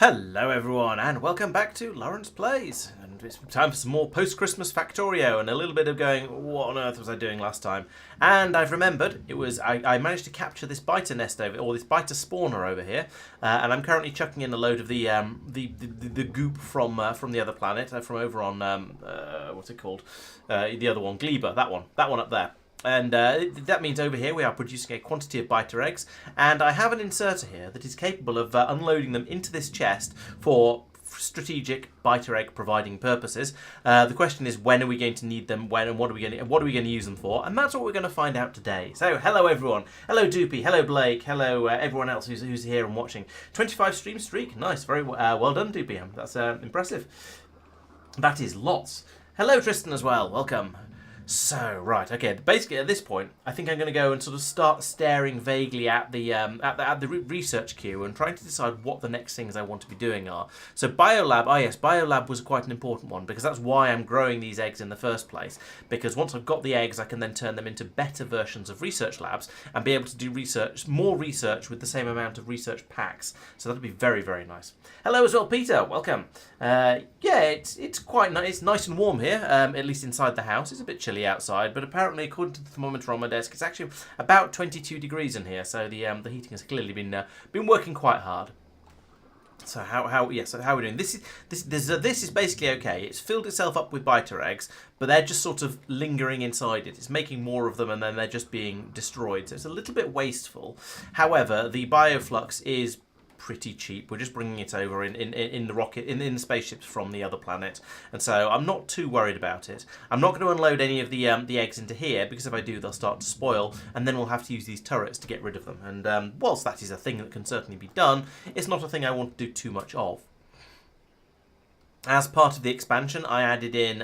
Hello everyone and welcome back to Laurence Plays, and it's time for some more post-Christmas Factorio and a little bit of going, what on earth was I doing last time? And I've remembered, I managed to capture this biter nest over, or this biter spawner over here, and I'm currently chucking in a load of the goop from the other planet, from over on, what's it called, the other one, Gleba, that one up there. And that means over here we are producing a quantity of biter eggs, and I have an inserter here that is capable of unloading them into this chest for strategic biter egg providing purposes. The question is, when are we going to need them? When and what are we going to use them for? And that's what we're going to find out today. So, hello everyone. Hello Doopy. Hello Blake. Hello everyone else who's here and watching. 25 stream streak. Nice. Very well done, Doopy. That's impressive. That is lots. Hello Tristan as well. Welcome. So, right, okay, basically at this point, I think I'm going to go and sort of start staring vaguely at the research queue and trying to decide what the next things I want to be doing are. So Biolab, yes, Biolab was quite an important one because that's why I'm growing these eggs in the first place. Because once I've got the eggs, I can then turn them into better versions of research labs and be able to do more research with the same amount of research packs. So that'll be very, very nice. Hello as well, Peter, welcome. Yeah, it's quite nice. It's nice and warm here, at least inside the house. It's a bit chilly outside, but apparently according to the thermometer on my desk, it's actually about 22 degrees in here, so the heating has clearly been working quite hard. So how are we doing? This is basically okay. It's filled itself up with biter eggs, but they're just sort of lingering inside it. It's making more of them and then they're just being destroyed, so it's a little bit wasteful. However, the bioflux is pretty cheap. We're just bringing it over in the rocket, in the spaceships from the other planet, and so I'm not too worried about it. I'm not going to unload any of the eggs into here, because if I do, they'll start to spoil, and then we'll have to use these turrets to get rid of them. And whilst that is a thing that can certainly be done, it's not a thing I want to do too much of. As part of the expansion, I added in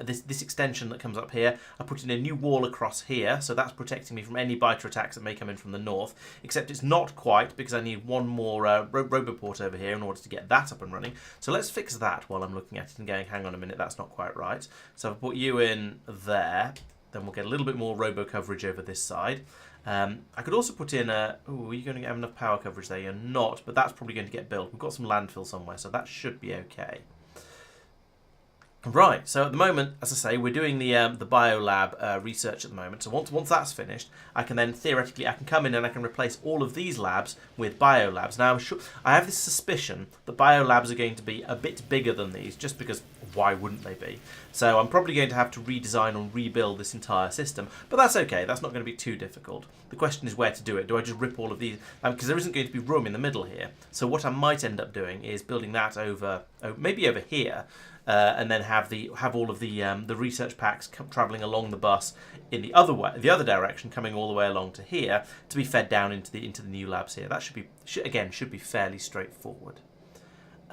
this extension that comes up here. I put in a new wall across here, so that's protecting me from any biter attacks that may come in from the north. Except it's not quite, because I need one more roboport over here in order to get that up and running. So let's fix that while I'm looking at it and going, hang on a minute, that's not quite right. So I've put you in there. Then we'll get a little bit more robo coverage over this side. I could also put in a... Ooh, are you going to have enough power coverage there? You're not, but that's probably going to get built. We've got some landfill somewhere, so that should be okay. Right, so at the moment, as I say, we're doing the biolab research at the moment. So once that's finished, I can then theoretically come in and I can replace all of these labs with biolabs. Now I have this suspicion that biolabs are going to be a bit bigger than these, just because why wouldn't they be? So I'm probably going to have to redesign and rebuild this entire system, but that's okay. That's not going to be too difficult. The question is where to do it. Do I just rip all of these? Because there isn't going to be room in the middle here. So what I might end up doing is building that over, maybe over here. And then have all of the research packs travelling along the bus in the other direction, coming all the way along to here to be fed down into the new labs here. That should be fairly straightforward.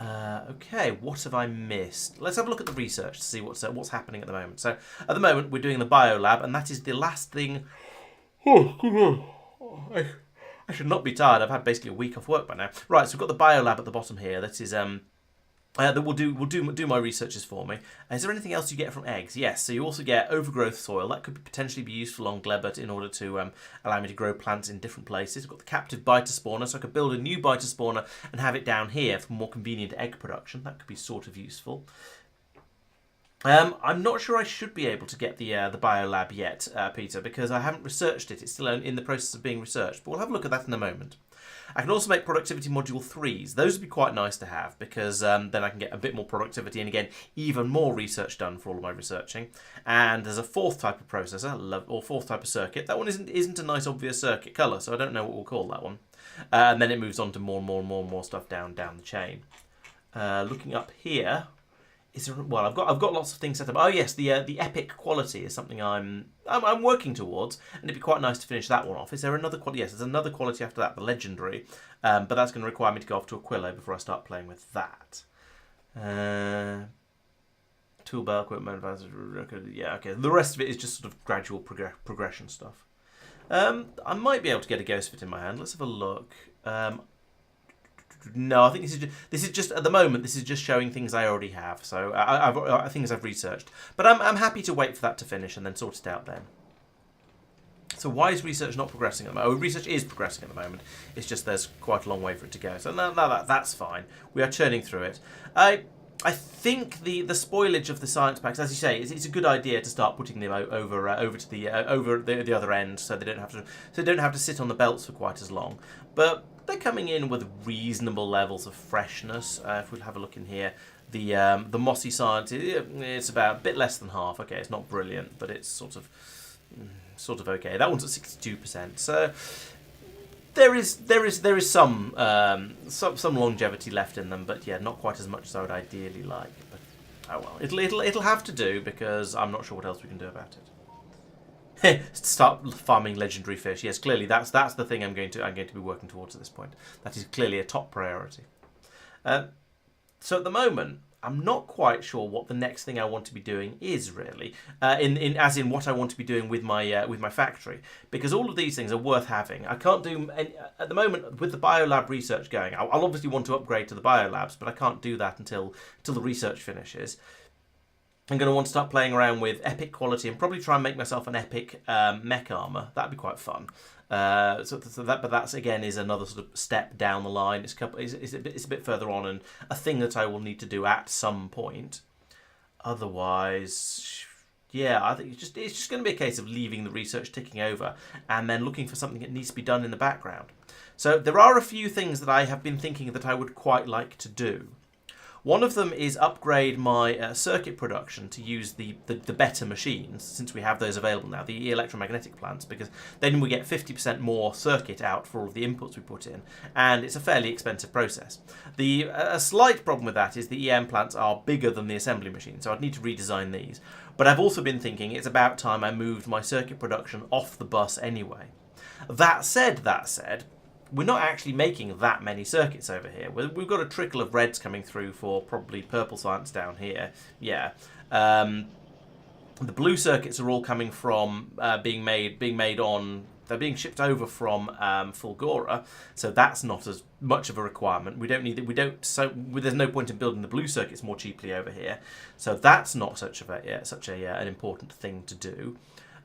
Okay, what have I missed? Let's have a look at the research to see what's happening at the moment. So at the moment we're doing the biolab, and that is the last thing. I should not be tired. I've had basically a week off work by now. Right, so we've got the biolab at the bottom here. That is that will do my researches for me. Is there anything else you get from eggs? Yes, so you also get overgrowth soil. That could potentially be useful on Glebert in order to allow me to grow plants in different places. I've got the captive biter spawner, so I could build a new biter spawner and have it down here for more convenient egg production. That could be sort of useful. I'm not sure I should be able to get the biolab yet, Peter, because I haven't researched it. It's still in the process of being researched, but we'll have a look at that in a moment. I can also make productivity module 3s. Those would be quite nice to have because then I can get a bit more productivity and again even more research done for all of my researching. And there's a fourth type of processor or fourth type of circuit. That one isn't a nice obvious circuit colour, so I don't know what we'll call that one. And then it moves on to more stuff down the chain. Looking up here. Well, I've got lots of things set up. Oh yes, the epic quality is something I'm working towards, and it'd be quite nice to finish that one off. Is there another quality? Yes, there's another quality after that, the legendary, but that's going to require me to go off to Aquilo before I start playing with that. Toolbar equipment, yeah, okay. The rest of it is just sort of gradual progression stuff. I might be able to get a ghost fit in my hand. Let's have a look. No, I think this is just at the moment. This is just showing things I already have. So things I've researched. But I'm happy to wait for that to finish and then sort it out then. So why is research not progressing at the moment? Oh, research is progressing at the moment. It's just there's quite a long way for it to go. So that's fine. We are churning through it. I think the spoilage of the science packs, as you say, it's a good idea to start putting them over to the other end, so they don't have to sit on the belts for quite as long. But they're coming in with reasonable levels of freshness. If we'll have a look in here, the mossy science, it's about a bit less than half. Okay, it's not brilliant, but it's sort of okay. That one's at 62%. So there is some longevity left in them, but yeah, not quite as much as I would ideally like. But oh well, it'll have to do, because I'm not sure what else we can do about it. Start farming legendary fish. Yes, clearly that's the thing I'm going to be working towards at this point. That is clearly a top priority. So at the moment, I'm not quite sure what the next thing I want to be doing is really, as in what I want to be doing with my factory, because all of these things are worth having. I can't do any, at the moment with the biolab research going. I'll obviously want to upgrade to the biolabs, but I can't do that until the research finishes. I'm going to want to start playing around with epic quality and probably try and make myself an epic mech armor. That'd be quite fun. But that's again is another sort of step down the line. It's a bit further on, and a thing that I will need to do at some point. Otherwise, yeah, I think it's just going to be a case of leaving the research ticking over and then looking for something that needs to be done in the background. So there are a few things that I have been thinking that I would quite like to do. One of them is upgrade my circuit production to use the better machines, since we have those available now, the electromagnetic plants, because then we get 50% more circuit out for all of the inputs we put in, and it's a fairly expensive process. A slight problem with that is the EM plants are bigger than the assembly machine, so I'd need to redesign these. But I've also been thinking it's about time I moved my circuit production off the bus anyway. That said, we're not actually making that many circuits over here. We've got a trickle of reds coming through for probably purple science down here. Yeah. The blue circuits are all coming from being made on. They're being shipped over from Fulgora, so that's not as much of a requirement. We don't need it. So there's no point in building the blue circuits more cheaply over here. So that's not such an important thing to do.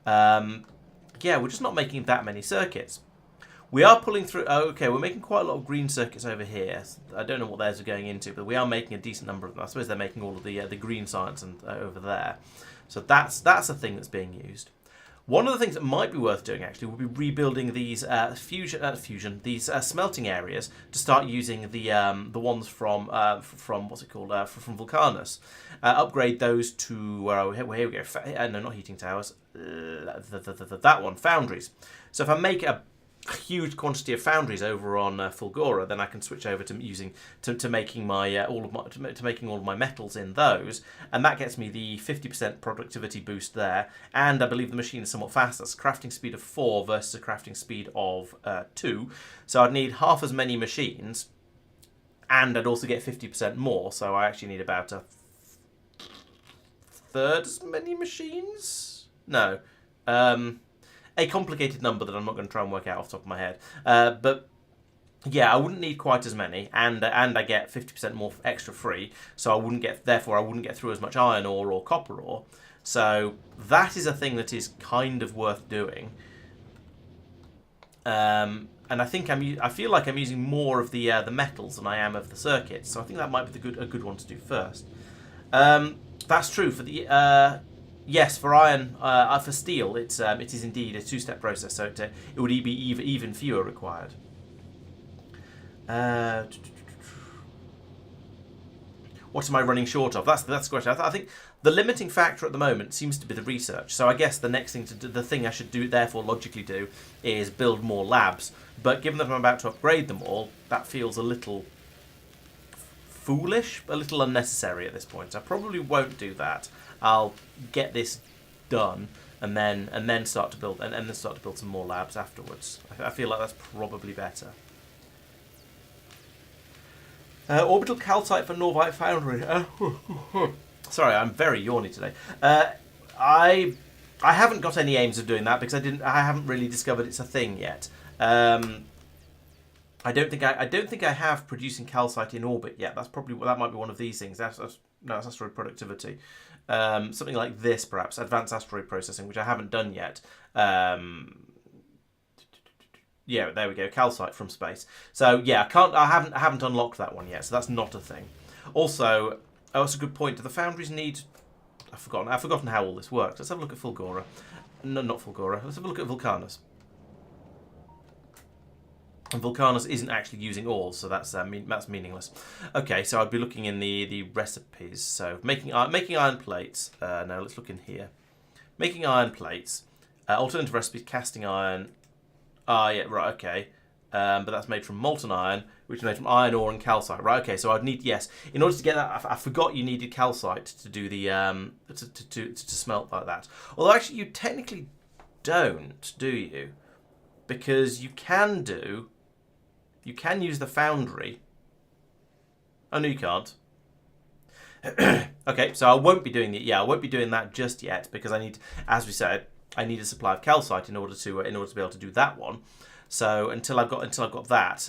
Yeah, we're just not making that many circuits. We are pulling through. Oh, okay, we're making quite a lot of green circuits over here. I don't know what theirs are going into, but we are making a decent number of them. I suppose they're making all of the green science and over there. So that's a thing that's being used. One of the things that might be worth doing actually would be rebuilding these smelting areas to start using the ones from what's it called from Vulcanus. Upgrade those to here we go. No, not heating towers. That one, foundries. So if I make a huge quantity of foundries over on Fulgora, then I can switch over to making my all of my metals in those, and that gets me the 50% productivity boost there. And I believe the machine is somewhat faster. It's a crafting speed of 4 versus a crafting speed of 2. So I'd need half as many machines, and I'd also get 50% more. So I actually need about a third as many machines. No. A complicated number that I'm not going to try and work out off the top of my head. But yeah, I wouldn't need quite as many, and I get 50% more extra free, so I wouldn't get through as much iron ore or copper ore. So that is a thing that is kind of worth doing. And I think I feel like I'm using more of the metals than I am of the circuits, so I think that might be a good one to do first. That's true for the. Yes, for iron, for steel, it is indeed a 2-step process, so it would be even fewer required. What am I running short of? That's the question. I think the limiting factor at the moment seems to be the research. So I guess the next thing the thing I should do, therefore logically do, is build more labs. But given that I'm about to upgrade them all, that feels a little foolish, a little unnecessary at this point. So I probably won't do that. I'll get this done and then start to build some more labs afterwards. I feel like that's probably better. Orbital calcite for Norvite foundry. Sorry, I'm very yawny today. I haven't got any aims of doing that because I haven't really discovered it's a thing yet. I don't think I have producing calcite in orbit yet. That might be one of these things. That's asteroid productivity. Something like this, perhaps advanced asteroid processing, which I haven't done yet. Yeah, there we go. Calcite from space. So yeah, I haven't unlocked that one yet. So that's not a thing. Also, oh, that's a good point. Do the foundries need? I've forgotten how all this works. Let's have a look at Fulgora. No, not Fulgora. Let's have a look at Vulcanus. And Vulcanus isn't actually using ores, so that's meaningless. Okay, so I'd be looking in the recipes. So making iron plates. No, let's look in here. Making iron plates. Alternative recipes: casting iron. Ah, yeah, right, okay. But that's made from molten iron, which is made from iron ore and calcite. Right, okay. So I'd need, yes, in order to get that, I forgot you needed calcite to do the to smelt like that. Although actually, you technically don't, do you? Because you can use the foundry. Oh no, you can't. Okay, so I won't be doing it. Yeah, I won't be doing that just yet because I need, as we said, I need a supply of calcite in order to be able to do that one. So until I've got that,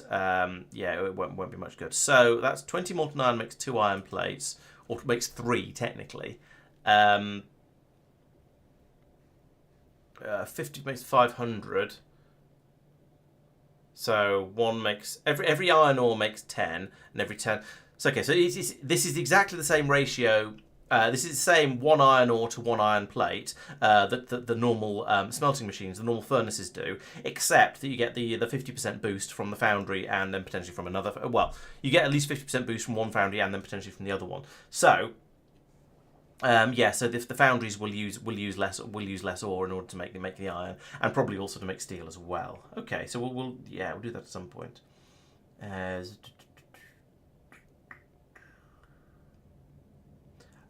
yeah, it won't be much good. So that's 20 molten iron makes 2 iron plates, or makes 3 technically. 50 makes 500. So one makes every iron ore makes 10, and every 10. So okay, so this is exactly the same ratio. This is the same 1 iron ore to 1 iron plate that the normal smelting machines, the normal furnaces do, except that you get the 50% boost from the foundry and then potentially from another. Well, you get at least 50% boost from one foundry and then potentially from the other one. So yeah, so the foundries will use less ore in order to make the iron, and probably also to make steel as well. Okay, so we'll do that at some point.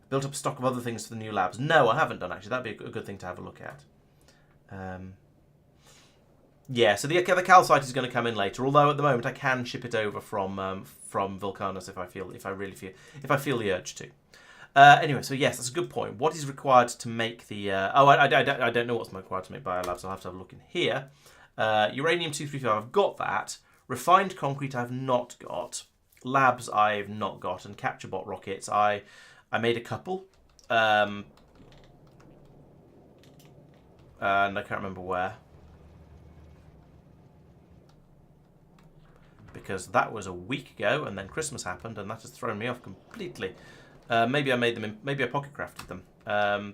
Built up a stock of other things for the new labs. No, I haven't done actually. That'd be a good thing to have a look at. Yeah, so the calcite is going to come in later. Although at the moment I can ship it over from Vulcanus if I feel the urge to. Anyway, so yes, that's a good point. What is required to make the? I don't know what's required to make biolabs. I'll have to have a look in here. Uranium-235. I've got that. Refined concrete. I've not got. Labs. I've not got. And capture bot rockets. I made a couple. And I can't remember where. Because that was a week ago, and then Christmas happened, and that has thrown me off completely. Maybe I made them. Maybe I pocket crafted them. How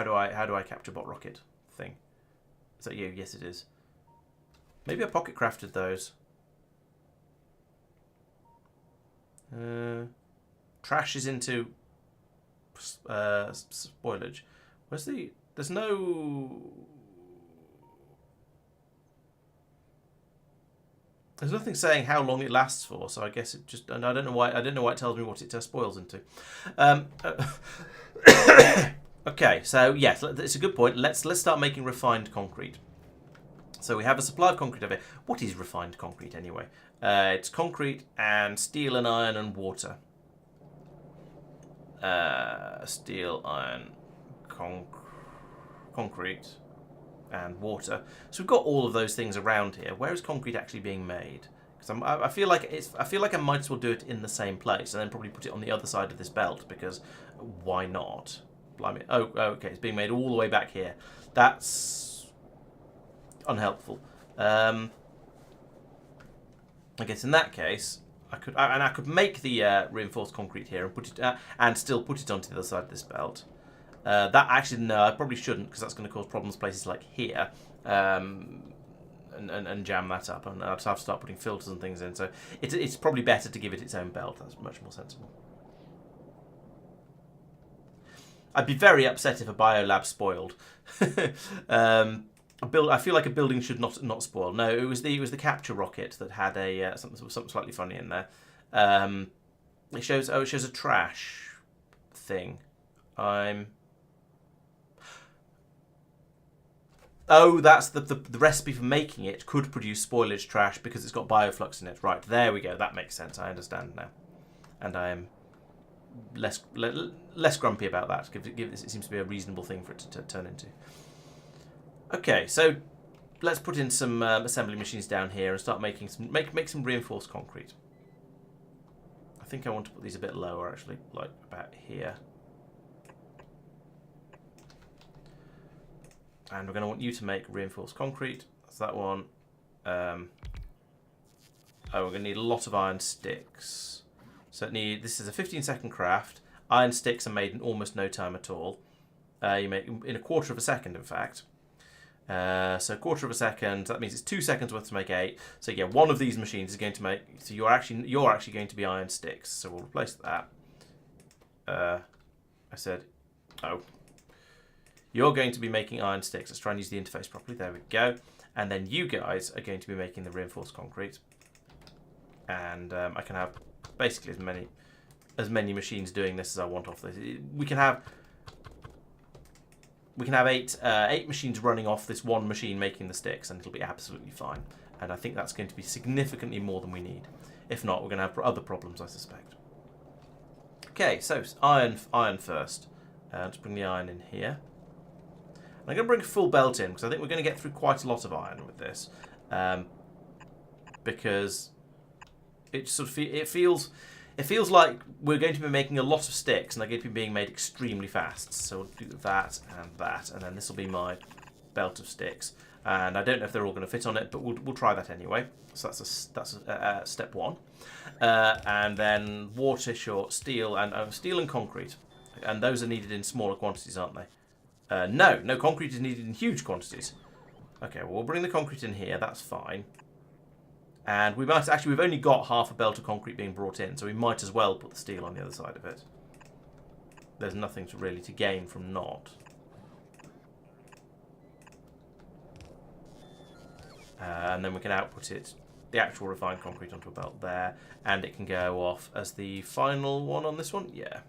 do I capture bot rocket thing? Is that you? Yes, it is. Maybe I pocket crafted those. Trash is into spoilage. Where's the? There's no. There's nothing saying how long it lasts for, so I guess it just. And I don't know why. I don't know why it tells me what it spoils into. Okay, so yes, it's a good point. Let's start making refined concrete. So we have a supply of concrete over here. What is refined concrete anyway? It's concrete and steel and iron and water. Steel, iron, concrete, and water. So we've got all of those things around here. Where is concrete actually being made? Because I feel like I might as well do it in the same place and then probably put it on the other side of this belt, because why not? Blimey. Oh, okay. It's being made all the way back here. That's unhelpful. I guess in that case, I could make the reinforced concrete here and put it and still put it onto the other side of this belt. That actually, no, I probably shouldn't, because that's going to cause problems places like here, and jam that up, and I'd have to start putting filters and things in. So it's probably better to give it its own belt. That's much more sensible. I'd be very upset if a biolab spoiled. I feel like a building should not spoil. No, it was the capture rocket that had a something slightly funny in there. It shows a trash thing. Oh, that's the recipe for making it could produce spoilage trash because it's got bioflux in it. Right, there we go. That makes sense. I understand now, and I am less grumpy about that. It seems to be a reasonable thing for it to turn into. Okay, so let's put in some assembly machines down here and start making make some reinforced concrete. I think I want to put these a bit lower, actually, like about here. And we're going to want you to make reinforced concrete. That's that one. we're going to need a lot of iron sticks. So this is a 15-second craft. Iron sticks are made in almost no time at all. You make in a quarter of a second, in fact. So a quarter of a second, that means it's 2 seconds worth to make 8. So yeah, one of these machines is going to make, so you're actually going to be iron sticks. So we'll replace that. I said, oh. You're going to be making iron sticks. Let's try and use the interface properly. There we go. And then you guys are going to be making the reinforced concrete. And I can have basically as many machines doing this as I want off this. We can have 8 machines running off this one machine making the sticks, and it'll be absolutely fine. And I think that's going to be significantly more than we need. If not, we're going to have other problems, I suspect. Okay, so iron first. Let's bring the iron in here. And I'm going to bring a full belt in because I think we're going to get through quite a lot of iron with this, because it sort of it feels like we're going to be making a lot of sticks, and they're going to be being made extremely fast. So we'll do that, and then this will be my belt of sticks. And I don't know if they're all going to fit on it, but we'll try that anyway. So that's step 1. And then water, short, steel, and steel and concrete, and those are needed in smaller quantities, aren't they? No, concrete is needed in huge quantities. Okay, well, we'll bring the concrete in here. That's fine. And we've only got half a belt of concrete being brought in, so we might as well put the steel on the other side of it. There's nothing really to gain from not. And then we can output the actual refined concrete onto a belt there, and it can go off as the final one on this one. Yeah.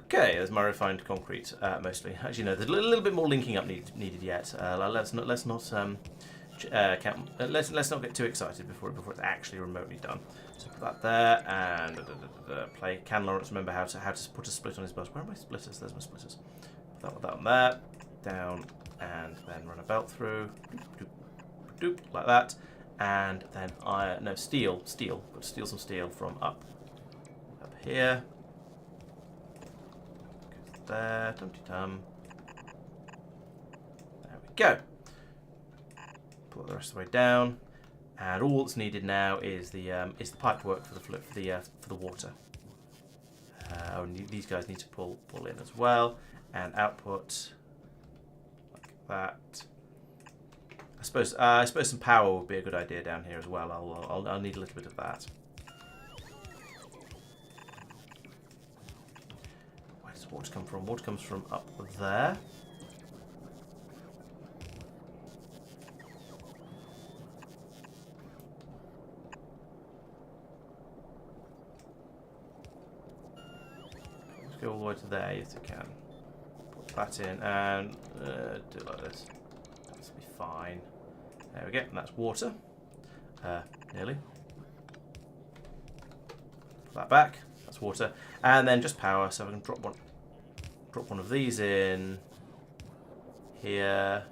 Okay, there's my refined concrete, mostly. Actually, no, there's a little bit more linking up needed yet. Let's not get too excited before it's actually remotely done. So put that there, and play. Can Laurence remember how to put a split on his bus? Where are my splitters? There's my splitters. Put that on there, down, and then run a belt through, doop, like that, and then steel. Got to steal some steel from up here. There, tum-ti-tum. There we go. Put the rest of the way down, and all that's needed now is the pipe work for the water. These guys need to pull in as well, and output like that. I suppose some power would be a good idea down here as well. I'll need a little bit of that. Water come from? Water comes from up there. Let's go all the way to there if we can. Put that in and do it like this. This will be fine. There we go, and that's water. Nearly. Put that back. That's water, and then just power. So we can drop one of these in here,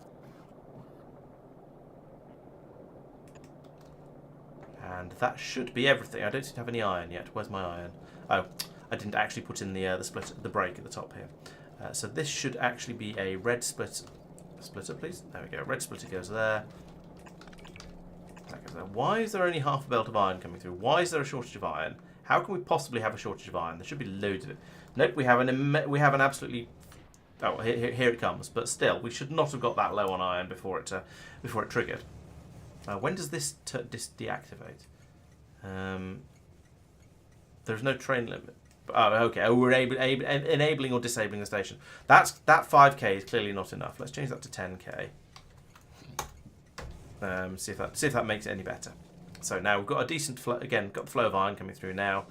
and that should be everything. I don't seem to have any iron yet. Where's my iron? Oh, I didn't actually put in the brake at the top here. So this should actually be a red splitter, please. There we go. Red splitter goes there. That goes there. Why is there only half a belt of iron coming through? Why is there a shortage of iron? How can we possibly have a shortage of iron? There should be loads of it. Nope, we have an absolutely. Oh, here it comes. But still, we should not have got that low on iron before it triggered. When does this deactivate? There's no train limit. Oh, okay. Oh, we're enabling or disabling the station. That 5k is clearly not enough. Let's change that to 10k. See if that makes it any better. So now we've got a decent flow. Again, got the flow of iron coming through now.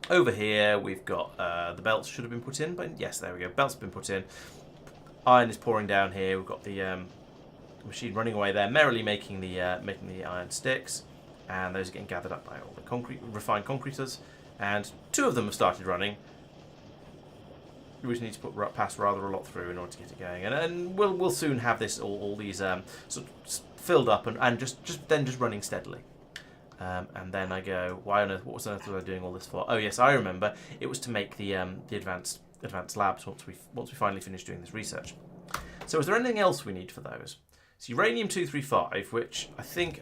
Over here, we've got the belts should have been put in, but yes, there we go. Belts have been put in. Iron is pouring down here. We've got the machine running away there, merrily making the iron sticks, and those are getting gathered up by all the refined concreters. And 2 of them have started running. we need to pass rather a lot through in order to get it going, and we'll soon have this all these sort of filled up and just running steadily. And then I go, why on earth? What on earth was I doing all this for? Oh yes, I remember. It was to make the advanced labs once we finally finish doing this research. So is there anything else we need for those? So uranium-235, which I think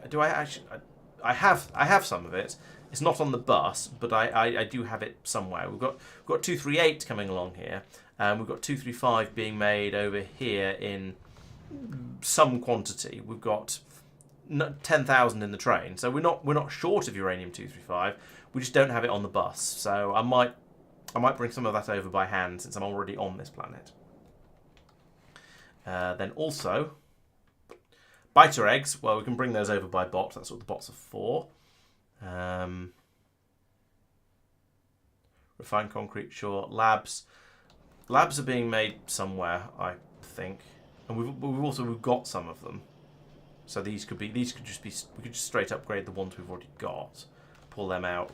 I have some of it. It's not on the bus, but I do have it somewhere. We've got 238 coming along here, and we've got 235 being made over here in some quantity. We've got 10,000 in the train, so we're not short of uranium-235. We just don't have it on the bus. So I might bring some of that over by hand since I'm already on this planet. Then also biter eggs. Well, we can bring those over by bot. That's what the bots are for. Refined concrete, sure. Labs are being made somewhere, I think, and we've got some of them. So these could just be. We could just straight upgrade the ones we've already got, pull them out.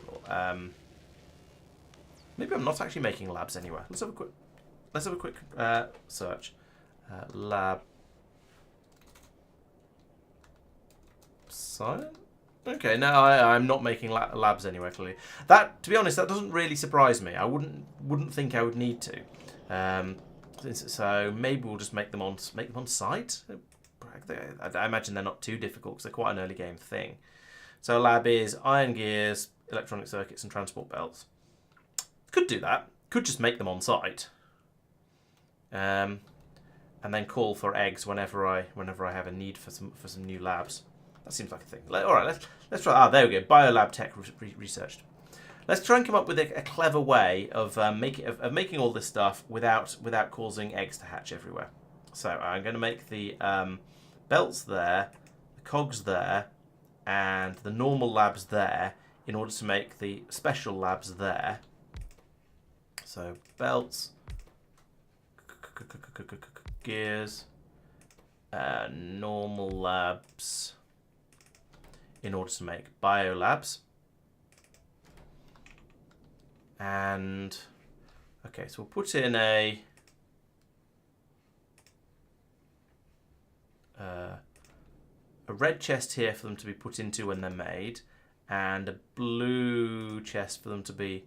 Maybe I'm not actually making labs anywhere. Let's have a quick search. Lab. Silent. Okay, no, I'm not making labs anywhere. Clearly, that, to be honest, that doesn't really surprise me. I wouldn't think I would need to. So maybe we'll just make them on site. I imagine they're not too difficult because they're quite an early game thing. So lab is iron gears, electronic circuits, and transport belts. Could do that. Could just make them on site. And then call for eggs whenever I have a need for some new labs. That seems like a thing. All right, let's try. There we go. Biolab tech researched. Let's try and come up with a clever way of making all this stuff without causing eggs to hatch everywhere. So I'm going to make the belts there, the cogs there, and the normal labs there in order to make the special labs there. So belts, gears, normal labs in order to make biolabs. And okay, so we'll put in a red chest here for them to be put into when they're made, and a blue chest for them to be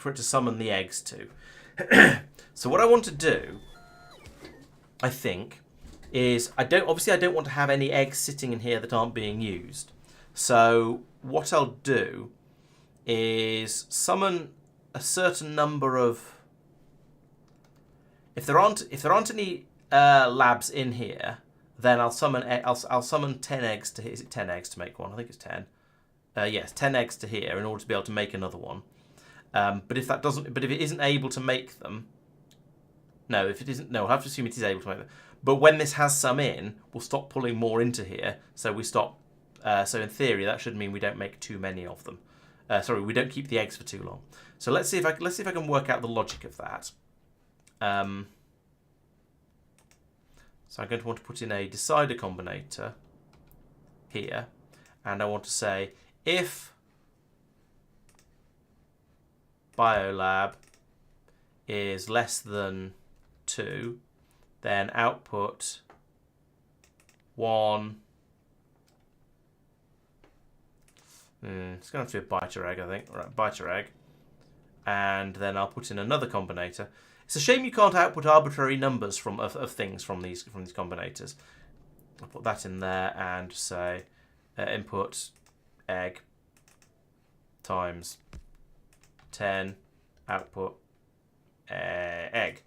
to summon the eggs to. So what I want to do, I think, is I don't want to have any eggs sitting in here that aren't being used. So what I'll do is summon a certain number of. If there aren't any labs in here, then I'll summon 10 eggs to. Is it 10 eggs to make one? I think it's 10. Yes, 10 eggs to here in order to be able to make another one. But if it isn't able to make them, no, I'll have to assume it is able to make them. But when this has some in, we'll stop pulling more into here. So we stop. So in theory, that should mean we don't make too many of them. Sorry, we don't keep the eggs for too long. So let's see if I can work out the logic of that. So I'm going to want to put in a decider combinator here, and I want to say if biolab is less than 2, then output 1. It's going to have to be a biter egg, I think. All right, biter egg. And then I'll put in another combinator. It's a shame you can't output arbitrary numbers of things from these combinators. I'll put that in there and say input egg times 10 output egg.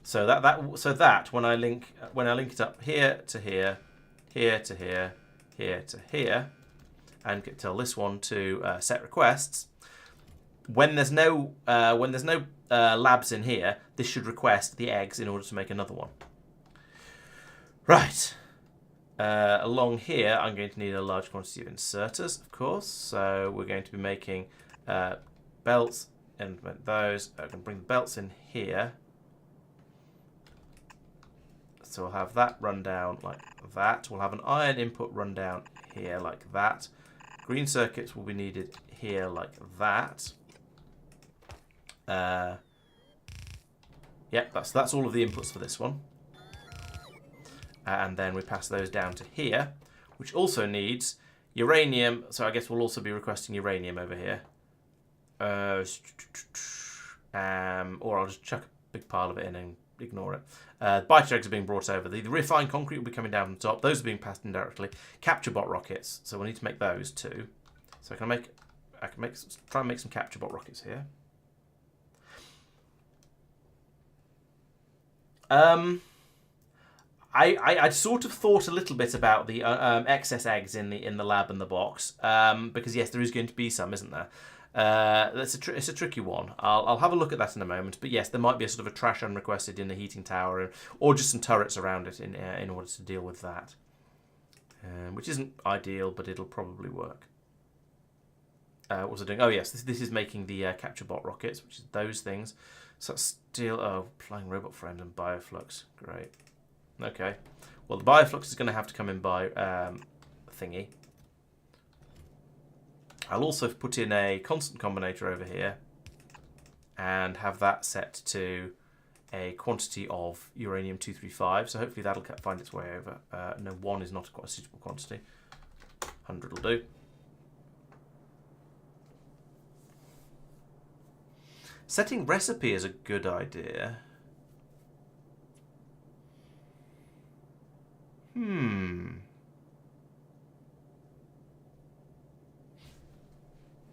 So that when I link it up here to here, here to here, here to here, and tell this one to set requests. When there's no labs in here, this should request the eggs in order to make another one. Right. Along here, I'm going to need a large quantity of inserters, of course. So we're going to be making belts, and those. I can bring the belts in here. So we'll have that run down like that. We'll have an iron input run down here like that. Green circuits will be needed here like that. Yep, that's all of the inputs for this one. And then we pass those down to here, which also needs uranium. So I guess we'll also be requesting uranium over here. Or I'll just chuck a big pile of it in and ignore it. Biter eggs are being brought over. The refined concrete will be coming down from the top. Those are being passed in directly. Capture bot rockets. So we'll need to make those too. So I can try and make some capture bot rockets here. I sort of thought a little bit about the excess eggs in the lab and the box, because yes, there is going to be some, isn't there? It's a tricky one. I'll have a look at that in a moment. But yes, there might be a sort of a trash unrequested in the heating tower, or just some turrets around it in order to deal with that, which isn't ideal, but it'll probably work. What was I doing? Oh yes, this is making the capture bot rockets, which is those things. So that's still flying robot frames and bioflux. Great. Okay. Well, the bioflux is going to have to come in by thingy. I'll also put in a constant combinator over here and have that set to a quantity of uranium-235. So hopefully that'll find its way over. No, 1 is not quite a suitable quantity. 100 will do. Setting recipe is a good idea.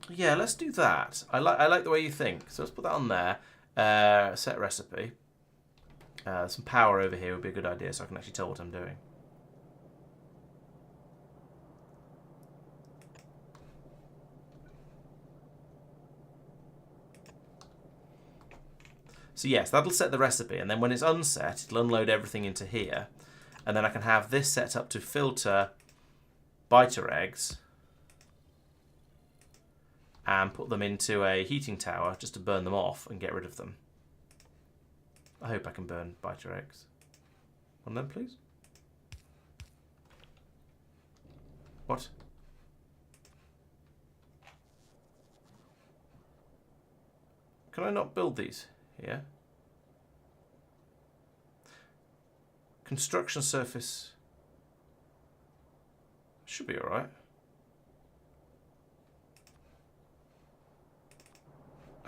Yeah, let's do that. I like the way you think. So let's put that on there. Set recipe. Some power over here would be a good idea, so I can actually tell what I'm doing. So yes, that'll set the recipe, and then when it's unset, it'll unload everything into here, and then I can have this set up to filter biter eggs and put them into a heating tower just to burn them off and get rid of them. I hope I can burn biter eggs. One of them, please. What? Can I not build these here? Construction surface should be all right.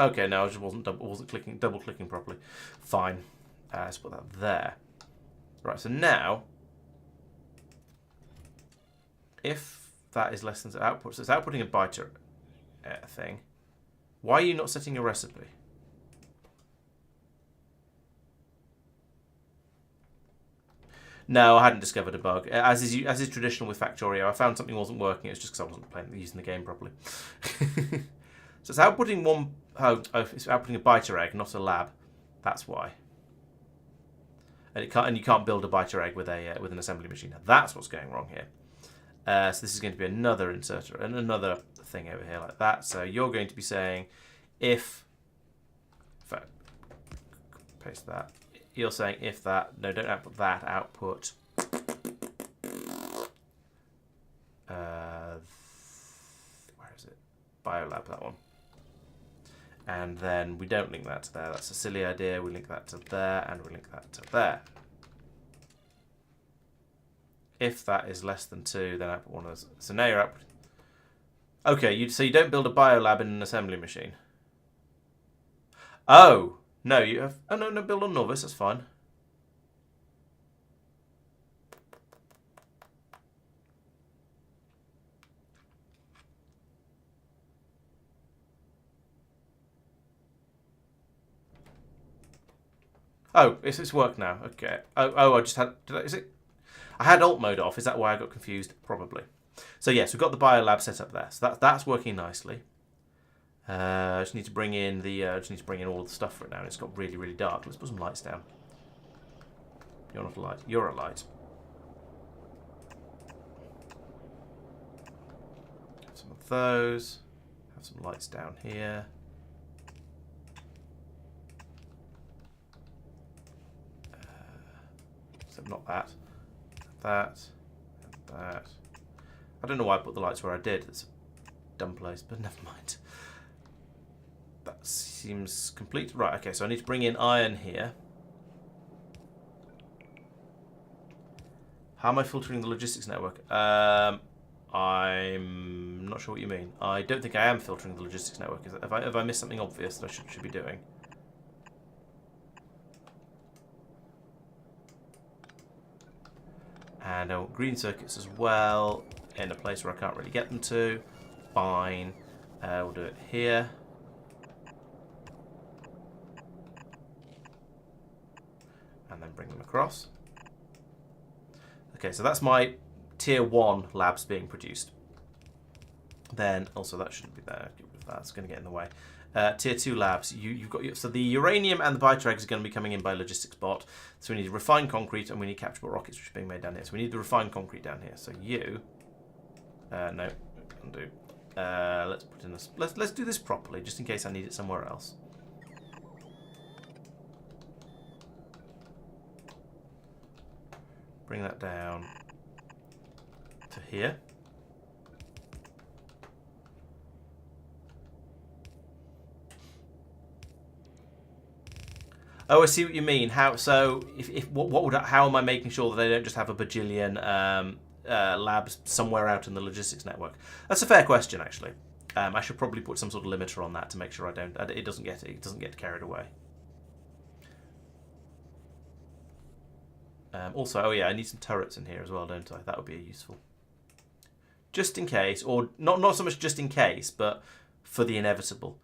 Okay, no, I just wasn't double clicking properly. Fine. Let's put that there. Right. So now, if that is less than output, so it's outputting a biter thing. Why are you not setting a recipe? No, I hadn't discovered a bug. As is traditional with Factorio, I found something wasn't working. It was just because I wasn't using the game properly. So it's outputting it's outputting a biter egg, not a lab. That's why. And you can't build a biter egg with an assembly machine. Now, that's what's going wrong here. So this is going to be another inserter and another thing over here like that. So you're going to be saying if I paste that. You're saying if that, no, don't output that, output where is it? Biolab, that one. And then we don't link that to there. That's a silly idea. We link that to there, and we link that to there. If that is less than 2, then output one of those. So now you're outputting. Okay, so you don't build a biolab in an assembly machine. Oh. No, you have... Oh, no, build on Nauvis, that's fine. Oh, it's worked now. Okay. Oh, I just had... Is it... I had alt mode off. Is that why I got confused? Probably. So, yes, we've got the biolab set up there. So that's working nicely. I just need to bring in all the stuff for it now. It's got really, really dark. Let's put some lights down. You're not a light. You're a light. Have some of those. Have some lights down here. Except not that. That. And that. I don't know why I put the lights where I did. It's a dumb place, but never mind. That seems complete. Right, okay, so I need to bring in iron here. How am I filtering the logistics network? I'm not sure what you mean. I don't think I am filtering the logistics network. Have I missed something obvious that I should be doing? And I want green circuits as well, in a place where I can't really get them to. Fine. We'll do it here. And then bring them across. Okay, so that's my tier 1 labs being produced. Then, also that shouldn't be there. That's going to get in the way. Tier 2 labs, you've got so the uranium and the biter eggs are going to be coming in by logistics bot. So we need refined concrete and we need capturable rockets, which are being made down here. So we need the refined concrete down here. So you, no, undo. Let's put in this. Let's do this properly, just in case I need it somewhere else. Bring that down to here. Oh, I see what you mean. How so? How am I making sure that they don't just have a bajillion labs somewhere out in the logistics network? That's a fair question, actually. I should probably put some sort of limiter on that to make sure it doesn't get carried away. Also, oh yeah, I need some turrets in here as well, don't I? That would be useful. Just in case, or not so much just in case, but for the inevitable.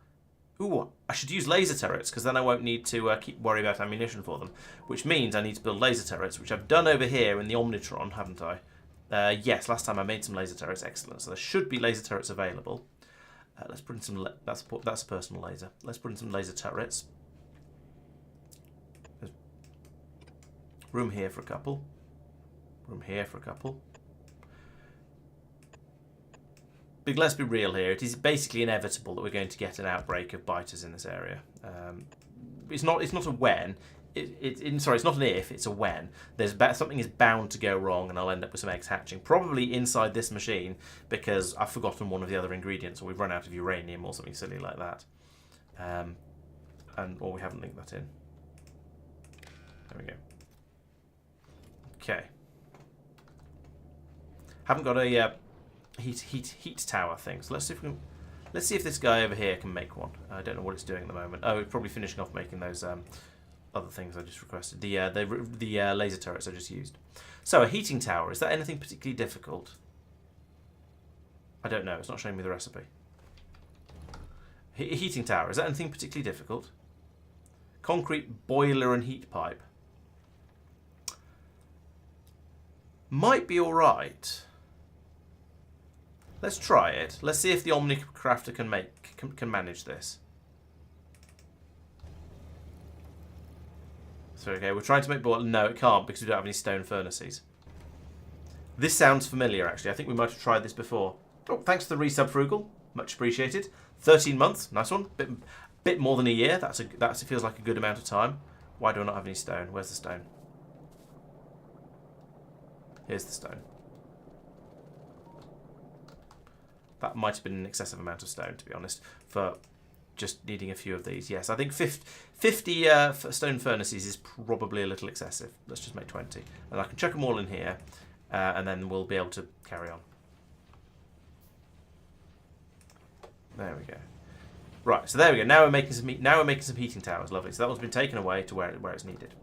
Ooh, I should use laser turrets, because then I won't need to keep worry about ammunition for them. Which means I need to build laser turrets, which I've done over here in the Omnitron, haven't I? Yes, last time I made some laser turrets. Excellent. So there should be laser turrets available. Let's put in some... That's a personal laser. Let's put in some laser turrets. There's room here for a couple. Room here for a couple. But let's be real here. It is basically inevitable that we're going to get an outbreak of biters in this area. It's not a when. Sorry, it's not an if. It's a when. Something is bound to go wrong, and I'll end up with some eggs hatching. Probably inside this machine because I've forgotten one of the other ingredients, or we've run out of uranium, or something silly like that. Or we haven't linked that in. There we go. Okay. Haven't got a heat tower thing. So let's see if this guy over here can make one. I don't know what it's doing at the moment. Oh, it's probably finishing off making those other things I just requested. The laser turrets I just used. So a heating tower, is that anything particularly difficult? I don't know. It's not showing me the recipe. Heating tower, is that anything particularly difficult? Concrete boiler and heat pipe. Might be all right. Let's try it. Let's see if the Omnicrafter can manage this. So okay, we're trying to make boiler. No, it can't because we don't have any stone furnaces. This sounds familiar, actually. I think we might have tried this before. Oh, thanks to the resub, Frugal. Much appreciated. 13 months, nice one. Bit more than a year. That feels like a good amount of time. Why do I not have any stone? Where's the stone? Here's the stone. That might have been an excessive amount of stone, to be honest, for just needing a few of these. Yes, I think 50 stone furnaces is probably a little excessive. Let's just make 20. And I can chuck them all in here, and then we'll be able to carry on. There we go. Right, so there we go. Now we're making some heating towers. Lovely. So that one's been taken away to where it's needed.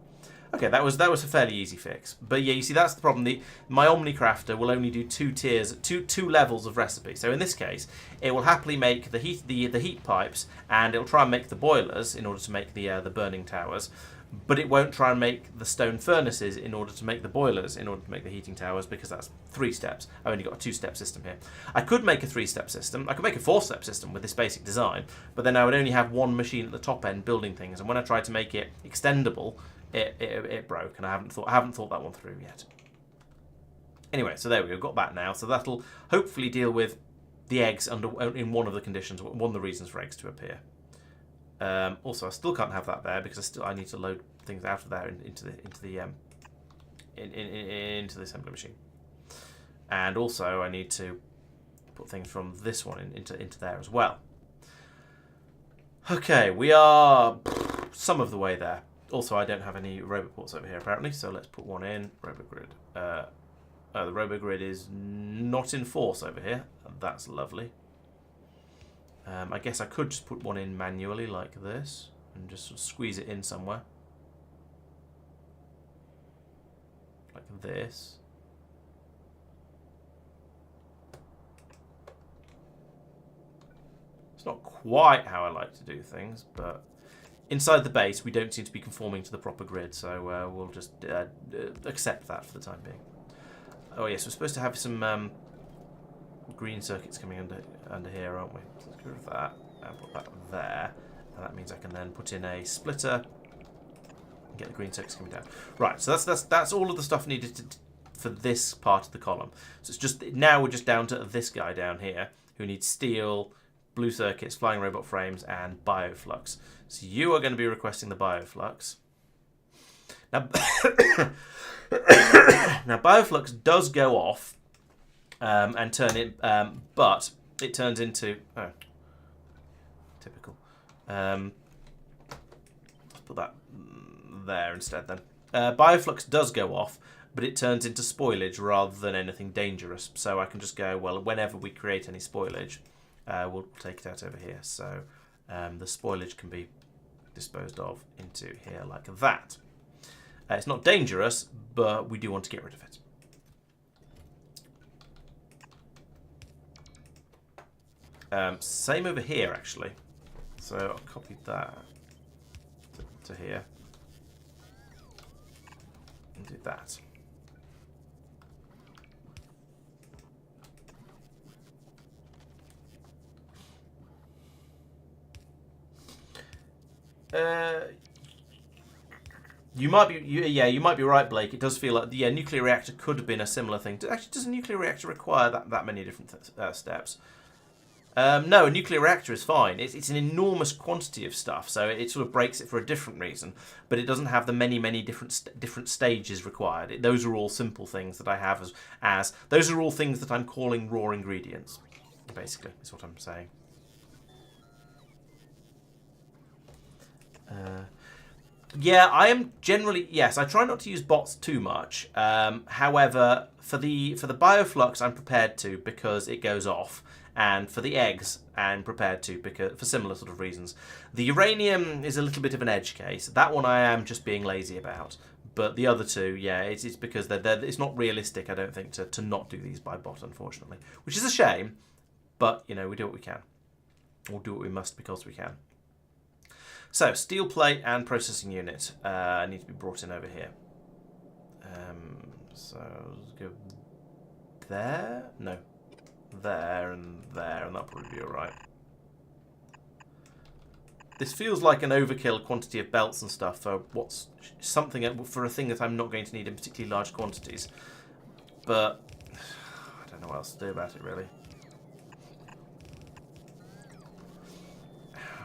Okay, that was a fairly easy fix. But yeah, you see, that's the problem. My Omnicrafter will only do two levels of recipe. So in this case, it will happily make the heat pipes, and it'll try and make the boilers in order to make the burning towers. But it won't try and make the stone furnaces in order to make the boilers, in order to make the heating towers, because that's 3 steps. I've only got a 2-step system here. I could make a 3-step system. I could make a 4-step system with this basic design, but then I would only have one machine at the top end building things. And when I tried to make it extendable, it broke, and I haven't thought that one through yet. Anyway, so there we go. Got that now. So that'll hopefully deal with the eggs in one of the conditions, one of the reasons for eggs to appear. Also, I still can't have that there because I need to load things out of there into the assembly machine, and also I need to put things from this one into there as well. Okay, we are some of the way there. Also, I don't have any robot ports over here apparently, so let's put one in. Robot grid. Oh, the RoboGrid is not in force over here. That's lovely. I guess I could just put one in manually like this and just sort of squeeze it in somewhere. Like this. It's not quite how I like to do things, but inside the base we don't seem to be conforming to the proper grid, so we'll just accept that for the time being. Oh yes, we're supposed to have some green circuits coming under here, aren't we? So let's get rid of that and put that there. And that means I can then put in a splitter and get the green circuits coming down. Right, so that's all of the stuff needed for this part of the column. So it's just now we're just down to this guy down here who needs steel, blue circuits, flying robot frames, and bioflux. So you are going to be requesting the bioflux. Now, now bioflux does go off and turn it, but it turns into typical. Let's put that there instead then. Bioflux does go off, but it turns into spoilage rather than anything dangerous. So I can just go, well, whenever we create any spoilage, we'll take it out over here. So the spoilage can be disposed of into here like that. It's not dangerous, but we do want to get rid of it. Same over here, actually. So I'll copy that to here. And do that. You might be right, Blake. It does feel like the nuclear reactor could have been a similar thing. Actually, does a nuclear reactor require that many different steps? No, a nuclear reactor is fine. It's an enormous quantity of stuff, so it sort of breaks it for a different reason. But it doesn't have the many different stages required. Those are all simple things that I have as those are all things that I'm calling raw ingredients. Basically, is what I'm saying. Yeah, I am generally, yes, I try not to use bots too much. However, for the bioflux, I'm prepared to because it goes off. And for the eggs, I'm prepared to because for similar sort of reasons. The uranium is a little bit of an edge case. That one I am just being lazy about. But the other two, yeah, it's because it's not realistic, I don't think, to not do these by bot, unfortunately. Which is a shame, but, you know, we do what we can. We'll do what we must because we can. So, steel plate and processing unit need to be brought in over here. So, let's go there? No. There, and that'll probably be alright. This feels like an overkill quantity of belts and stuff for for a thing that I'm not going to need in particularly large quantities. But I don't know what else to do about it, really.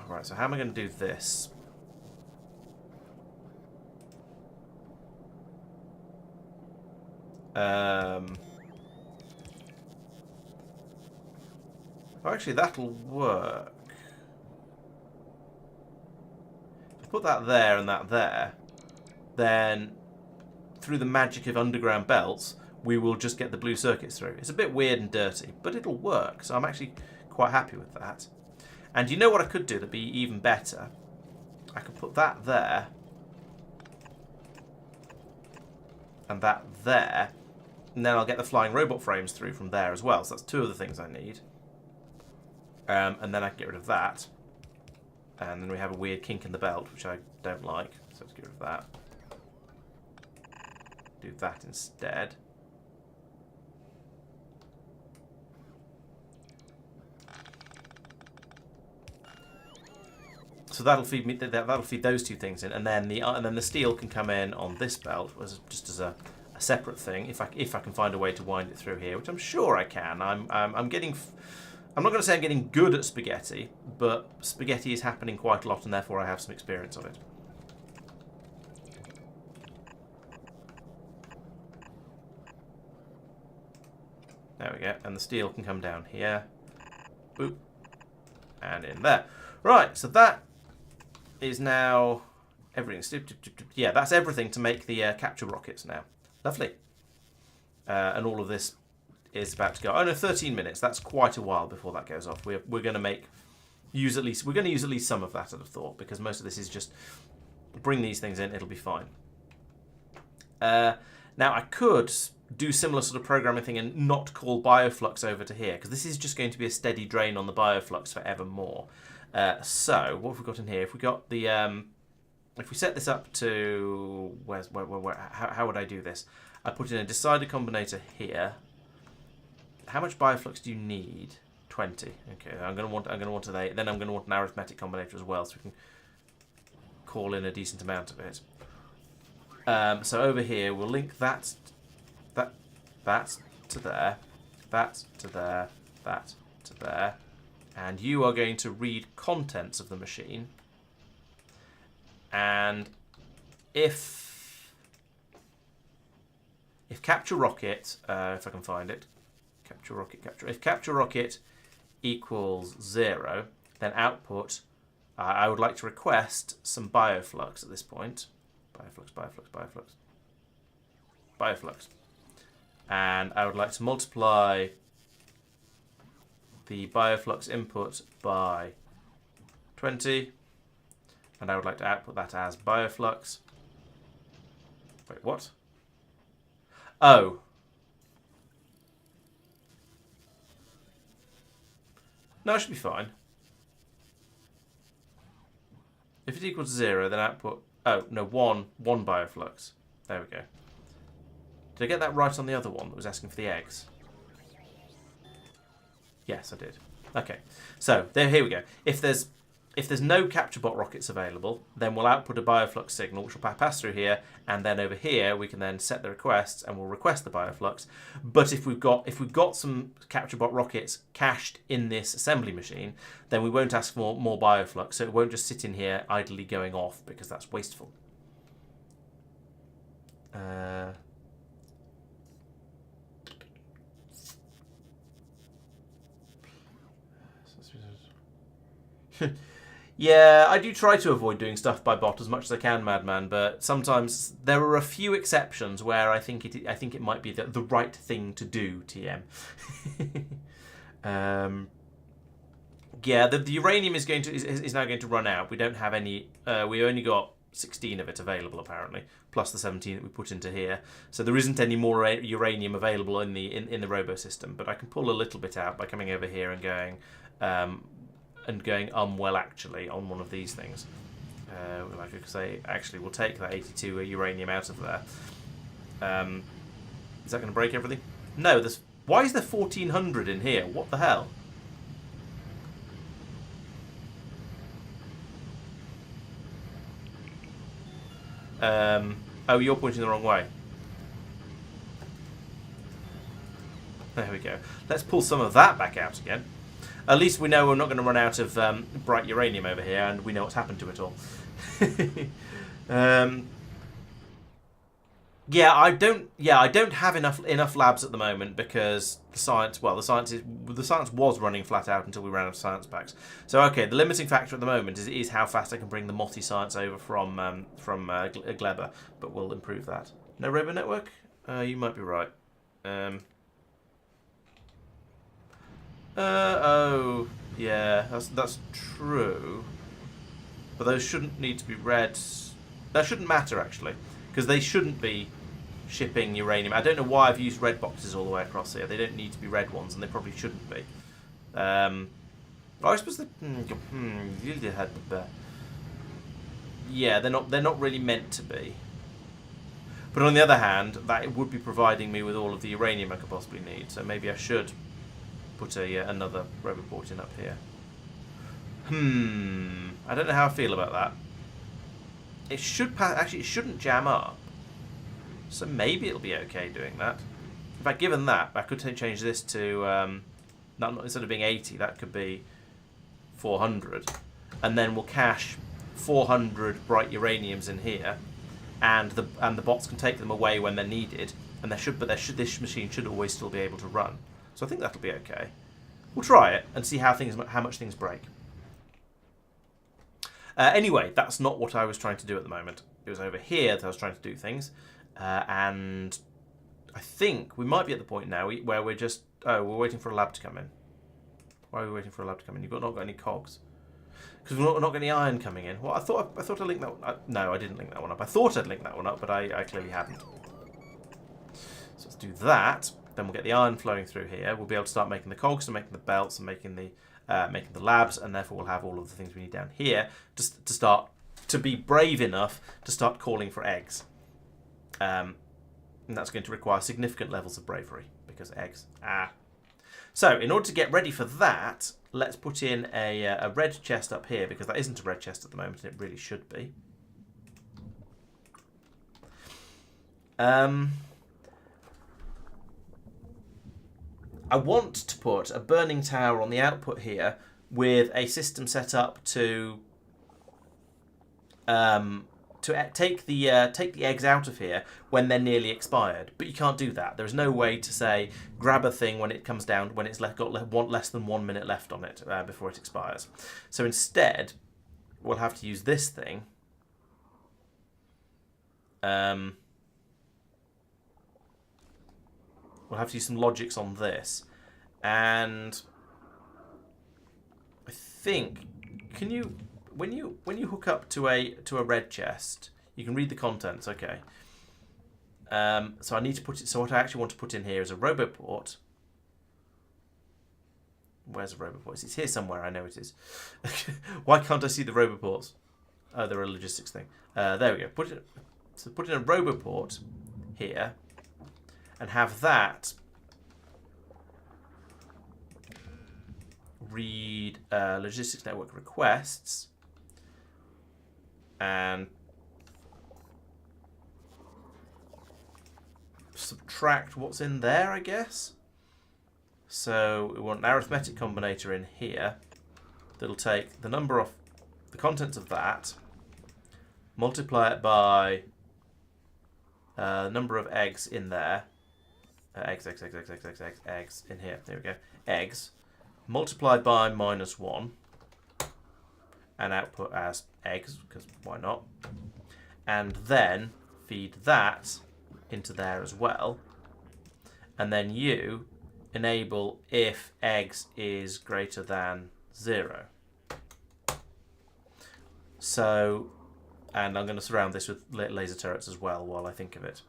Right, so how am I going to do this? Oh, actually, that'll work. If I put that there and that there, then through the magic of underground belts, we will just get the blue circuits through. It's a bit weird and dirty, but it'll work, so I'm actually quite happy with that. And you know what I could do that'd be even better? I could put that there. And that there. And then I'll get the flying robot frames through from there as well. So that's two of the things I need. And then I can get rid of that. And then we have a weird kink in the belt, which I don't like. So let's get rid of that. Do that instead. So that'll feed me. That'll feed those two things in, and then the steel can come in on this belt just as a separate thing. If I can find a way to wind it through here, which I'm sure I can. I'm getting. I'm not going to say I'm getting good at spaghetti, but spaghetti is happening quite a lot, and therefore I have some experience of it. There we go, and the steel can come down here. Boop. And in there. Right, so that is now everything. Yeah, that's everything to make the capture rockets now. Lovely. and all of this is about to go. Oh no, 13 minutes. That's quite a while before that goes off. We're going to use at least some of that, I'd have thought, because most of this is just bring these things in. It'll be fine. Now I could do similar sort of programming thing and not call bioflux over to here, because this is just going to be a steady drain on the bioflux forevermore. So what have we got in here? If we got the if we set this up to how would I do this? I put in a decider combinator here. How much bioflux do you need? 20. Okay, I'm going to want an 8. Then I'm going to want an arithmetic combinator as well, so we can call in a decent amount of it. So over here we'll link that to there, that to there, that to there, and you are going to read contents of the machine. And if capture rocket, if I can find it, if capture rocket equals 0, then output, I would like to request some bioflux at this point. Bioflux. And I would like to multiply the bioflux input by 20. And I would like to output that as bioflux. Wait, what? Oh. No, it should be fine. If it equals 0, then output... Oh, no, one bioflux. There we go. Did I get that right on the other one that was asking for the eggs? Yes, I did. Okay, so here we go. If there's no capture bot rockets available, then we'll output a bioflux signal, which will pass through here, and then over here we can then set the requests, and we'll request the bioflux. But if we've got some capture bot rockets cached in this assembly machine, then we won't ask for more bioflux, so it won't just sit in here idly going off, because that's wasteful. Yeah, I do try to avoid doing stuff by bot as much as I can, Madman, but sometimes there are a few exceptions where I think it might be the right thing to do, TM. Yeah, the uranium is now going to run out. We don't have any. We only got 16 of it available apparently, plus the 17 that we put into here. So there isn't any more uranium available in the robo system. But I can pull a little bit out by coming over here and going. Well, actually, on one of these things. Like I could say, actually, we'll take that 82 uranium out of there. Is that going to break everything? No, why is there 1400 in here? What the hell? Oh, you're pointing the wrong way. There we go. Let's pull some of that back out again. At least we know we're not going to run out of bright uranium over here, and we know what's happened to it all. Yeah, I don't have enough labs at the moment because the science was running flat out until we ran out of science packs. So okay, the limiting factor at the moment is how fast I can bring the Motti science over from Gleba, but we'll improve that. No Robo Network? You might be right. Oh, yeah, that's true. But those shouldn't need to be read. That shouldn't matter, actually, because they shouldn't be shipping uranium. I don't know why I've used red boxes all the way across here. They don't need to be red ones, and they probably shouldn't be. I suppose yeah, they're not really meant to be. But on the other hand, that would be providing me with all of the uranium I could possibly need. So maybe I should put another roboport in up here. I don't know how I feel about that. It should actually, it shouldn't jam up. So maybe it'll be okay doing that. In fact, given that, I could change this to instead of being 80, that could be 400, and then we'll cache 400 bright uraniums in here, and the bots can take them away when they're needed, and this machine should always still be able to run. So I think that'll be okay. We'll try it and see how much things break. Anyway, that's not what I was trying to do at the moment. It was over here that I was trying to do things, and I think we might be at the point now where we're just... Oh, we're waiting for a lab to come in. Why are we waiting for a lab to come in? You've not got any cogs. Because we're not got any iron coming in. Well, I thought I linked that one up. No, I didn't link that one up. I thought I'd linked that one up, but I clearly hadn't. So let's do that. Then we'll get the iron flowing through here. We'll be able to start making the cogs and making the belts and making the labs, and therefore we'll have all of the things we need down here just to start to be brave enough to start calling for eggs. And that's going to require significant levels of bravery because eggs. So in order to get ready for that, let's put in a red chest up here because that isn't a red chest at the moment and it really should be. I want to put a burning tower on the output here with a system set up to take the eggs out of here when they're nearly expired. But you can't do that. There's no way to say grab a thing when it comes down when it's got less than 1 minute left on it before it expires. So instead, we'll have to use this thing. We'll have to use some logics on this, and I think when you hook up to a red chest, you can read the contents. Okay. So I need to put it. So what I actually want to put in here is a roboport. Where's the roboport? It's here somewhere. I know it is. Why can't I see the roboports? Oh, they're a logistics thing. There we go. Put in a roboport here. And have that read logistics network requests and subtract what's in there, I guess. So we want an arithmetic combinator in here that'll take the number of the contents of that, multiply it by the number of eggs in there. Eggs in here. There we go. Eggs multiplied by -1 and output as eggs because why not? And then feed that into there as well. And then you enable if eggs is greater than 0. So, and I'm going to surround this with laser turrets as well while I think of it.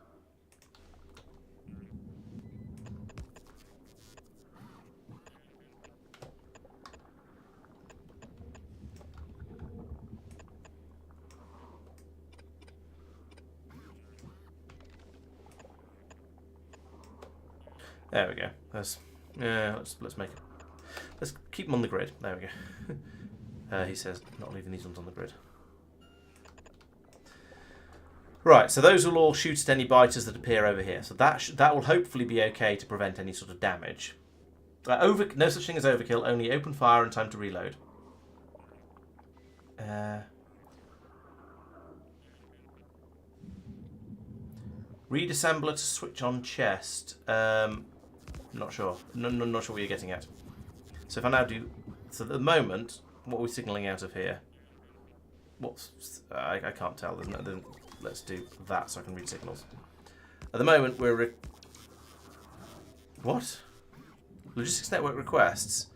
There we go. Let's make it. Let's keep them on the grid. There we go. He says not leaving these ones on the grid. Right, so those will all shoot at any biters that appear over here. So that will hopefully be okay to prevent any sort of damage. No such thing as overkill. Only open fire and time to reload. Read assembler to switch on chest. Not sure. Not sure what you're getting at. So if I now do... So at the moment, what are we signalling out of here? I can't tell. Let's do that so I can read signals. At the moment, we're... What? Logistics network requests.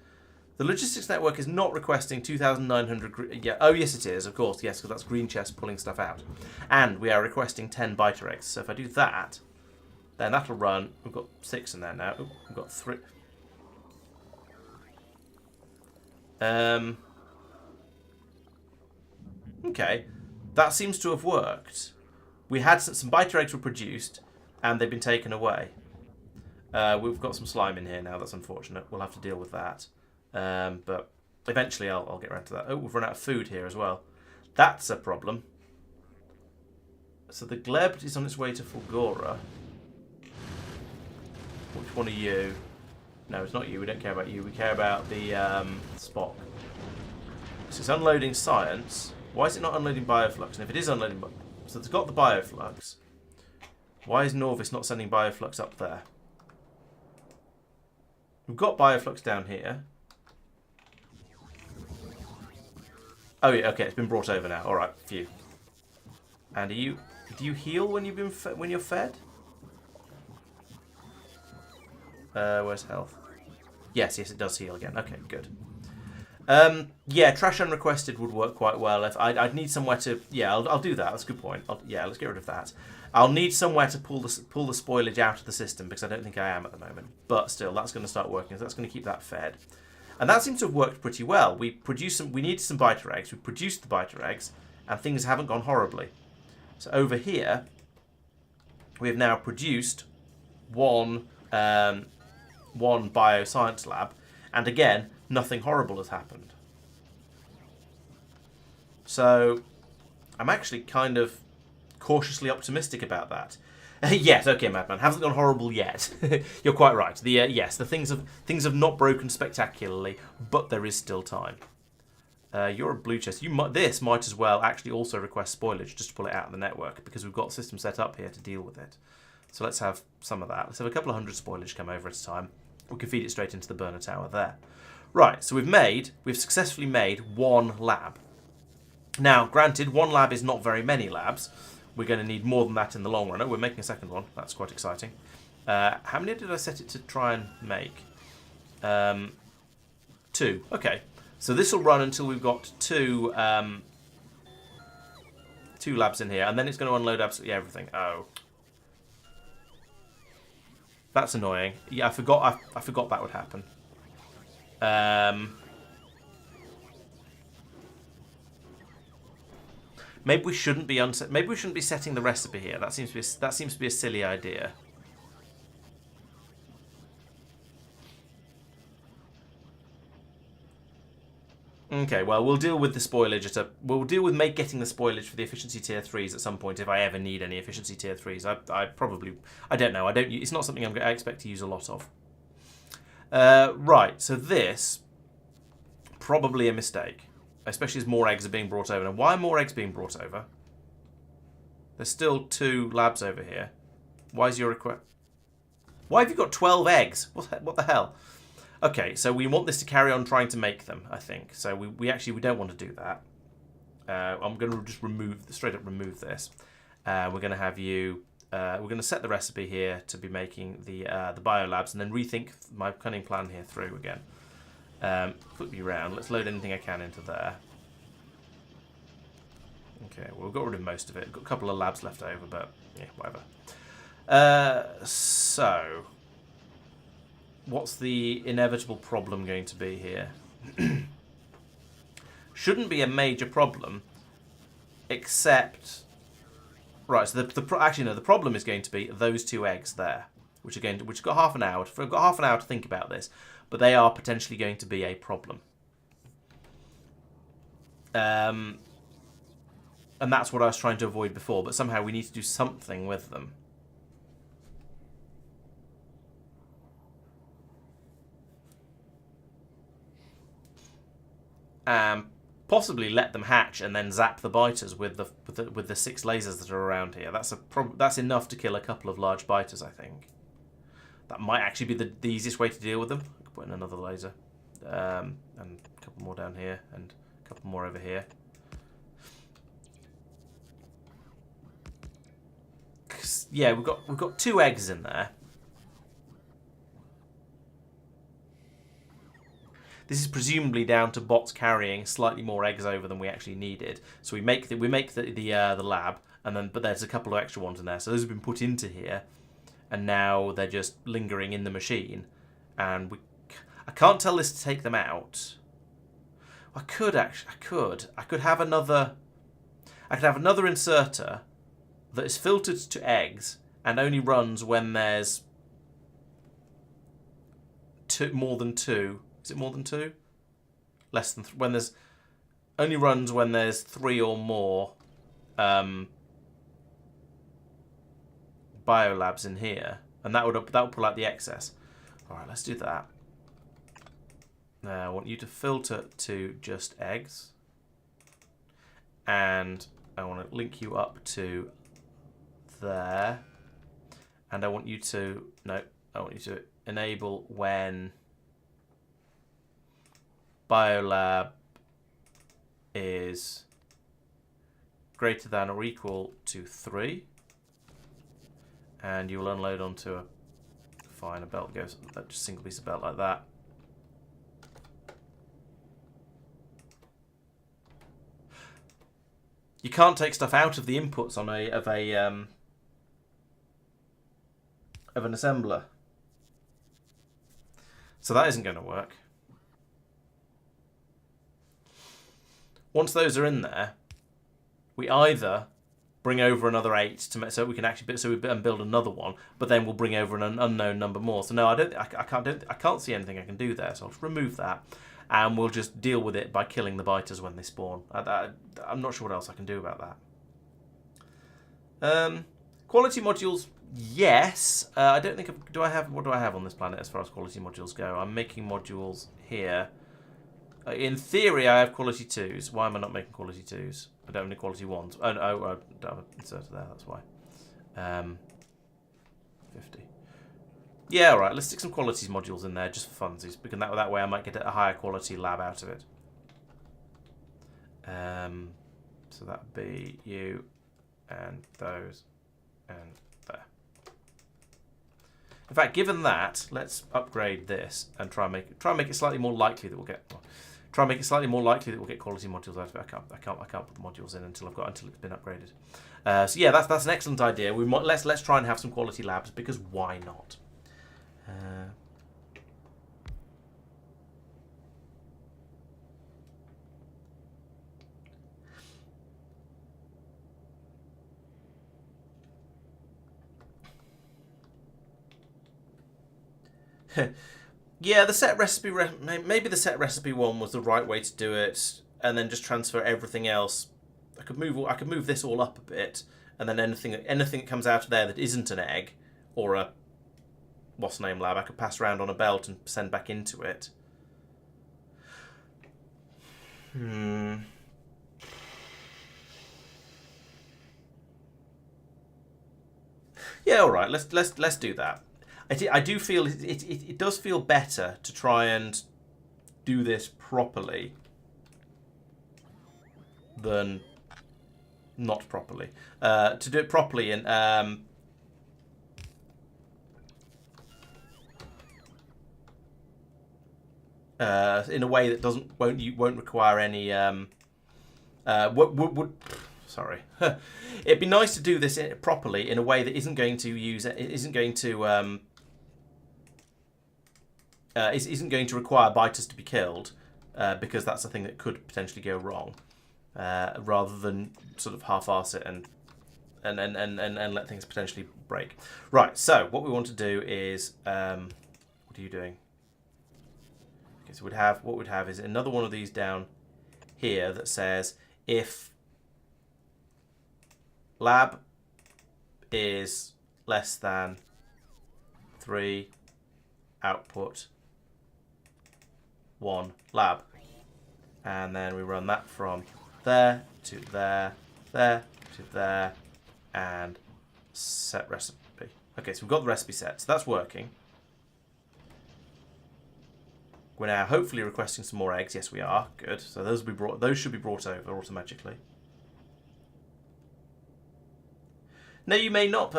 The logistics network is not requesting 2,900... Yeah. Oh, yes, it is, of course. Yes, because that's green chest pulling stuff out. And we are requesting 10 biter eggs. So if I do that, then that'll run. We've got 6 in there now. Ooh, we've got 3. Okay. That seems to have worked. We had some biter eggs were produced, and they've been taken away. We've got some slime in here now. That's unfortunate. We'll have to deal with that. But eventually I'll get around to that. Oh, we've run out of food here as well. That's a problem. So the Gleb is on its way to Fulgora. Which one are you? No, it's not you. We don't care about you. We care about the Spock. So it's unloading science. Why is it not unloading bioflux? And if it is unloading... So it's got the bioflux. Why is Nauvis not sending bioflux up there? We've got bioflux down here. Oh yeah, okay, it's been brought over now. All right, phew. And do you heal when you've been when you're fed? Where's health? Yes, it does heal again. Okay, good. Yeah, trash unrequested would work quite well. If I'd need somewhere to... Yeah, I'll do that. That's a good point. Yeah, let's get rid of that. I'll need somewhere to pull the spoilage out of the system because I don't think I am at the moment. But still, that's going to start working. So that's going to keep that fed. And that seems to have worked pretty well. We needed some biter eggs. We produced the biter eggs, and things haven't gone horribly. So over here, we have now produced one bioscience lab, and again, nothing horrible has happened. So I'm actually kind of cautiously optimistic about that. Yes, okay, Madman, hasn't gone horrible yet. You're quite right. Yes, the things have not broken spectacularly, but there is still time. You're a blue chest. This might as well actually also request spoilage just to pull it out of the network because we've got a system set up here to deal with it. So let's have some of that. Let's have a couple of hundred spoilage come over at a time. We can feed it straight into the burner tower there. Right, so we've successfully made one lab. Now, granted, one lab is not very many labs. We're going to need more than that in the long run. Oh, we're making a second one. That's quite exciting. How many did I set it to try and make? 2. Okay. So this will run until we've got two labs in here, and then it's going to unload absolutely everything. Oh. That's annoying. Yeah, I forgot that would happen. Maybe we shouldn't be setting the recipe here. That seems to be a silly idea. Okay, well we'll deal with the spoilage we'll deal with getting the spoilage for the efficiency tier 3s at some point if I ever need any efficiency tier 3s. I don't know. It's not something I expect to use a lot of. Right, so this probably a mistake. Especially as more eggs are being brought over. Now, why are more eggs being brought over? There's still 2 labs over here. Why is your request? Why have you got 12 eggs? What the hell? Okay, so we want this to carry on trying to make them, I think. So we don't want to do that. I'm going to just straight up remove this. We're going to have you... we're going to set the recipe here to be making the biolabs and then rethink my cunning plan here through again. Flip me around. Let's load anything I can into there. Okay, well, we've got rid of most of it. Got a couple of labs left over, but yeah, whatever. So, what's the inevitable problem going to be here? Shouldn't be a major problem, except... Right, so the problem is going to be those 2 eggs there, which got half an hour. I've got half an hour to think about this. But they are potentially going to be a problem. And that's what I was trying to avoid before, but somehow we need to do something with them. Possibly let them hatch and then zap the biters with the 6 lasers that are around here. That's enough to kill a couple of large biters, I think. That might actually be the easiest way to deal with them. Put in another laser. And a couple more down here and a couple more over here. Yeah, we've got 2 eggs in there. This is presumably down to bots carrying slightly more eggs over than we actually needed. So we make the lab, but there's a couple of extra ones in there. So those have been put into here, and now they're just lingering in the machine. And I can't tell this to take them out. I could have another inserter that is filtered to eggs and only runs when there's more than 2. Is it more than 2? Less than when there's only runs when there's 3 or more biolabs in here, and that would pull out the excess. All right, let's do that. Now I want you to filter to just eggs, and I want to link you up to there, and I want you to enable when biolab is greater than or equal to 3, and you will unload onto a fine. A belt goes, just a single piece of belt like that. You can't take stuff out of the inputs on of an assembler. So that isn't going to work. Once those are in there, we either bring over another 8 to so we can actually build another one, but then we'll bring over an unknown number more. So no, I can't see anything I can do there. So I'll just remove that, and we'll just deal with it by killing the biters when they spawn. I'm not sure what else I can do about that. Quality modules, yes. I don't think what do I have on this planet as far as quality modules go? I'm making modules here. In theory, I have quality 2s. Why am I not making quality 2s? I don't have any quality 1s. Oh, no, I don't have an inserter there, that's why. 50. Yeah, alright, let's stick some qualities modules in there just for funsies, because that way I might get a higher quality lab out of it. So that would be you, and those, and there. In fact, given that, let's upgrade this and try and make it slightly more likely that we'll get... Try and make it slightly more likely that we'll get quality modules out of it. I can't put the modules in until it's been upgraded. So yeah, that's an excellent idea. Let's try and have some quality labs, because why not? Yeah, the set recipe, maybe the set recipe one was the right way to do it, and then just transfer everything else. I could move this all up a bit, and then anything that comes out of there that isn't an egg or a what's name lab, I could pass around on a belt and send back into it. Yeah, all right. Let's do that. I do feel it does feel better to try and do this properly than not properly. To do it properly and in a way that won't require any sorry. It'd be nice to do this properly in a way that isn't going to require biters to be killed, because that's a thing that could potentially go wrong, rather than sort of half-arse it and let things potentially break. Right. So what we want to do is, what are you doing? Okay. So what we'd have is another one of these down here that says if lab is less than 3, output 1 lab, and then we run that from there to there, there to there, and set recipe. Okay, so we've got the recipe set, so that's working. We're now hopefully requesting some more eggs. Yes, we are. Good. So those should be brought over automatically. No, you may not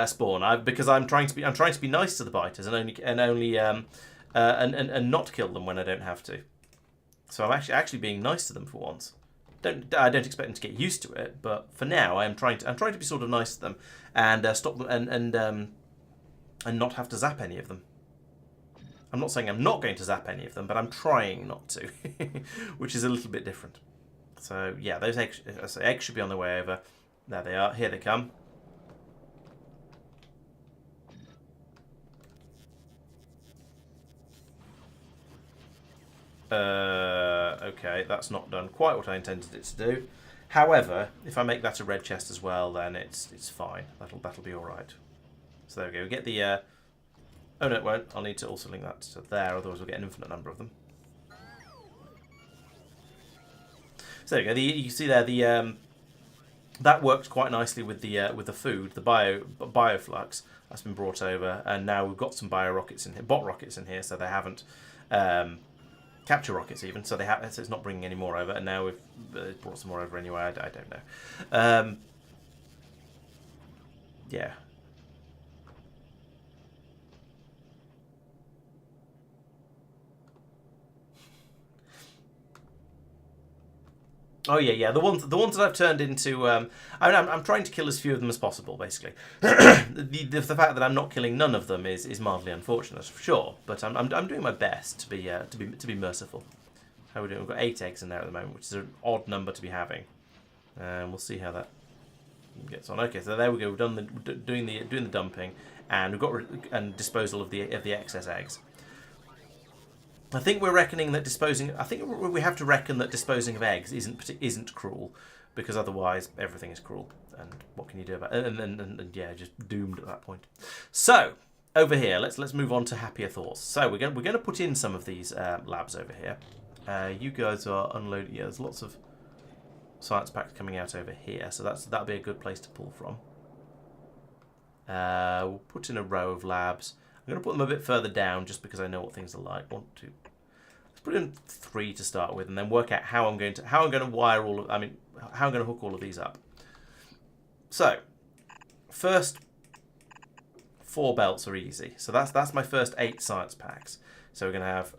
spawn. Because I'm trying to be nice to the biters and not kill them when I don't have to. So I'm actually being nice to them for once. I don't expect them to get used to it, but for now I'm trying to be sort of nice to them and stop them and not have to zap any of them. I'm not saying I'm not going to zap any of them, but I'm trying not to, which is a little bit different. So yeah, those eggs should be on their way over. There they are. Here they come. Okay, that's not done quite what I intended it to do. However, if I make that a red chest as well, then it's fine. That'll be all right. So there we go. We get the. Oh no, it won't. I'll need to also link that to there, otherwise we'll get an infinite number of them. So there we go. You see there that worked quite nicely with the food, the bioflux that's been brought over, and now we've got some bio rockets in here, bot rockets in here, so they haven't. Capture rockets even, so so it's not bringing any more over, and now we've brought some more over anyway. I don't know. Yeah. Oh yeah. The ones that I've turned into. I'm trying to kill as few of them as possible, basically. The fact that I'm not killing none of them is mildly unfortunate, for sure. But I'm doing my best to be merciful. How are we doing? We've got 8 eggs in there at the moment, which is an odd number to be having. And we'll see how that gets on. Okay, so there we go. We've done doing the dumping, and we've got disposal of the excess eggs. I think we're reckoning that disposing. I think we have to reckon that disposing of eggs isn't cruel, because otherwise everything is cruel. And what can you do about it? And yeah, just doomed at that point. So over here, let's move on to happier thoughts. So we're going to put in some of these labs over here. You guys are unloading. Yeah, there's lots of science packs coming out over here, so that'll be a good place to pull from. We'll put in a row of labs. I'm going to put them a bit further down just because I know what things are like. 1, 2. Let's put in 3 to start with, and then work out how I'm going to wire all of. How I'm going to hook all of these up. So, first 4 belts are easy. So that's my first 8 science packs. So we're going to have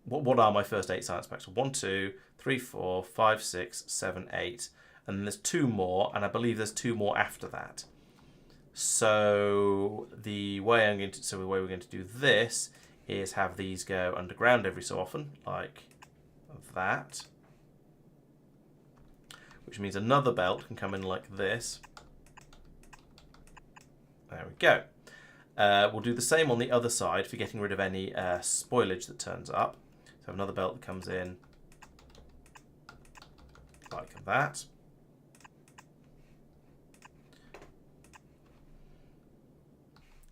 what are my first 8 science packs? 1, 2, 3, 4, 5, 6, 7, 8, and then there's 2 more, and I believe there's 2 more after that. So the way we're going to do this is have these go underground every so often, like that. Which means another belt can come in like this. There we go. We'll do the same on the other side for getting rid of any spoilage that turns up. So another belt that comes in like that.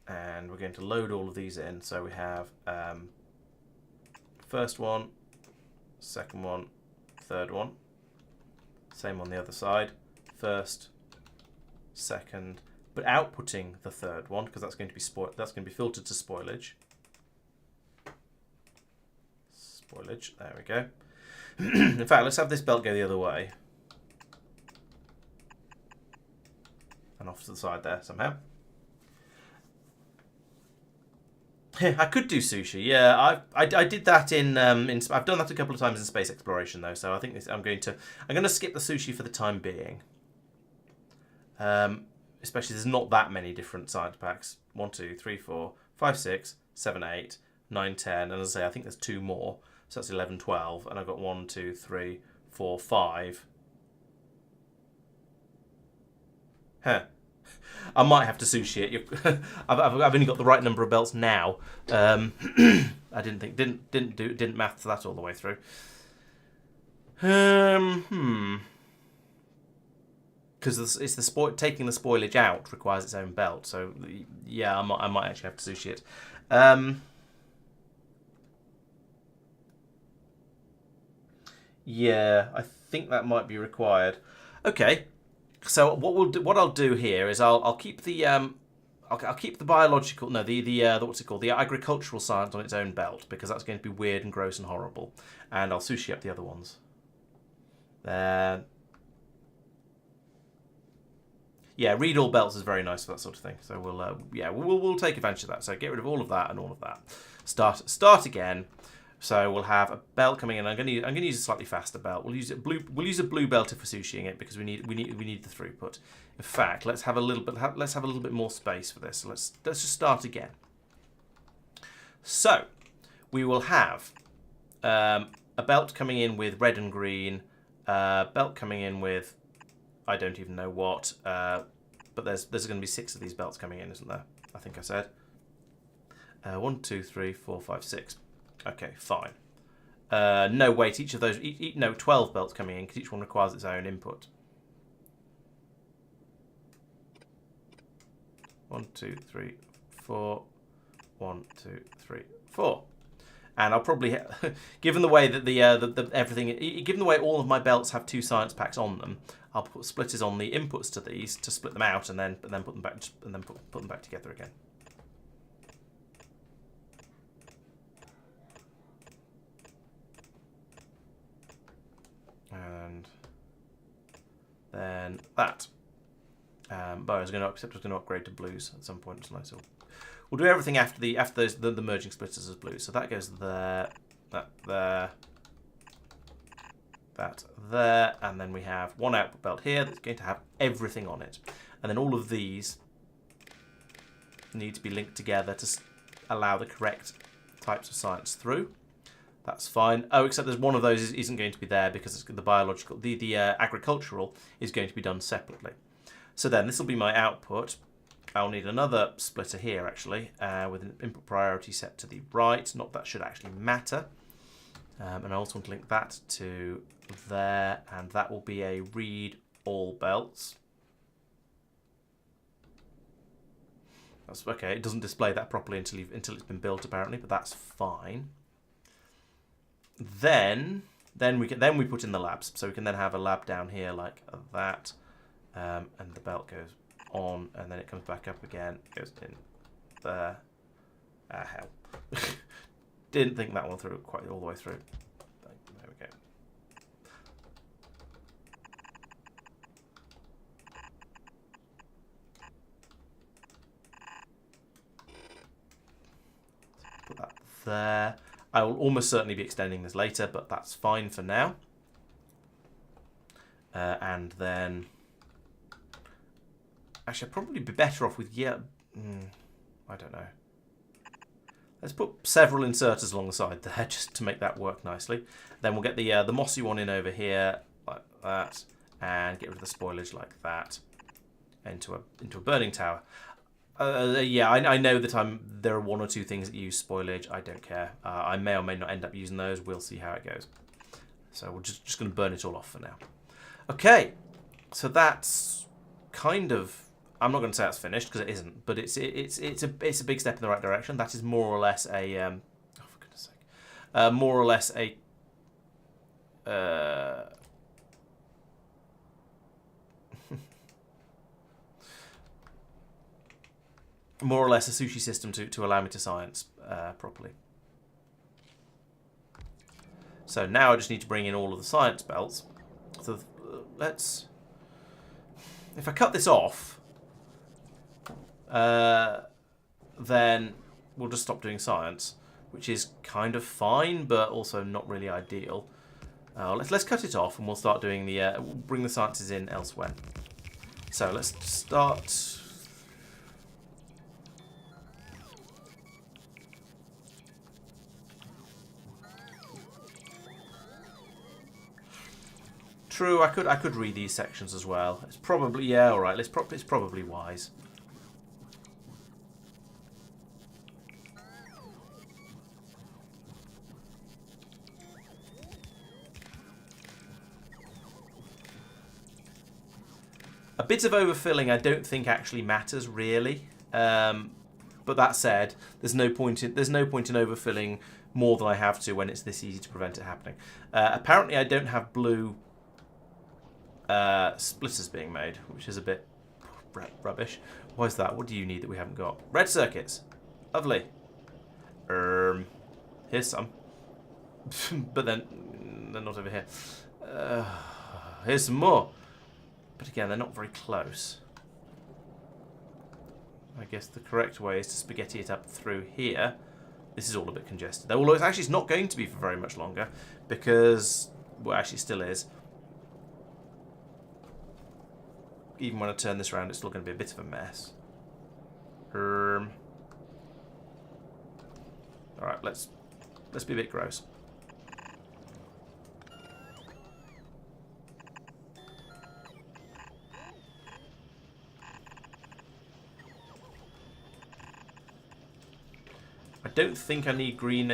And we're going to load all of these in. So we have first one, second one, third one. Same on the other side. First, second, but outputting the third one because that's going to be filtered to spoilage. Spoilage. There we go. In fact, let's have this belt go the other way. And off to the side there somehow. I could do sushi. Yeah, I did that in I've done that a couple of times in space exploration though. So I think I'm going to skip the sushi for the time being. Especially there's not that many different science packs. 1, 2, 3, 4, 5, 6, 7, 8, 9, 10, and as I say, I think there's 2 more. So that's 11, 12, and I've got 1, 2, 3, 4, 5. Huh. I might have to sushi it. I've only got the right number of belts now. I didn't math that all the way through. Because it's taking the spoilage out requires its own belt. So yeah, I might actually have to sushi it. Yeah, I think that might be required. Okay. So what I'll do here is I'll keep the I'll keep the biological the what's it called, the agricultural science on its own belt because that's going to be weird and gross and horrible, and I'll sushi up the other ones. Yeah, read all belts is very nice for that sort of thing. So we'll take advantage of that. So get rid of all of that and all of that. Start again. So we'll have a belt coming in. I'm going to use a slightly faster belt. We'll use a blue belt if we're sushiing it because we need the throughput. In fact, let's have a little bit more space for this. So let's just start again. So we will have a belt coming in with red and green. Belt coming in with I don't even know what. But there's going to be 6 of these belts coming in, isn't there? I think I said 1, 2, 3, 4, 5, 6. Okay, fine. No, wait, each of those... 12 belts coming in, because each one requires its own input. 1, 2, 3, 4. 1, 2, 3, 4. And I'll probably... given the way that given the way all of my belts have 2 science packs on them, I'll put splitters on the inputs to these to split them out and then put them back put them back together again. And then that. But I was going to upgrade to blues at some point tonight. So we'll do everything after the merging splitters as blues. So that goes there, that there, that there, and then we have one output belt here that's going to have everything on it. And then all of these need to be linked together to allow the correct types of science through. That's fine. Oh, except there's one of those isn't going to be there because it's the biological, the agricultural is going to be done separately. So then this will be my output. I'll need another splitter here actually, with an input priority set to the right. Not that should actually matter. And I also want to link that to there, and that will be a read all belts. That's okay. It doesn't display that properly until it's been built apparently, but that's fine. Then we put in the labs, so we can then have a lab down here like that, and the belt goes on, and then it comes back up again, goes in there. Ah, hell. Didn't think that one through quite all the way through. There we go. Put that there. I will almost certainly be extending this later, but that's fine for now. And then, actually, I'd probably be better off with I don't know. Let's put several inserters along the side there just to make that work nicely. Then we'll get the mossy one in over here like that, and get rid of the spoilage like that into a burning tower. Yeah, I know that there are one or two things that use spoilage. I don't care. I may or may not end up using those. We'll see how it goes. So we're just going to burn it all off for now. Okay, so that's kind of. I'm not going to say it's finished because it isn't, but it's a big step in the right direction. That is more or less a oh for goodness sake, more or less a more or less a sushi system to allow me to science properly. So now I just need to bring in all of the science belts. So let's, if I cut this off, then we'll just stop doing science, which is kind of fine, but also not really ideal. Let's cut it off, and we'll start doing we'll bring the sciences in elsewhere. So let's start. True, I could read these sections as well. It's probably, yeah, all right. It's probably wise. A bit of overfilling I don't think actually matters really. But that said, there's no point in overfilling more than I have to when it's this easy to prevent it happening. Apparently I don't have blue splitters being made, which is a bit rubbish. Why is that? What do you need that we haven't got? Red circuits. Lovely. Here's some. But then they're not over here. Here's some more. But again, they're not very close. I guess the correct way is to spaghetti it up through here. This is all a bit congested. Although it's not going to be for very much longer because, well, actually it still is. Even when I turn this around, it's still going to be a bit of a mess. Alright, let's be a bit gross. I don't think I need green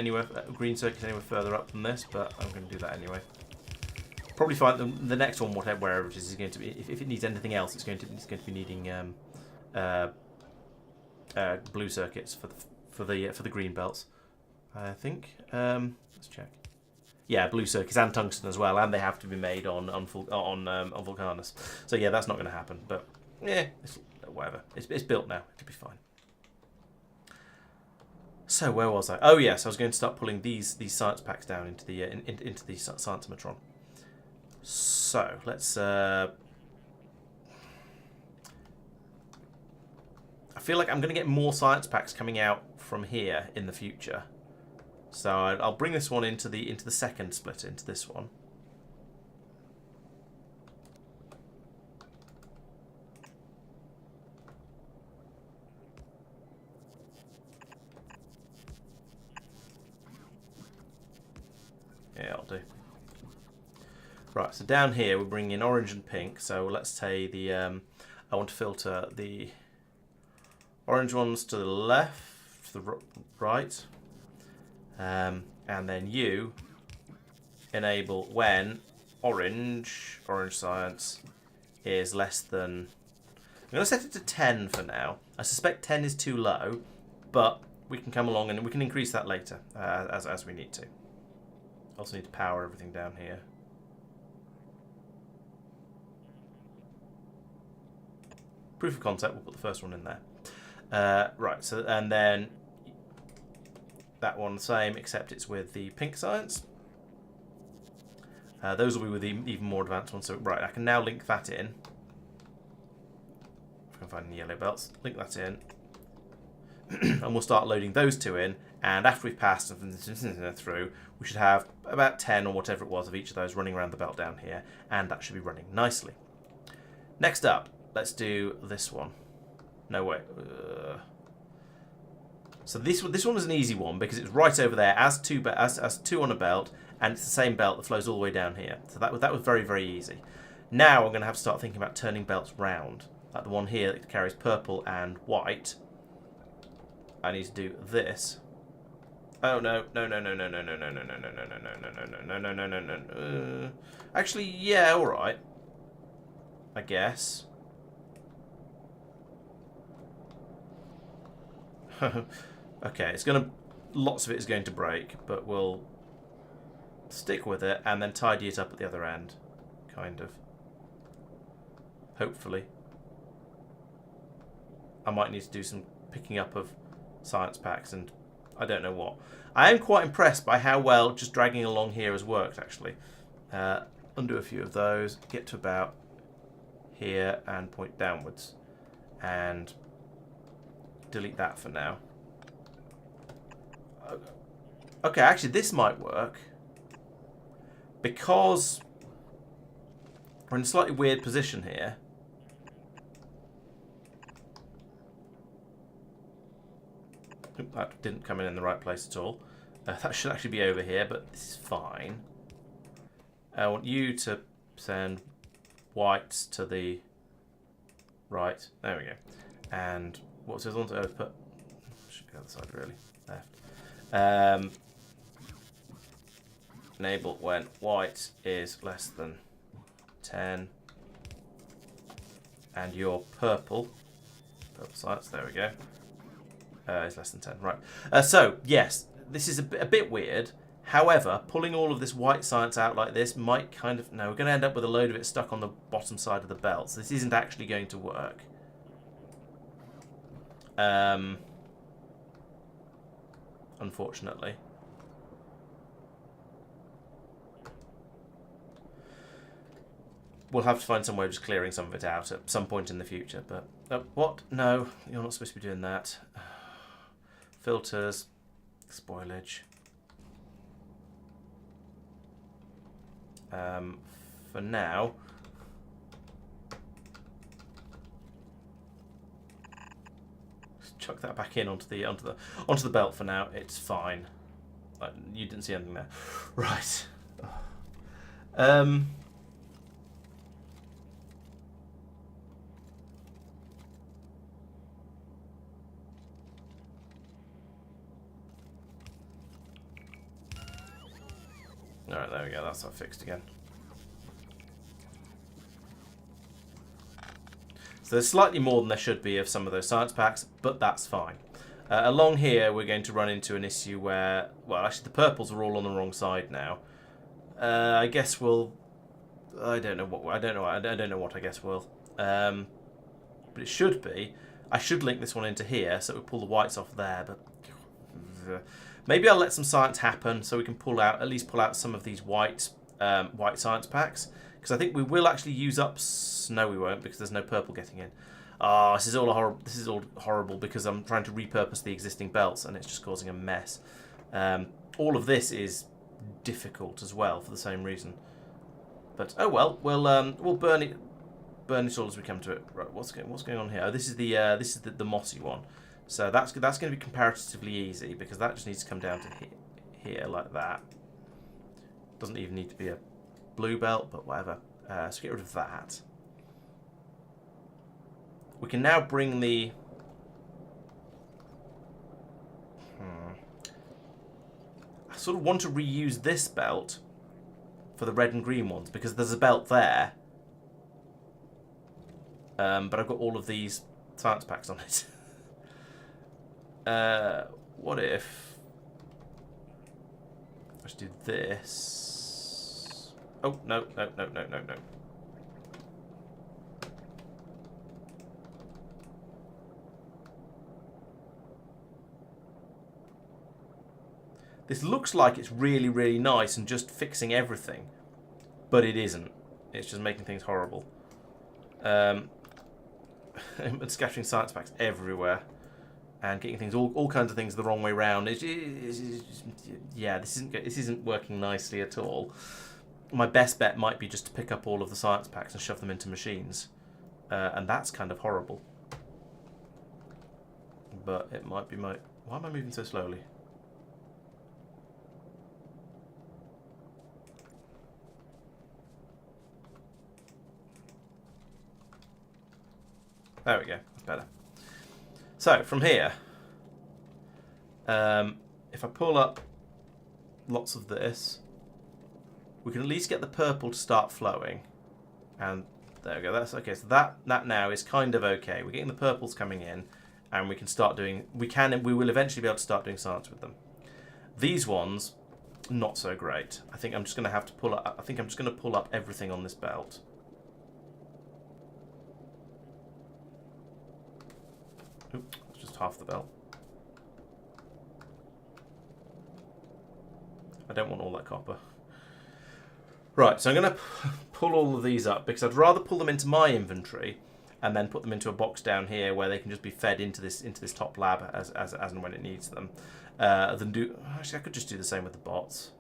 circuits anywhere further up than this, but I'm going to do that anyway. Probably find the next one, wherever it is going to be. If it needs anything else, it's going to be needing blue circuits for the green belts. I think. Let's check. Yeah, blue circuits and tungsten as well, and they have to be made on Vulcanus. So yeah, that's not going to happen. But yeah, whatever. It's built now. It'll be fine. So where was I? Oh yes, I was going to start pulling these science packs down into the Scientimetron. So let's. I feel like I'm going to get more science packs coming out from here in the future. So I'll bring this one into the second splitter, into this one. Yeah, I'll do. Right, so down here we're bringing in orange and pink. So let's say the I want to filter the orange ones to the left, to the right, and then you enable when orange science is less than. I'm going to set it to 10 for now. I suspect 10 is too low, but we can come along and we can increase that later as we need to. Also need to power everything down here. Proof of concept, we'll put the first one in there. Right, so and then that one the same, except it's with the pink science. Those will be with the even more advanced ones. So right, I can now link that in. If I can find any yellow belts, link that in. And we'll start loading those two in. And after we've passed through, we should have about 10 or whatever it was of each of those running around the belt down here. And that should be running nicely. Next up, let's do this one. No, wait. So this one was an easy one because it's right over there as two on a belt, and it's the same belt that flows all the way down here. So that was very, very easy. Now I'm going to have to start thinking about turning belts round. Like the one here that carries purple and white. I need to do this. Oh no, no, no, no, no, no, no, no, no, no, no, no, no, no, no, no, no, no, no. Actually, yeah, alright. I guess. Okay, it's gonna. Lots of it is going to break, but we'll stick with it and then tidy it up at the other end, kind of. Hopefully, I might need to do some picking up of science packs and I don't know what. I am quite impressed by how well just dragging along here has worked. Actually, undo a few of those, get to about here and point downwards, and delete that for now. Okay, actually this might work because we're in a slightly weird position here. Oop, that didn't come in the right place at all. That should actually be over here, but this is fine. I want you to send whites to the right. There we go. And what's this one to put? Should be the other side, really. Left. Enable when white is less than 10. And your purple science, there we go, is less than 10. Right. So, yes, this is a bit weird. However, pulling all of this white science out like this might kind of... No, we're going to end up with a load of it stuck on the bottom side of the belt. So this isn't actually going to work. Unfortunately. We'll have to find some way of just clearing some of it out at some point in the future. But what? No, you're not supposed to be doing that. Filters, spoilage. For now, just chuck that back in onto the belt for now. It's fine. You didn't see anything there, right? Alright, there we go, that's not fixed again. So there's slightly more than there should be of some of those science packs, but that's fine. Along here, we're going to run into an issue where, well, actually the purples are all on the wrong side now. I guess we'll... I don't know what I guess we'll... but it should be. I should link this one into here, so we pull the whites off there, but... Maybe I'll let some science happen so we can at least pull out some of these white science packs. Because I think we will actually use up... No, we won't, because there's no purple getting in. Oh, this is all horrible because I'm trying to repurpose the existing belts and it's just causing a mess. All of this is difficult as well for the same reason. But oh well, we'll burn it all as we come to it. Right, what's going on here? Oh, this is the mossy one. So that's going to be comparatively easy because that just needs to come down to here like that. Doesn't even need to be a blue belt, but whatever. So get rid of that. We can now bring the... I sort of want to reuse this belt for the red and green ones, because there's a belt there. But I've got all of these science packs on it. What if... Let's do this. Oh, no. This looks like it's really, really nice and just fixing everything. But it isn't. It's just making things horrible. And scattering science packs everywhere. And getting things, all kinds of things the wrong way round. Yeah, this isn't working nicely at all. My best bet might be just to pick up all of the science packs and shove them into machines. And that's kind of horrible. But it might be my... Why am I moving so slowly? There we go. That's better. So, from here, if I pull up lots of this, we can at least get the purple to start flowing. And there we go. That's okay. So that now is kind of okay. We're getting the purples coming in, and we can start doing... We will eventually be able to start doing science with them. These ones, not so great. I think I'm just going to have to pull up... I think I'm just going to pull up everything on this belt. Oops, it's just half the belt. I don't want all that copper. Right, so I'm going to pull all of these up because I'd rather pull them into my inventory and then put them into a box down here where they can just be fed into this top lab as and when it needs them. Than do... Actually, I could just do the same with the bots.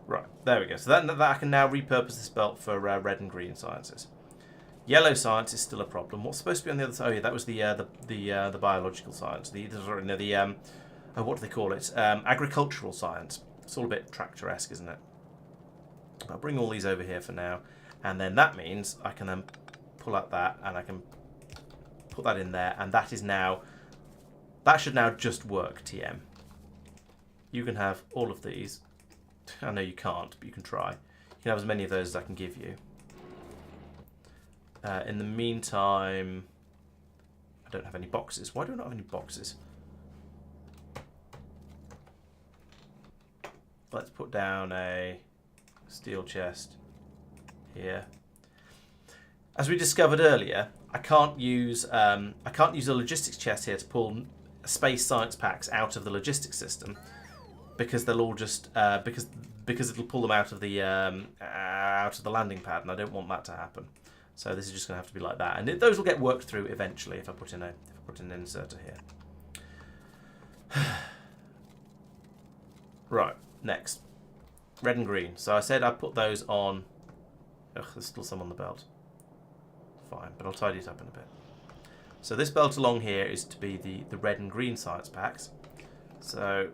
Right, there we go. So that I can now repurpose this belt for red and green sciences. Yellow science is still a problem. What's supposed to be on the other side? Oh yeah, that was the biological science. What do they call it? Agricultural science. It's all a bit tractor-esque, isn't it? I'll bring all these over here for now, and then that means I can then pull out that, and I can put that in there, and that is now... That should now just work, TM. You can have all of these. I know you can't, but you can try. You can have as many of those as I can give you. In the meantime, I don't have any boxes. Why do I not have any boxes? Let's put down a steel chest here. As we discovered earlier, I can't use a logistics chest here to pull space science packs out of the logistics system, because they'll all just because it'll pull them out of the landing pad, and I don't want that to happen. So this is just going to have to be like that, and those will get worked through eventually if I put in an inserter here. Right, next, red and green. So I said I'd put those on. Ugh, there's still some on the belt. Fine, but I'll tidy it up in a bit. So this belt along here is to be the red and green science packs. So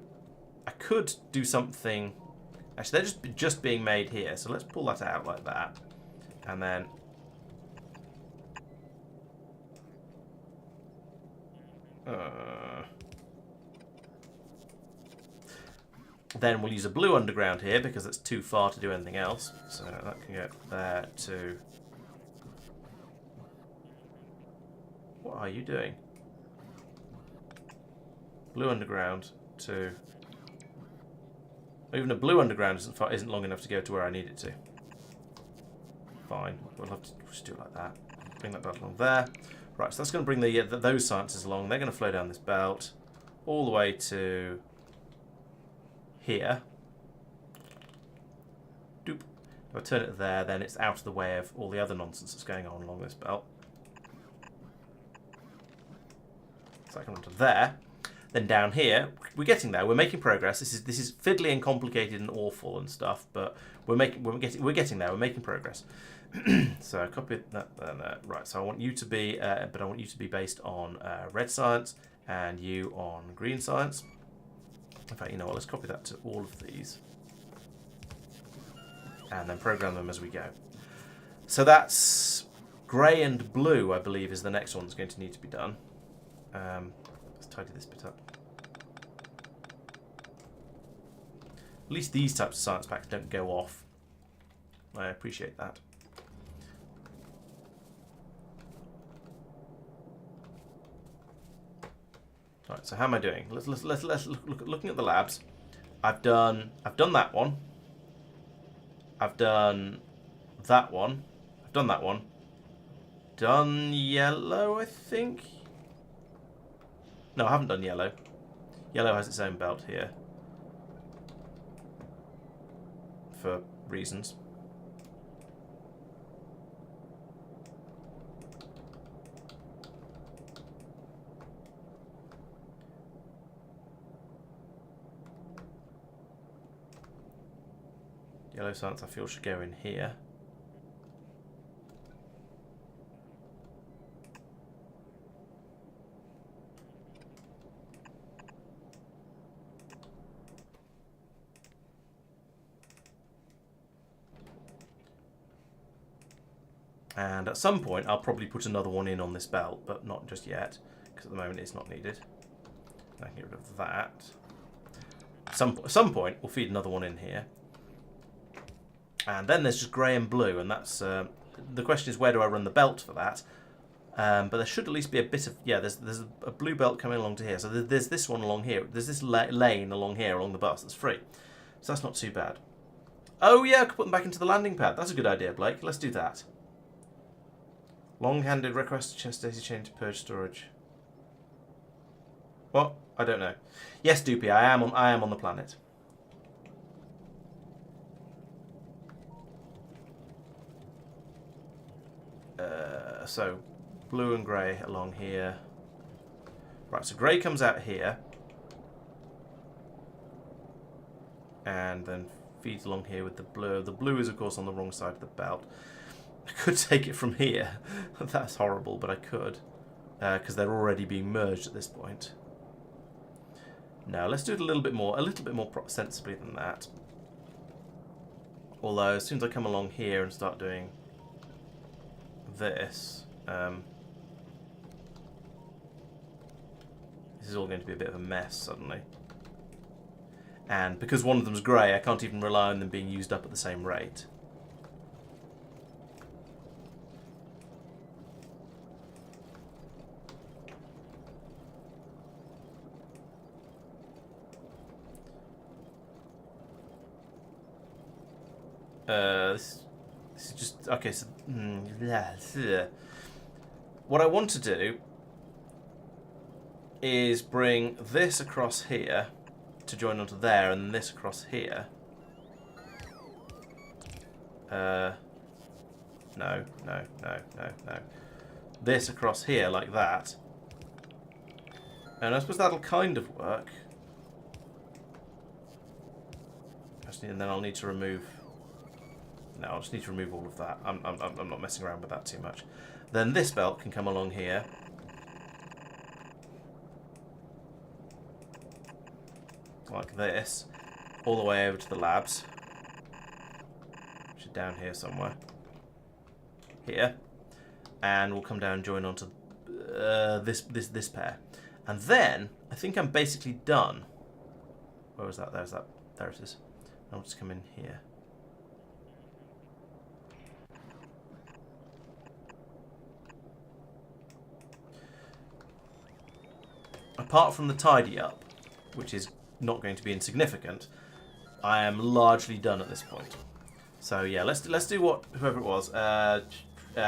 I could do something. Actually, they're just being made here. So let's pull that out like that, and then then we'll use a blue underground here because it's too far to do anything else. So that can go there too. What are you doing? Blue underground to... Even a blue underground isn't long enough to go to where I need it to. Fine, we'll have to just do it like that. Bring that belt along there. Right, so that's going to bring those sciences along. They're going to flow down this belt all the way to here. Doop. If I turn it there, then it's out of the way of all the other nonsense that's going on along this belt. So I can run to there. Then down here, getting there. We're making progress. This is fiddly and complicated and awful and stuff, but we're getting there. We're making progress. So copy that. Right. So I want you to be, but I want you to be based on red science, and you on green science. In fact, you know what? Let's copy that to all of these, and then program them as we go. So that's grey and blue, I believe, is the next one that's going to need to be done. Let's tidy this bit up. At least these types of science packs don't go off. I appreciate that. Right, so how am I doing? Let's looking at the labs. I've done that one. I've done that one. I've done that one. Done yellow, I think. No, I haven't done yellow. Yellow has its own belt here. For reasons. Yellow science I feel should go in here. And at some point I'll probably put another one in on this belt, but not just yet, because at the moment it's not needed. I can get rid of that. At some point we'll feed another one in here. And then there's just grey and blue, and that's the question is, where do I run the belt for that? But there should at least be a bit of, yeah, there's a blue belt coming along to here. So there's this one along here. There's this lane along here along the bus that's free. So that's not too bad. Oh yeah, I could put them back into the landing pad. That's a good idea, Blake. Let's do that. Long-handed request chest daisy chain to purge storage. What? I don't know. Yes, Doopy, I am on the planet. So blue and grey along here. Right, so grey comes out here. And then feeds along here with the blue. The blue is, of course, on the wrong side of the belt. I could take it from here. That's horrible, but I could. Because they're already being merged at this point. No, let's do it a little bit more sensibly than that. Although, as soon as I come along here and start doing this, this is all going to be a bit of a mess suddenly. And because one of them's grey, I can't even rely on them being used up at the same rate. This is just okay. So what I want to do is bring this across here to join onto there, and then this across here. No. This across here like that, and I suppose that'll kind of work. And then I'll need to remove. No, I'll just need to remove all of that. I'm not messing around with that too much. Then this belt can come along here. Like this. All the way over to the labs. Which is down here somewhere. Here. And we'll come down and join onto this pair. And then, I think I'm basically done. Where was that? There's that. There it is. I'll just come in here. Apart from the tidy up, which is not going to be insignificant, I am largely done at this point. So yeah, let's do what whoever it was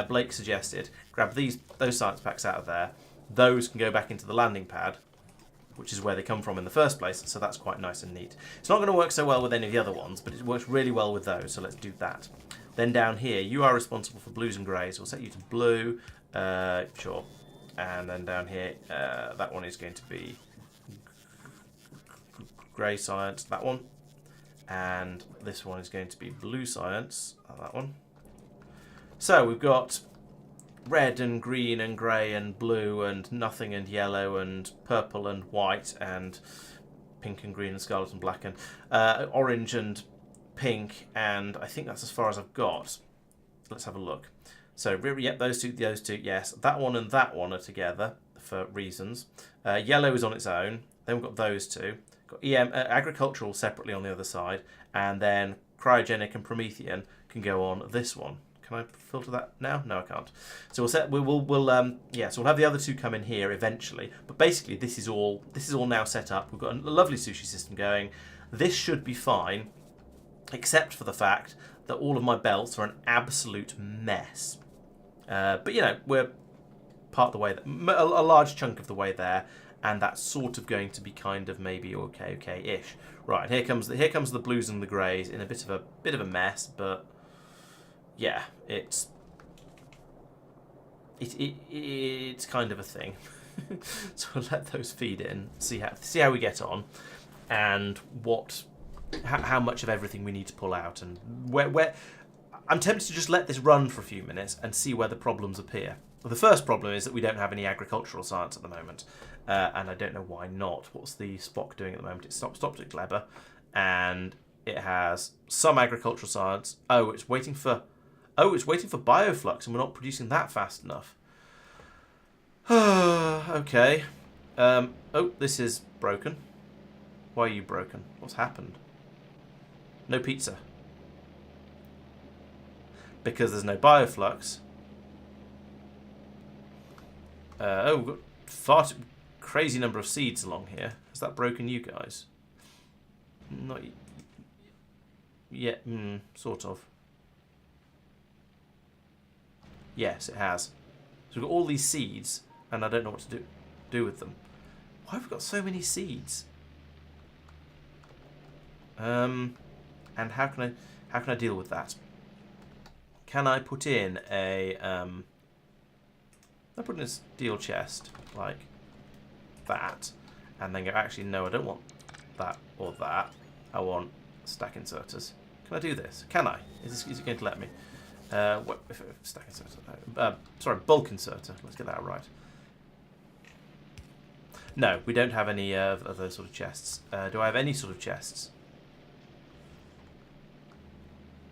Blake suggested. Grab those science packs out of there. Those can go back into the landing pad, which is where they come from in the first place. So that's quite nice and neat. It's not going to work so well with any of the other ones, but it works really well with those. So let's do that. Then down here, you are responsible for blues and greys. We'll set you to blue. Sure. And then down here, that one is going to be grey science, that one. And this one is going to be blue science, that one. So we've got red and green and grey and blue and nothing and yellow and purple and white and pink and green and scarlet and black and orange and pink, and I think that's as far as I've got. Let's have a look. So, yep, those two, yes. That one and that one are together for reasons. Yellow is on its own. Then we've got those two. Got agricultural separately on the other side, and then cryogenic and Promethean can go on this one. Can I filter that now? No, I can't. So so we'll have the other two come in here eventually. But basically, this is all now set up. We've got a lovely sushi system going. This should be fine, except for the fact that all of my belts are an absolute mess. But you know, we're part of the way, a large chunk of the way there, and that's sort of going to be kind of maybe okay-ish. Right, here comes the blues and the greys in a bit of a mess, but yeah, it's kind of a thing. So we'll let those feed in, see how we get on, and how much of everything we need to pull out, and where. I'm tempted to just let this run for a few minutes and see where the problems appear. Well, the first problem is that we don't have any agricultural science at the moment, and I don't know why not. What's the Spock doing at the moment? It stopped at Gleber, and it has some agricultural science. Oh, it's waiting for bioflux, and we're not producing that fast enough. Okay. Oh, this is broken. Why are you broken? What's happened? No pizza. Because there's no bioflux. We've got far too crazy number of seeds along here. Has that broken you guys? Not yet. Sort of. Yes, it has. So we've got all these seeds, and I don't know what to do with them. Why have we got so many seeds? And how can I deal with that? Can I put in a steel chest like that, and then go, actually no, I don't want that or that. I want stack inserters. Can I do this? Can I? Is it going to let me? Stack inserter? Sorry, bulk inserter. Let's get that right. No, we don't have any of those sort of chests. Do I have any sort of chests?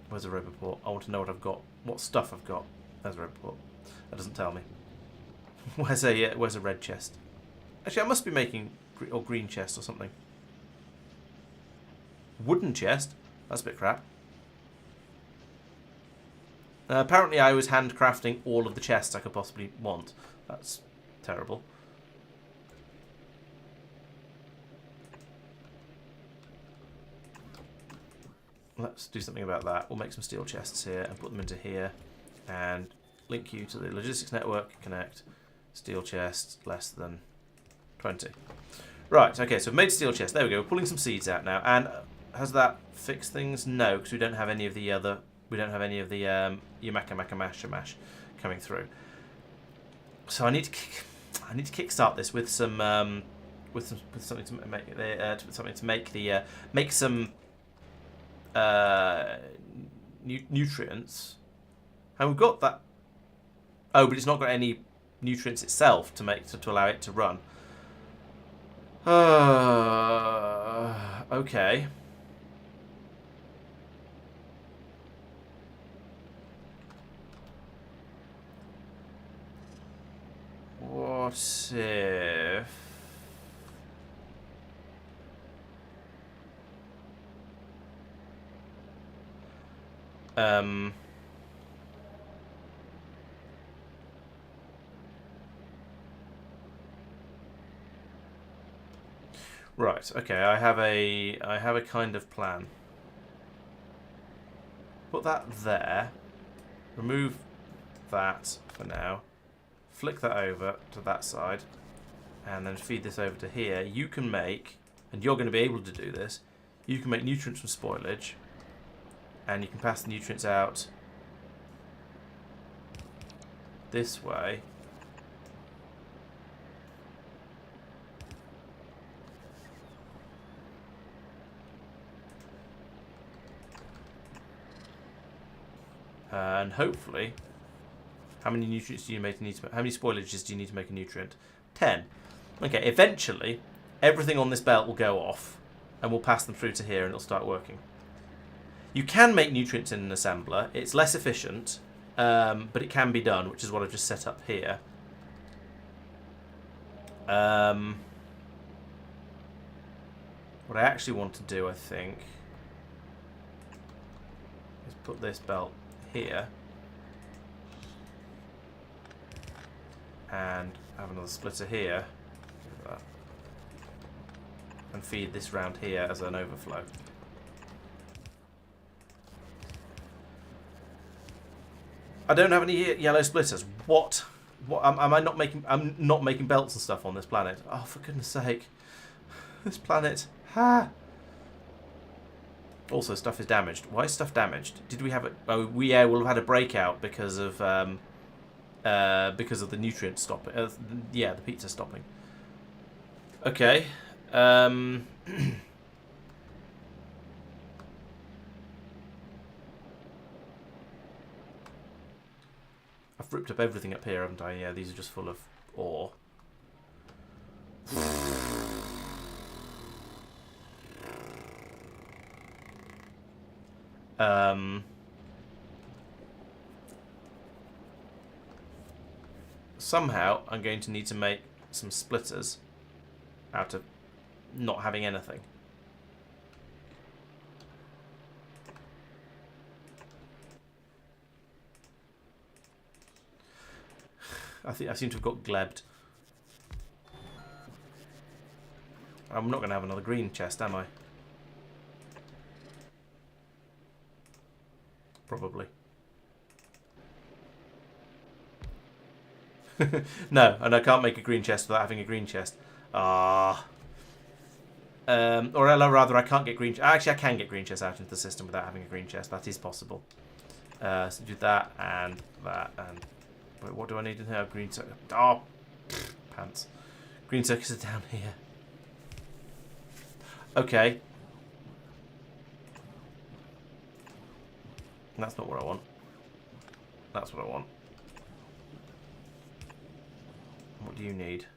Where's a red report? I want to know what I've got. What stuff I've got. There's a red report. That doesn't tell me. Where's a red chest? Actually, I must be making green chest or something. Wooden chest? That's a bit crap. Apparently I was handcrafting all of the chests I could possibly want. That's terrible. Let's do something about that. We'll make some steel chests here and put them into here. And link you to the logistics network. Connect. Steel chest less than 20. Right, okay, so we've made steel chest. There we go. We're pulling some seeds out now. And has that fixed things? No, because we don't have any of the other... We don't have any of the Yamaka Mash coming through. So I need to kickstart this with some something to make some nutrients. And we've got that. Oh, but it's not got any nutrients itself to allow it to run. Okay. What if... Right, okay, I have a kind of plan. Put that there. Remove that for now. Flick that over to that side. And then feed this over to here. You can make, and you're going to be able to do this, you can make nutrients from spoilage. And you can pass the nutrients out this way. And hopefully, how many nutrients do you need to? How many spoilages do you need to make a nutrient? 10. Okay. Eventually, everything on this belt will go off, and we'll pass them through to here, and it'll start working. You can make nutrients in an assembler. It's less efficient, but it can be done, which is what I've just set up here. What I actually want to do, I think, is put this belt here and have another splitter here and feed this round here as an overflow. I don't have any yellow splitters. What? Am I not making? I'm not making belts and stuff on this planet. Oh, for goodness sake! This planet. Ha! Also, stuff is damaged. Why is stuff damaged? Did we have it? Oh, we'll have had a breakout because of the nutrient stopping. Yeah, the pizza stopping. Okay. I've ripped up everything up here, haven't I? Yeah, these are just full of ore. Somehow I'm going to need to make some splitters out of not having anything. I think I seem to have got glebbed. I'm not going to have another green chest, am I? Probably. No, and I can't make a green chest without having a green chest. Ah. Or rather, I can't get green. Actually, I can get green chests out into the system without having a green chest. That is possible. So do that and that and. Wait, what do I need in here? Green circuit. Oh, pants. Green circuits are down here. Okay. That's not what I want. That's what I want. What do you need?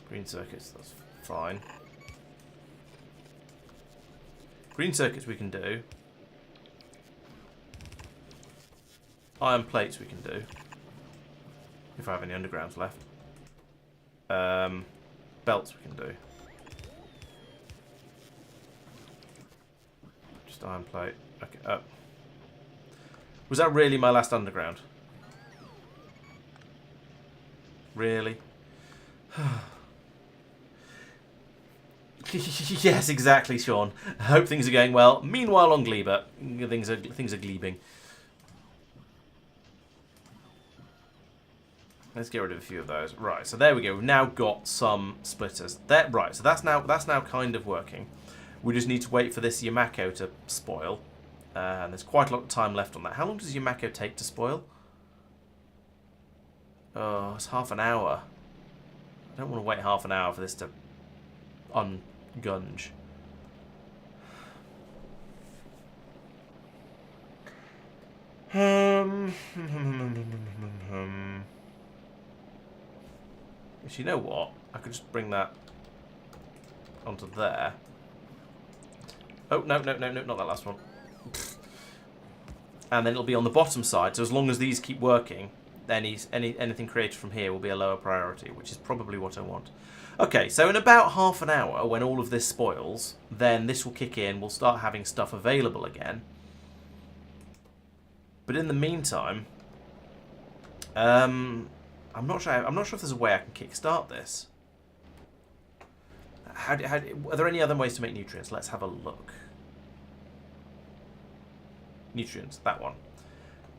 Green circuits, that's fine. Green circuits we can do. Iron plates we can do. If I have any undergrounds left. Belts we can do. Just iron plate. Okay. Was that really my last underground? Really? Yes, exactly, Sean. I hope things are going well. Meanwhile, on Gleba, things are glebing. Let's get rid of a few of those. Right, so there we go. We've now got some splitters. Right, so that's now kind of working. We just need to wait for this Yamako to spoil. And there's quite a lot of time left on that. How long does Yamako take to spoil? Oh, it's half an hour. I don't want to wait half an hour for this to ungunge. You know what? I could just bring that onto there. Oh, no, not that last one. And then it'll be on the bottom side, so as long as these keep working, then anything created from here will be a lower priority, which is probably what I want. Okay, so in about half an hour, when all of this spoils, then this will kick in, we'll start having stuff available again. But in the meantime, I'm not sure if there's a way I can kickstart this. Are there any other ways to make nutrients? Let's have a look. Nutrients, that one.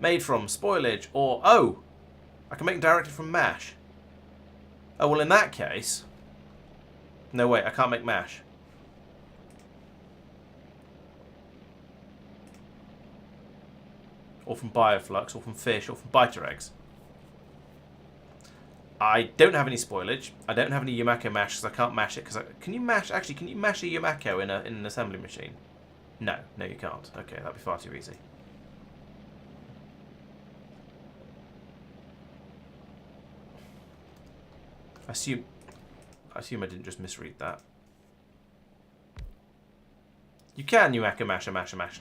Made from spoilage or... Oh! I can make them directly from mash. Oh, well, in that case... No, wait, I can't make mash. Or from bioflux, or from fish, or from biter eggs. I don't have any spoilage. I don't have any Yamako mash because I can't mash it. Can you mash a Yamako in an assembly machine? No, you can't. Okay, that'd be far too easy. I assume I didn't just misread that. You can Yumako mash a mash.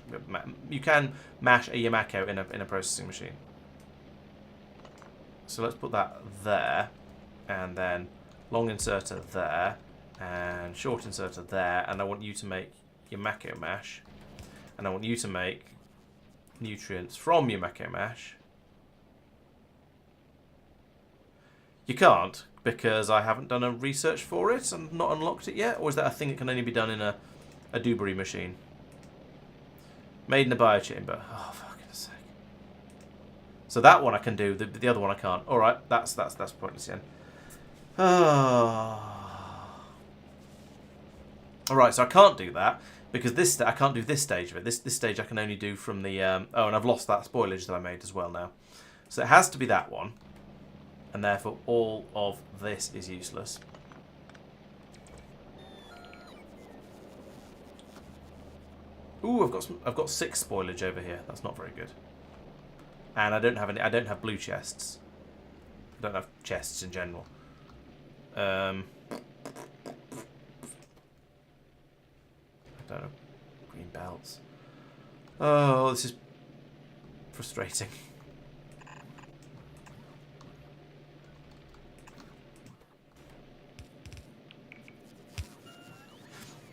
You can mash a Yumako in a processing machine. So let's put that there, and then long inserter there, and short inserter there, and I want you to make Yumako mash, and I want you to make nutrients from Yumako mash. You can't, because I haven't done a research for it and not unlocked it yet, or is that a thing that can only be done in a Dewberry machine? Made in a biochamber. Oh, for goodness sake. So that one I can do, the other one I can't. Alright, that's pointless again. Oh. Alright, so I can't do that, because I can't do this stage of it. This stage I can only do from the... oh, and I've lost that spoilage that I made as well now. So it has to be that one. And therefore all of this is useless. Ooh, I've got 6 spoilage over here. That's not very good. And I don't have any. I don't have blue chests. I don't have chests in general. I don't know. Green belts. Oh, this is frustrating.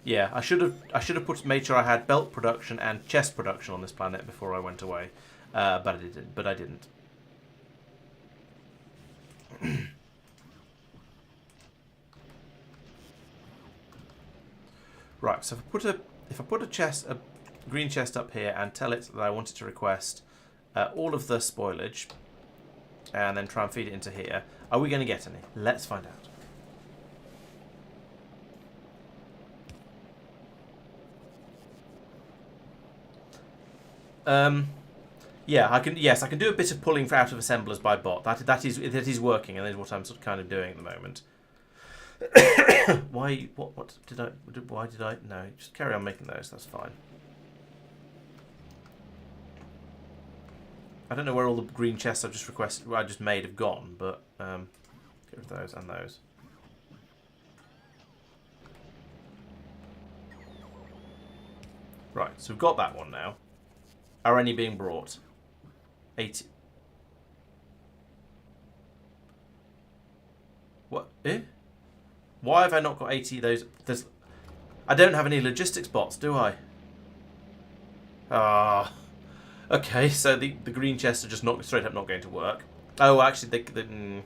Yeah, I should have made sure I had belt production and chest production on this planet before I went away, but I didn't. Right, so if I put a green chest up here and tell it that I wanted to request all of the spoilage, and then try and feed it into here, are we going to get any? Let's find out. Yeah, I can. Yes, I can do a bit of pulling out of assemblers by bot. That is working, and that is what I'm sort of kind of doing at the moment. Why? What did I? Why did I? No, just carry on making those. That's fine. I don't know where all the green chests I just made have gone, but get rid of those and those. Right, so we've got that one now. Are any being brought? 80. What? Eh? Why have I not got 80 of those? I don't have any logistics bots, do I? Ah. Okay, so the green chests are just not straight up not going to work. Oh, actually, they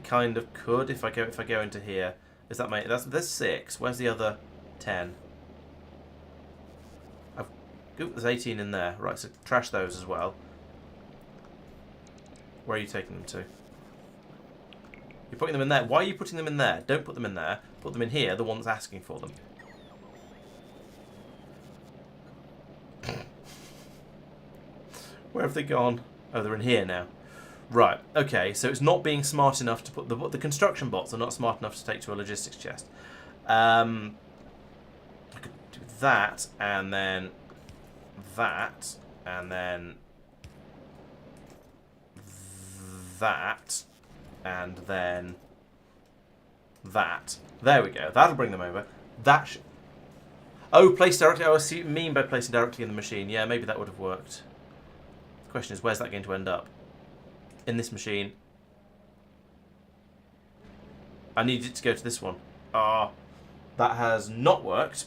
kind of could if I go into here. Is that my? There's 6. Where's the other 10? There's 18 in there. Right, so trash those as well. Where are you taking them to? You're putting them in there. Why are you putting them in there? Don't put them in there. Put them in here, the one that's asking for them. Where have they gone? Oh, they're in here now. Right, okay, so it's not being smart enough to put... The construction bots are not smart enough to take to a logistics chest. I could do that, and then... that, and then that, and then that. There we go. That'll bring them over. That oh, place directly. Oh, I see what you mean by placing directly in the machine. Yeah, maybe that would have worked. The question is, where's that going to end up? In this machine. I need it to go to this one. Ah, that has not worked.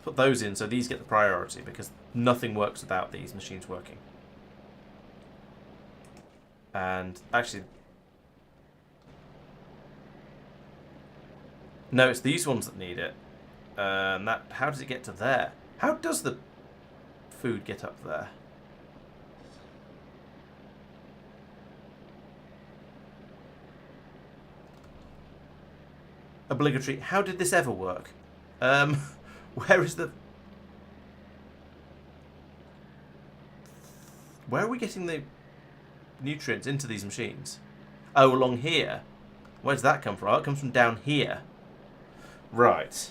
Put those in so these get the priority, because nothing works without these machines working. And actually, no, it's these ones that need it. And that, how does it get to there? How does the food get up there? Obligatory. How did this ever work? Where is the... Where are we getting the nutrients into these machines? Oh, along here. Where does that come from? Oh, it comes from down here. Right.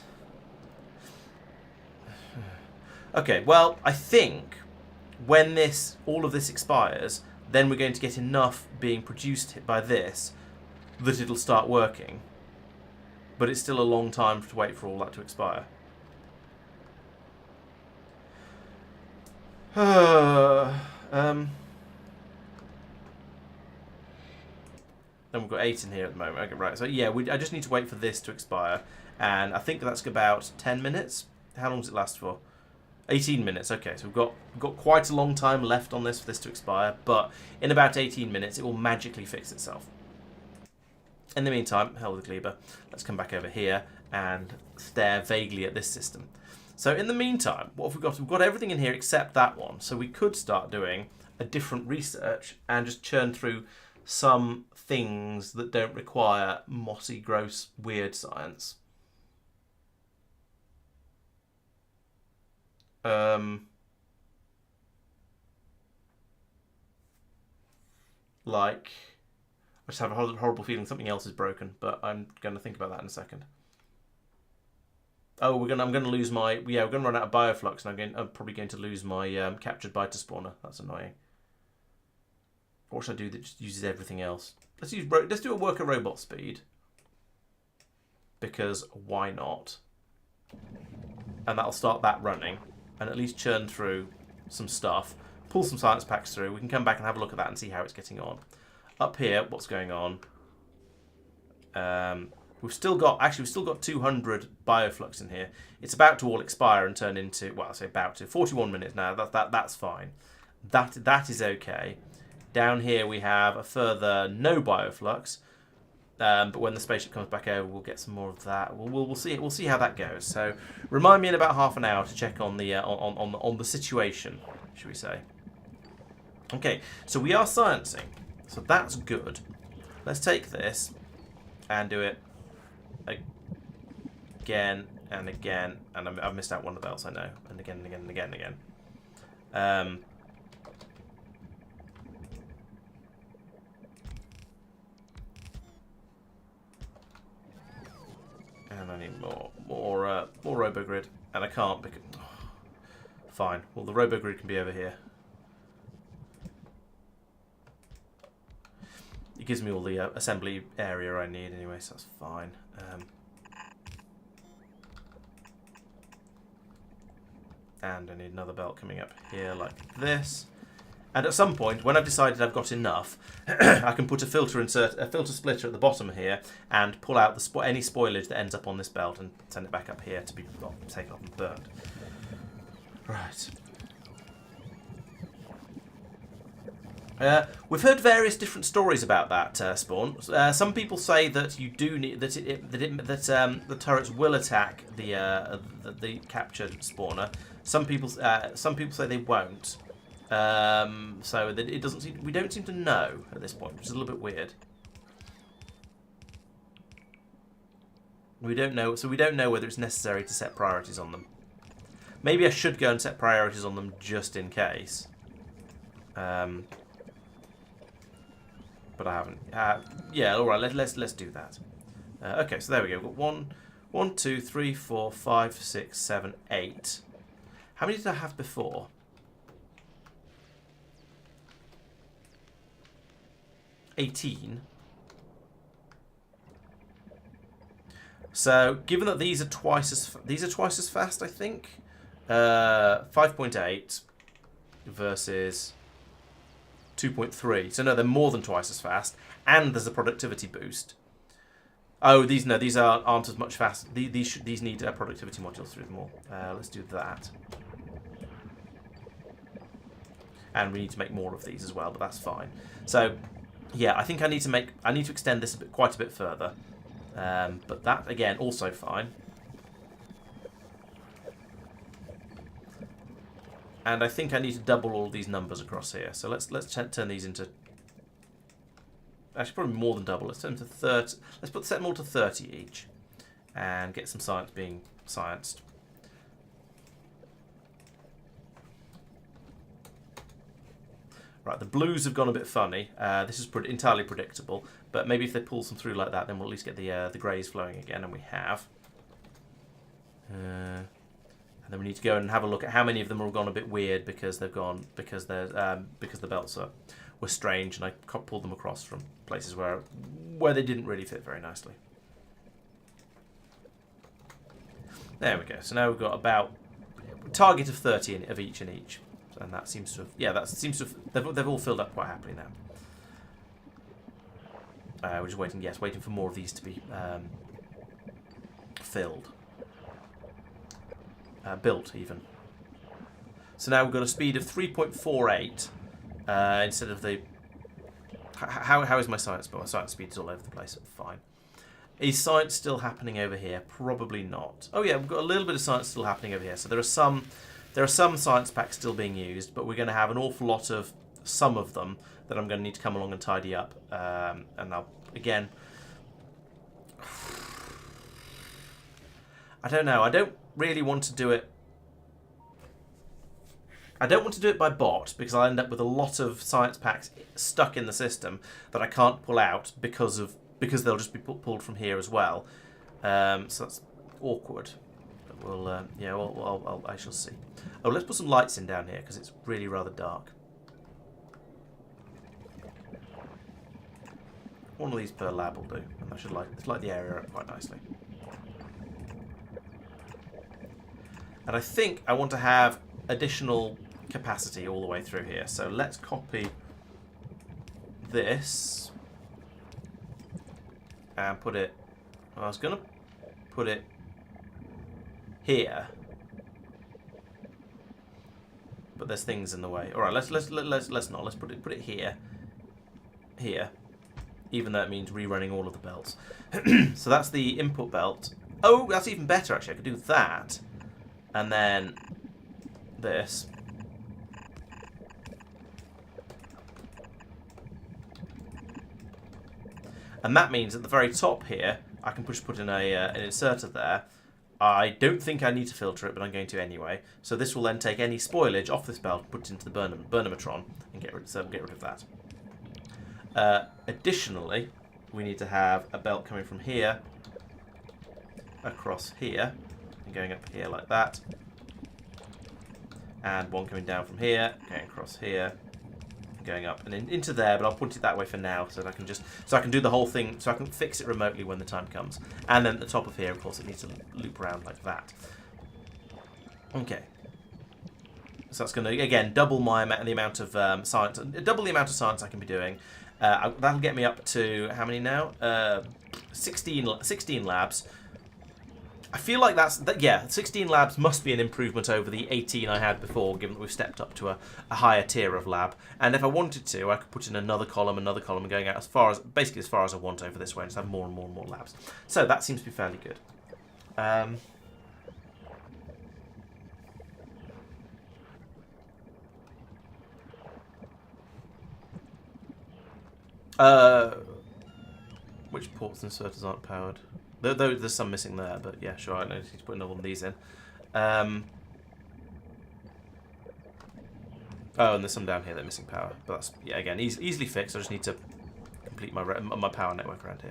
Okay, well, I think when all of this expires, then we're going to get enough being produced by this that it'll start working. But it's still a long time to wait for all that to expire. Then we've got 8 in here at the moment. Okay, right. So yeah, I just need to wait for this to expire, and I think that's about 10 minutes. How long does it last for? 18 minutes. Okay, so we've got quite a long time left on this for this to expire, but in about 18 minutes it will magically fix itself. In the meantime, hell with the Kleber, let's come back over here and stare vaguely at this system. So in the meantime, what have we got? We've got everything in here except that one. So we could start doing a different research and just churn through some things that don't require mossy, gross, weird science. Like, I just have a horrible feeling something else is broken, but I'm going to think about that in a second. Oh, I'm going to lose my... Yeah, we're going to run out of bioflux, and I'm probably going to lose my captured biter spawner. That's annoying. What should I do that just uses everything else? Let's do a worker robot speed. Because why not? And that'll start that running. And at least churn through some stuff. Pull some science packs through. We can come back and have a look at that and see how it's getting on. Up here, what's going on? We've still got 200 bioflux in here. It's about to all expire and turn into, well, I say about to, 41 minutes now. That's fine. That is okay. Down here we have a further no bioflux. But when the spaceship comes back over, we'll get some more of that. We'll see how that goes. So remind me in about half an hour to check on the on the situation, should we say? Okay, so we are sciencing, so that's good. Let's take this and do it again and again, and I've missed out one of the belts, I know, and again and again and again and again. And I need more RoboGrid, and I can't because... Fine. Well, the RoboGrid can be over here. It gives me all the assembly area I need anyway, so that's fine. And I need another belt coming up here like this. And at some point, when I've decided I've got enough, I can put a filter splitter at the bottom here and pull out any spoilage that ends up on this belt and send it back up here to be taken off and burnt. Right. We've heard various different stories about that spawn. Some people say that you do need that the turrets will attack the captured spawner. Some people say they won't. So that it doesn't seem, we don't seem to know at this point, which is a little bit weird. We don't know, so we don't know whether it's necessary to set priorities on them. Maybe I should go and set priorities on them just in case. But I haven't. Yeah, all right. Let's do that. Okay, so there we go. We've got 1, 2, 3, 4, 5, 6, 7, 8. How many did I have before? 18. So, given that these are twice as fast, I think. 5.8 versus 2.3. So no, they're more than twice as fast, and there's a productivity boost. Oh, these aren't as much fast. These need productivity modules through them all. Let's do that. And we need to make more of these as well, but that's fine. So, yeah, I think I need to extend this quite a bit further. But that again also fine. And I think I need to double all these numbers across here. So let's turn these into, actually probably more than double. Let's turn them to 30. Let's set them all to 30 each, and get some science being scienced. Right, the blues have gone a bit funny. This is entirely predictable, but maybe if they pull some through like that, then we'll at least get the greys flowing again, and we have. And then we need to go and have a look at how many of them have gone a bit weird because they've gone because the belts were strange, and I pulled them across from places where they didn't really fit very nicely. There we go. So now we've got about a target of 30 of each in each, and that seems to have they've all filled up quite happily now. We're just waiting for more of these to be filled. Built even. So now we've got a speed of 3.48 instead of the... How is my science? My science speed is all over the place. Fine. Is science still happening over here? Probably not. Oh yeah, we've got a little bit of science still happening over here. So there are some science packs still being used, but we're going to have an awful lot of some of them that I'm going to need to come along and tidy up. And I'll again... I don't know. I don't really want to do it. I don't want to do it by bot because I'll end up with a lot of science packs stuck in the system that I can't pull out because they'll just be pulled from here as well. So that's awkward. But we'll I shall see. Oh, let's put some lights in down here because it's really rather dark. One of these per lab will do, and that should light the area up quite nicely. And I think I want to have additional capacity all the way through here. So let's copy this and put it... I was going to put it here, but there's things in the way. All right, let's not. Let's put it here, even though it means rerunning all of the belts. So that's the input belt. Oh, that's even better actually. I could do that. And then this. And that means at the very top here, I can put in an inserter there. I don't think I need to filter it, but I'm going to anyway. So this will then take any spoilage off this belt, put it into the Burnimatron, and get rid of that. Additionally, we need to have a belt coming from here across here. And going up here like that, and one coming down from here, going across here, and going up and into there. But I'll point it that way for now, so that I can do the whole thing, so I can fix it remotely when the time comes. And then at the top of here, of course, it needs to loop around like that. Okay. So that's going to again double the amount of science, double the amount of science I can be doing. That'll get me up to how many now? 16 labs. I feel like yeah, 16 labs must be an improvement over the 18 I had before, given that we've stepped up to a higher tier of lab. And if I wanted to, I could put in another column, and going out basically as far as I want over this way, and just have more and more and more labs. So that seems to be fairly good. Which ports and inserters aren't powered? There's some missing there, but yeah, sure, I need to put another one of these in. Oh, and there's some down here that are missing power, but that's, yeah, again, easily fixed. I just need to complete my power network around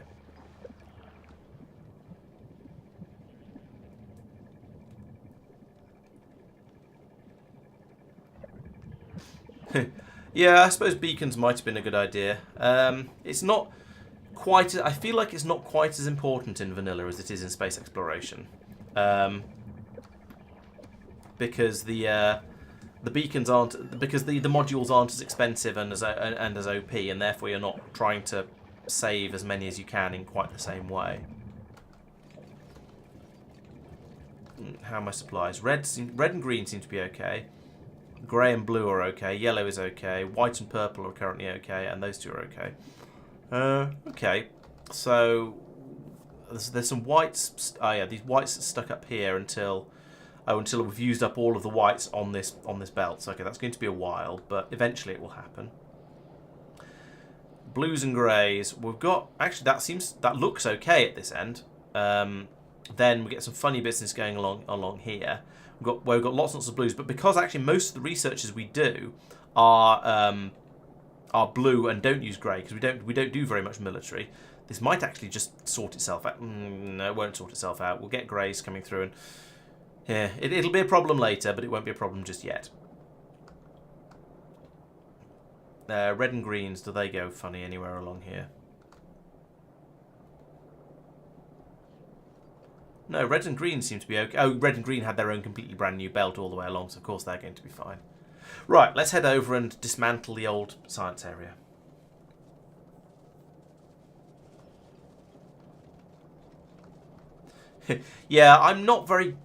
here. Yeah, I suppose beacons might have been a good idea. It's not quite... I feel like it's not quite as important in vanilla as it is in space exploration. Because the beacons aren't... Because the modules aren't as expensive and as OP, and therefore you're not trying to save as many as you can in quite the same way. How are my supplies? Red and green seem to be okay. Grey and blue are okay. Yellow is okay. White and purple are currently okay, and those two are okay. Okay, so there's some whites. Oh yeah, these whites stuck up here until we've used up all of the whites on this belt. So okay, that's going to be a while, but eventually it will happen. Blues and greys. We've got actually that looks okay at this end. Then we get some funny business going along here. We've got lots and lots of blues, but because actually most of the researches we do are blue and don't use grey, because we don't do very much military. This might actually just sort itself out. No, it won't sort itself out. We'll get greys coming through, and Yeah, it'll be a problem later, but it won't be a problem just yet. Red and greens, do they go funny anywhere along here? No, red and green seem to be okay. Oh, red and green had their own completely brand new belt all the way along, so of course they're going to be fine. Right, let's head over and dismantle the old science area. Yeah, I'm not very...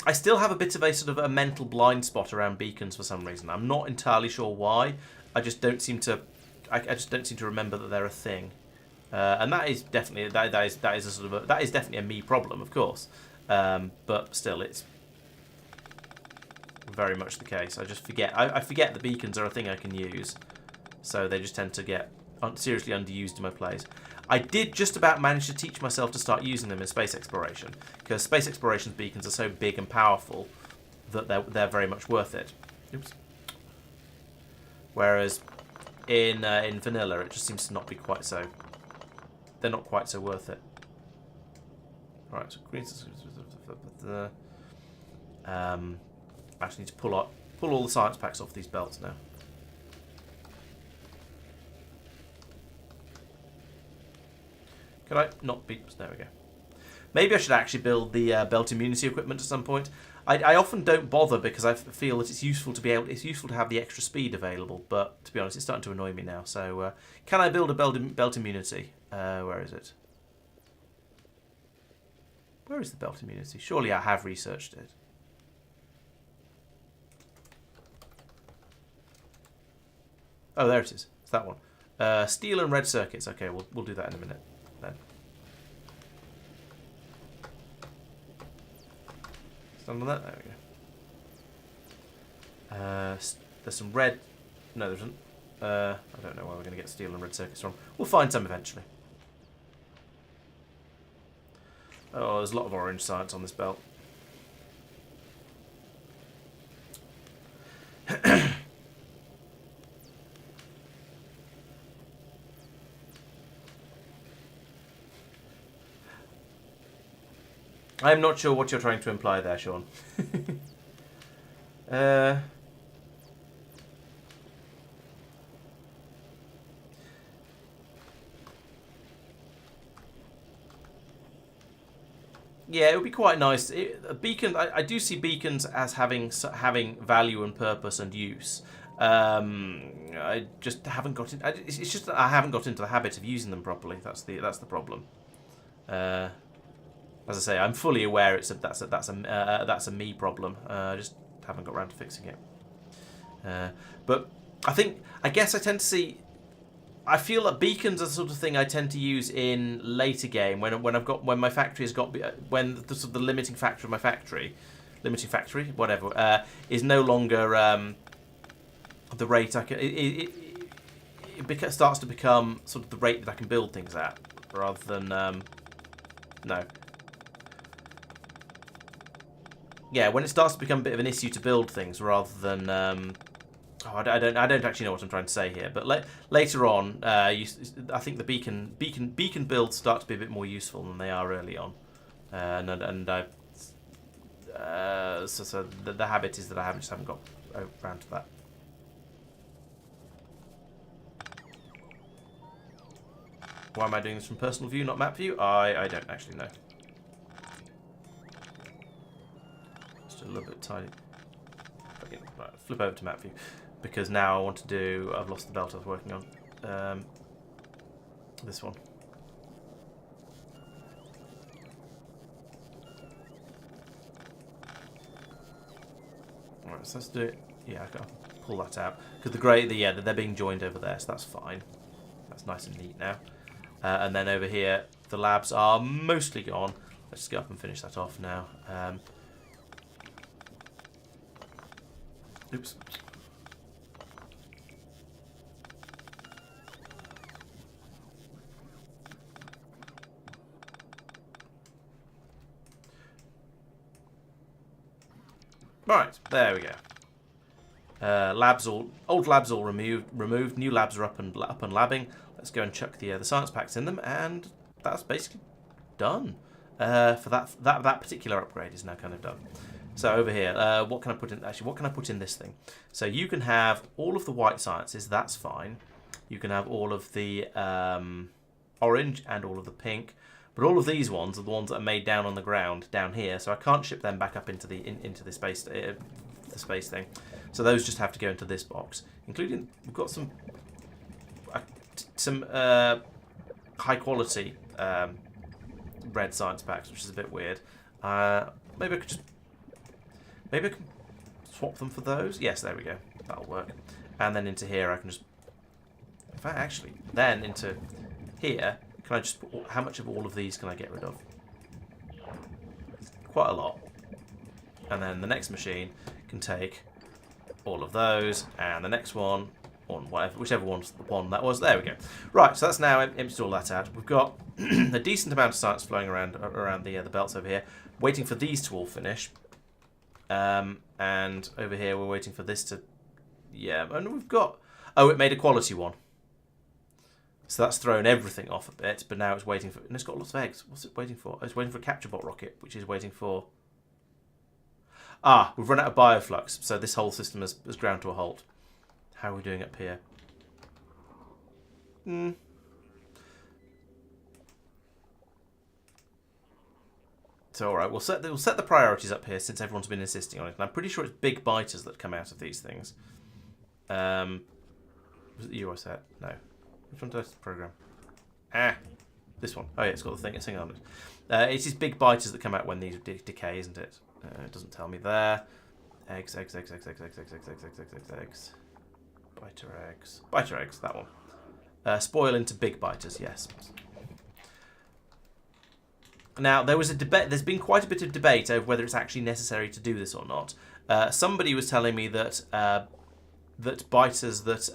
I still have a bit of a sort of a mental blind spot around beacons for some reason. I'm not entirely sure why. I just don't seem to... I just don't seem to remember that they're a thing. And that is definitely that is a sort of that is definitely a me problem, of course. But still, it's very much the case. I just forget. I forget the beacons are a thing I can use, so they just tend to get seriously underused in my plays. I did just about manage to teach myself to start using them in space exploration, because space exploration's beacons are so big and powerful that they're very much worth it. Oops. Whereas in vanilla, it just seems to not be quite so. They're not quite so worth it. Right, so green. I actually need to pull all the science packs off these belts now. Could I not be? There we go. Maybe I should actually build the belt immunity equipment at some point. I often don't bother because I feel that it's useful to to have the extra speed available. But to be honest, it's starting to annoy me now. So can I build a belt immunity? Where is it? Where is the belt immunity? Surely I have researched it. Oh, there it is. It's that one. Steel and red circuits. Okay, we'll do that in a minute then. Stand on that. There we go. There's some red. No, there isn't. I don't know where we're going to get steel and red circuits from. We'll find some eventually. Oh, there's a lot of orange science on this belt. I'm not sure what you're trying to imply there, Sean. Yeah, it would be quite nice. A beacon, I do see beacons as having value and purpose and use. I just haven't got in. It's just that I haven't got into the habit of using them properly. That's the problem. As I say, I'm fully aware that's a me problem. I just haven't got around to fixing it. But I guess I tend to see. I feel that beacons are the sort of thing I tend to use in later game when my factory has got when the sort of the limiting factor of my factory, whatever, is no longer the rate I can. It starts to become sort of the rate that I can build things at, rather than no. Yeah, when it starts to become a bit of an issue to build things rather than I don't actually know what I'm trying to say here, but later on, I think the beacon builds start to be a bit more useful than they are early on, so the habit is that I just haven't got around to that. Why am I doing this from personal view, not map view? I don't actually know. Just a little bit tiny. Right, flip over to map view. Because now I want to do... I've lost the belt I was working on. This one. Alright, so let's do it. Yeah, I can pull that out. Because the grey... they're being joined over there, so that's fine. That's nice and neat now. And then over here, the labs are mostly gone. Let's just go up and finish that off now. Oops. Right, there we go. Old labs all removed. New labs are up and labbing. Let's go and chuck the science packs in them, and that's basically done. For that particular upgrade is now kind of done. So over here, what can I put in? Actually, what can I put in this thing? So you can have all of the white sciences. That's fine. You can have all of the orange and all of the pink. But all of these ones are the ones that are made down on the ground down here. So I can't ship them back up into the space thing. So those just have to go into this box, including we've got some high quality red science packs, which is a bit weird. Maybe I can swap them for those. Yes, there we go. That'll work. And then into here, I can just. In fact, actually, then into here, can I just put, how much of all of these can I get rid of? Quite a lot. And then the next machine can take all of those, and the next one, or whatever, whichever one's the one that was. There we go. Right, so that's now emptied all that out. We've got a decent amount of science flowing around the belts over here, waiting for these to all finish. And over here we're waiting for this to, yeah, and we've got, oh, it made a quality one. So that's thrown everything off a bit, but now it's waiting for, and it's got lots of eggs. What's it waiting for? Oh, it's waiting for a capture bot rocket, which is waiting for, we've run out of bioflux, so this whole system has ground to a halt. How are we doing up here? So alright, we'll set the priorities up here since everyone's been insisting on it. And I'm pretty sure it's big biters that come out of these things. Was it the US set? No. Which one does the program? This one. Oh yeah, it's got the thing. It's on it. It's these big biters that come out when these decay, isn't it? It doesn't tell me there. Eggs. Biter eggs. Biter eggs, that one. Spoil into big biters, yes. Now, there was a debate. There's been quite a bit of debate over whether it's actually necessary to do this or not. Somebody was telling me that that biters that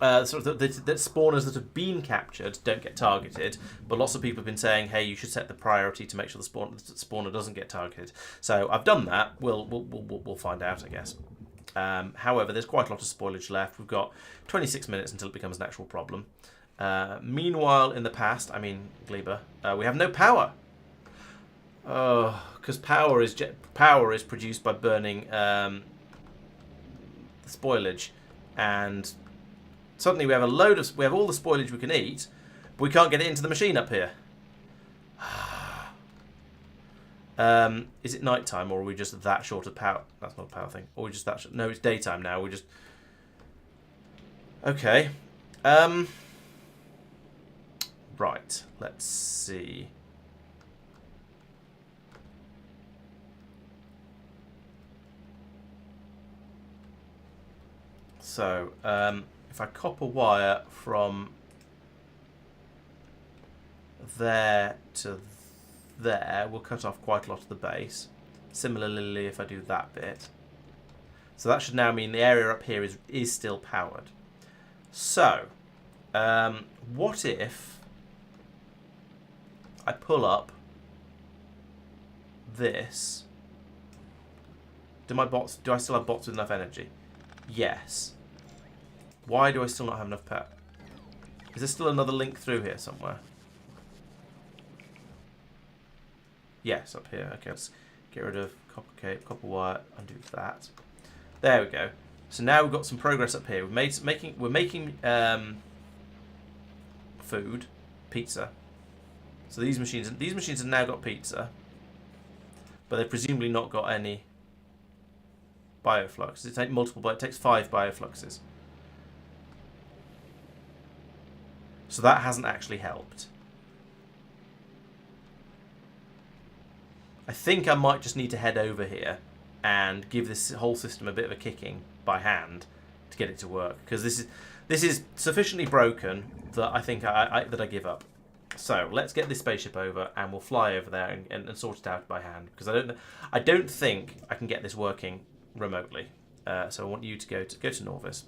that spawners that have been captured don't get targeted, but lots of people have been saying, hey, you should set the priority to make sure the spawner doesn't get targeted. So I've done that. We'll find out, I guess. However, there's quite a lot of spoilage left. We've got 26 minutes until it becomes an actual problem. Meanwhile, in the past, I mean, Gleba, we have no power. Oh, because power is produced by burning the spoilage, and suddenly we have all the spoilage we can eat, but we can't get it into the machine up here. Is it nighttime, or are we just that short of power? That's not a power thing. Or we just that short? No, it's daytime now. We just okay. Right, let's see. So, if I copper wire from there to there, we'll cut off quite a lot of the base. Similarly, if I do that bit. So that should now mean the area up here is still powered. So, what if I pull up this? Do I still have bots with enough energy? Yes. Why do I still not have enough power? Is there still another link through here somewhere? Yes, up here. Okay, let's get rid of copper wire, undo that. There we go. So now we've got some progress up here. We're making food, pizza. So these machines have now got pizza, but they've presumably not got any bioflux. It takes 5 biofluxes. So that hasn't actually helped. I think I might just need to head over here and give this whole system a bit of a kicking by hand to get it to work, because this is sufficiently broken that I think I give up. So let's get this spaceship over, and we'll fly over there and sort it out by hand, because I don't think I can get this working remotely. So I want you to go to Nauvis.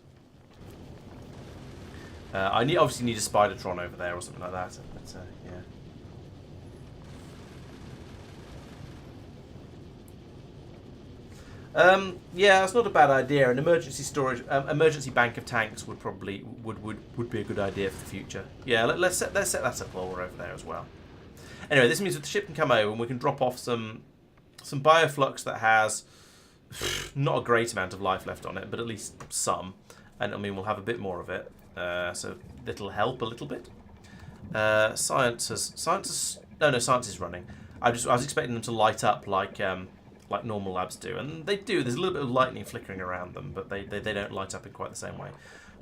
I obviously need a Spidertron over there or something like that. But, yeah. Yeah, it's not a bad idea. An emergency storage, emergency bank of tanks would probably would be a good idea for the future. Yeah, let's set that up while we're over there as well. Anyway, this means that the ship can come over and we can drop off some some bioflux that has not a great amount of life left on it, but at least some. And I mean, we'll have a bit more of it, so it'll help a little bit. Science is running. I was expecting them to light up like normal labs do, and they do. There's a little bit of lightning flickering around them, but they don't light up in quite the same way.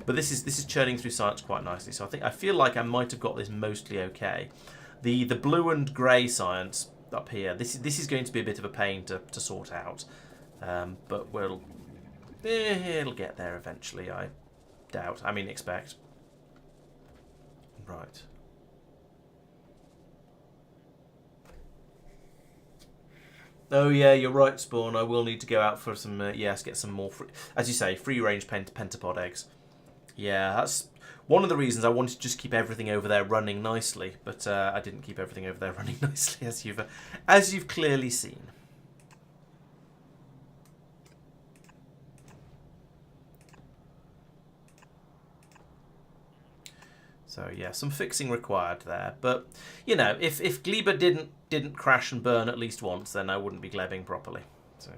But this is churning through science quite nicely. So I feel like I might have got this mostly okay. The blue and grey science up here. This is going to be a bit of a pain to sort out, but it'll get there eventually. I doubt. I mean, expect. Right. Oh yeah, you're right, Spawn. I will need to go out for some, yes, get some more, as you say, free-range pentapod eggs. Yeah, that's one of the reasons I wanted to just keep everything over there running nicely, but I didn't keep everything over there running nicely, as you've clearly seen. So yeah, some fixing required there. But you know, if Gleba didn't crash and burn at least once, then I wouldn't be glebbing properly. So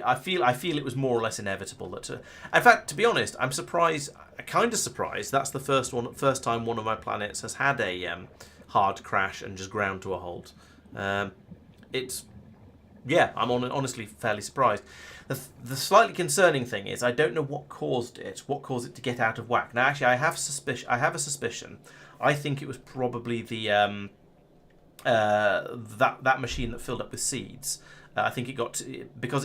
I feel it was more or less inevitable that. In fact, to be honest, I'm surprised. Kind of surprised. That's the first time one of my planets has had a hard crash and just ground to a halt. It's yeah, I'm honestly fairly surprised. The slightly concerning thing is I don't know what caused it to get out of whack. Now, actually, I have a suspicion. I think it was probably the that machine that filled up with seeds. I think it got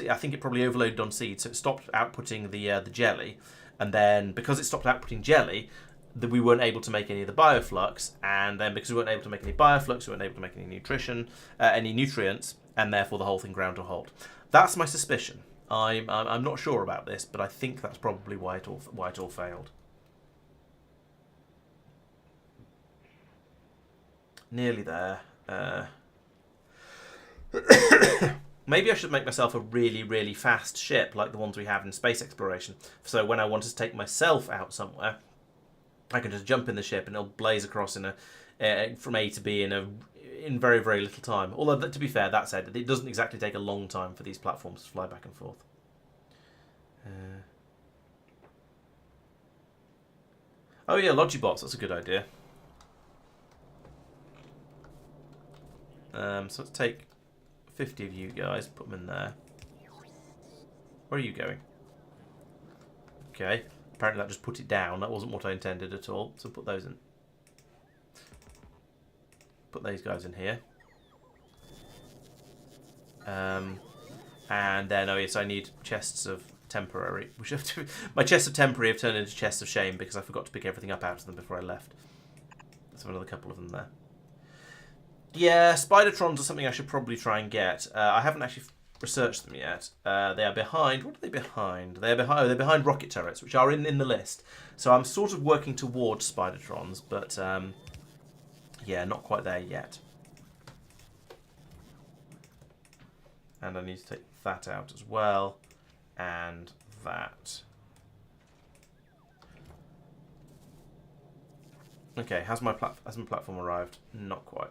I think it probably overloaded on seeds, so it stopped outputting the jelly, and then because it stopped outputting jelly, we weren't able to make any of the bioflux, and then because we weren't able to make any bioflux, we weren't able to make any any nutrients, and therefore the whole thing ground to a halt. That's my suspicion. I'm not sure about this, but I think that's probably why it all failed. Nearly there. Maybe I should make myself a really, really fast ship like the ones we have in space exploration. So when I want to take myself out somewhere, I can just jump in the ship and it'll blaze across from A to B in very, very little time. Although, to be fair, that said, it doesn't exactly take a long time for these platforms to fly back and forth. Oh yeah, Logibots, that's a good idea. So let's take 50 of you guys, put them in there. Where are you going? Okay, apparently that just put it down. That wasn't what I intended at all, so put those in. Put these guys in here. And then, oh yes, I need chests of temporary. My chests of temporary have turned into chests of shame because I forgot to pick everything up out of them before I left. Let's have another couple of them there. Yeah, Spidertrons are something I should probably try and get. I haven't actually researched them yet. They are behind. What are they behind? They're behind rocket turrets, which are in the list. So I'm sort of working towards Spidertrons, but yeah, not quite there yet. And I need to take that out as well, and that. Okay, has my platform arrived? Not quite.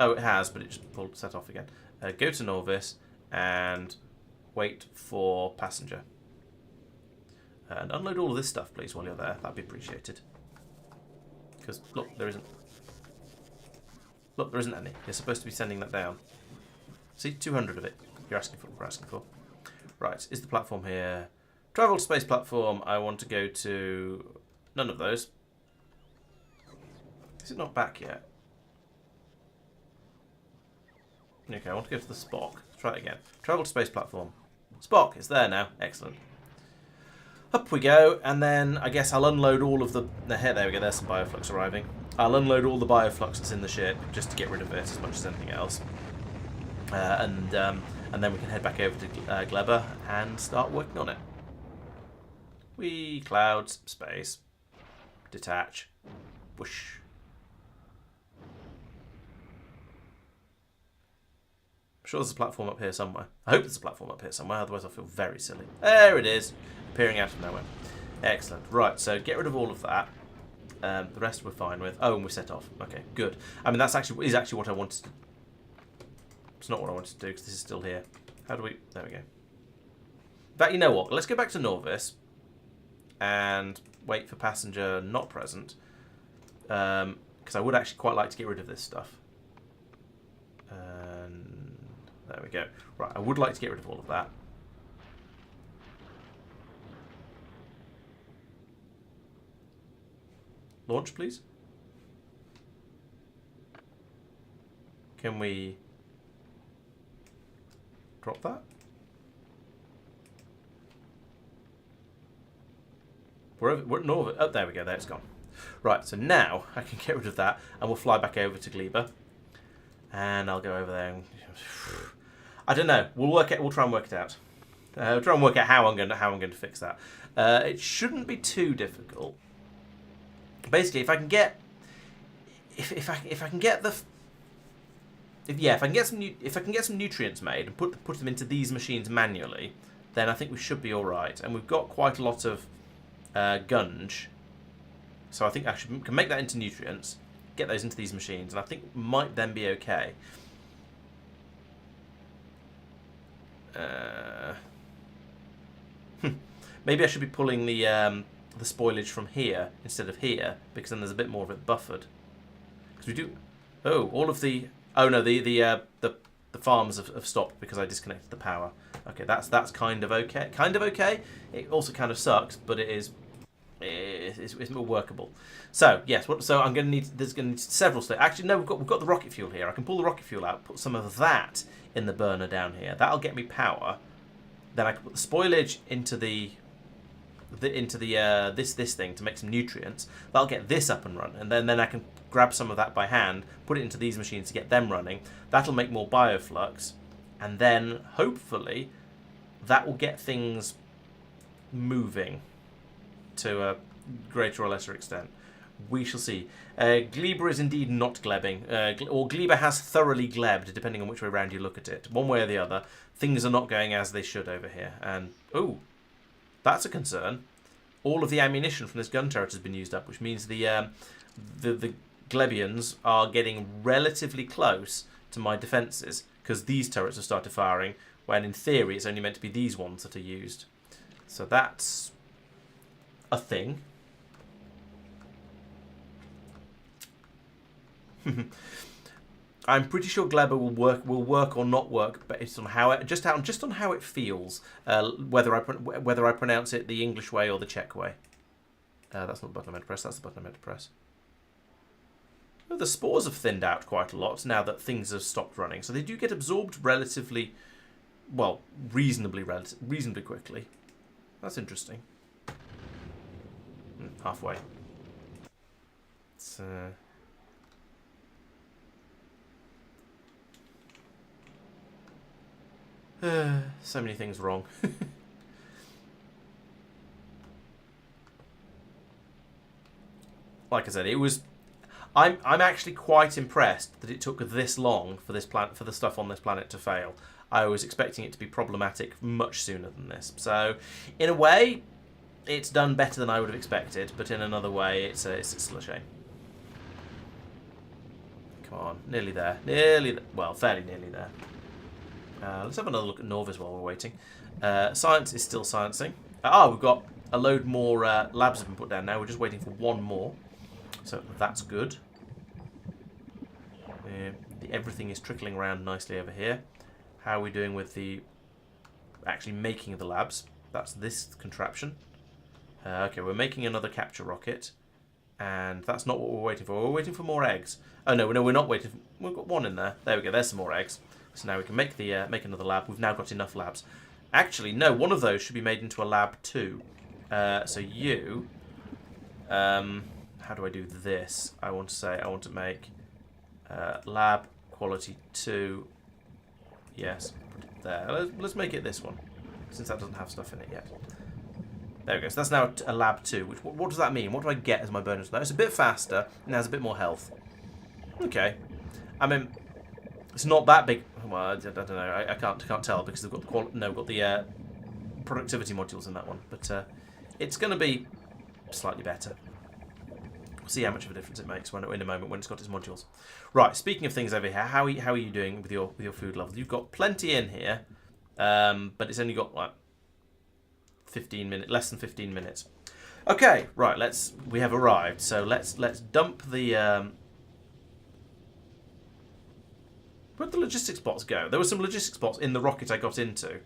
Oh, it has, but it just set off again. Go to Nauvis and wait for passenger. And unload all of this stuff, please, while you're there. That'd be appreciated. Because look, there isn't. Look, there isn't any. You're supposed to be sending that down. See, 200 of it. You're asking for. We're asking for. Right, is the platform here? Travel to space platform. I want to go to none of those. Is it not back yet? Okay, I want to go to the Spock. Let's try it again. Travel to space platform. Spock, it's there now. Excellent. Up we go, and then I guess I'll unload all of the... There we go, there's some bioflux arriving. I'll unload all the bioflux that's in the ship, just to get rid of it as much as anything else. And then we can head back over to Gleba and start working on it. Whee, clouds, space. Detach. Whoosh. I'm sure there's a platform up here somewhere. I hope there's a platform up here somewhere, otherwise I'll feel very silly. There it is, appearing out of nowhere. Excellent. Right, so get rid of all of that. The rest we're fine with. Oh, and we set off. Okay, good. I mean, is actually what I wanted to... It's not what I wanted to do because this is still here. How do we... There we go. But you know what? Let's go back to Nauvis and wait for passenger not present. Because I would actually quite like to get rid of this stuff. And there we go. Right, I would like to get rid of all of that. Launch, please. Can we drop that? We're at Norva. Oh, there we go. There it's gone. Right, so now I can get rid of that, and we'll fly back over to Gleba, and I'll go over there. And I don't know. We'll work it. We'll try and work it out. We'll try and work out how I'm going to fix that. It shouldn't be too difficult. Basically, if I can get, if I can get the, if I can get some nutrients made and put them into these machines manually, then I think we should be all right. And we've got quite a lot of gunge, so I think I can make that into nutrients, get those into these machines, and I think might then be okay. Maybe I should be pulling the spoilage from here instead of here, because then there's a bit more of it buffered. Because we do. Oh, all of the. Oh no, the farms have stopped because I disconnected the power. Okay, that's kind of okay. Kind of okay. It also kind of sucks, but it's more workable. So yes, so I'm going to need. There's going to need several stages. Actually, no, we've got the rocket fuel here. I can pull the rocket fuel out, put some of that in the burner down here. That'll get me power. Then I can put the spoilage into this thing to make some nutrients. That'll get this up and running, and then I can grab some of that by hand, put it into these machines to get them running. That'll make more bioflux, and then hopefully that will get things moving to a greater or lesser extent. We shall see. Gleba is indeed not glebbing, or Gleba has thoroughly glebbed, depending on which way around you look at it. One way or the other, things are not going as they should over here. And ooh, that's a concern. All of the ammunition from this gun turret has been used up, which means the Glebians are getting relatively close to my defences, because these turrets have started firing, when in theory it's only meant to be these ones that are used. So that's a thing. I'm pretty sure Gleba will work or not work based on how it just on how it feels. Whether I pronounce it the English way or the Czech way. That's not the button I meant to press. That's the button I meant to press. Oh, the spores have thinned out quite a lot now that things have stopped running, so they do get absorbed relatively, well, reasonably quickly. That's interesting. Halfway. It's, so many things wrong. Like I said, it was. I'm actually quite impressed that it took this long for the stuff on this planet to fail. I was expecting it to be problematic much sooner than this. So, in a way, it's done better than I would have expected. But in another way, it's still a shame. Come on, nearly there. Well, fairly nearly there. Let's have another look at Nauvis while we're waiting. Science is still sciencing. We've got a load more labs have been put down now. We're just waiting for one more. So that's good. Everything is trickling around nicely over here. How are we doing with the actually making the labs? That's this contraption. Okay, we're making another capture rocket. And that's not what we're waiting for. We're waiting for more eggs. Oh, no, we're not waiting. We've got one in there. There we go. There's some more eggs. So now we can make make another lab. We've now got enough labs. Actually, no, one of those should be made into a lab too. So you... how do I do this? I want to make lab quality 2. Yes, put it there. Let's make it this one, since that doesn't have stuff in it yet. There we go. So that's now a lab 2. Which what does that mean? What do I get as my bonus? It's a bit faster and has a bit more health. Okay. I mean, it's not that big. Well, I don't know. I can't tell because they've got the productivity modules in that one. But it's going to be slightly better. see how much of a difference it makes in a moment when it's got its modules. Right, speaking of things over here, how are you doing with your food levels? You've got plenty in here, but it's only got like 15 minutes, less than 15 minutes. Okay, right, we have arrived. So let's dump the where'd the logistics bots go? There were some logistics bots in the rocket I got into.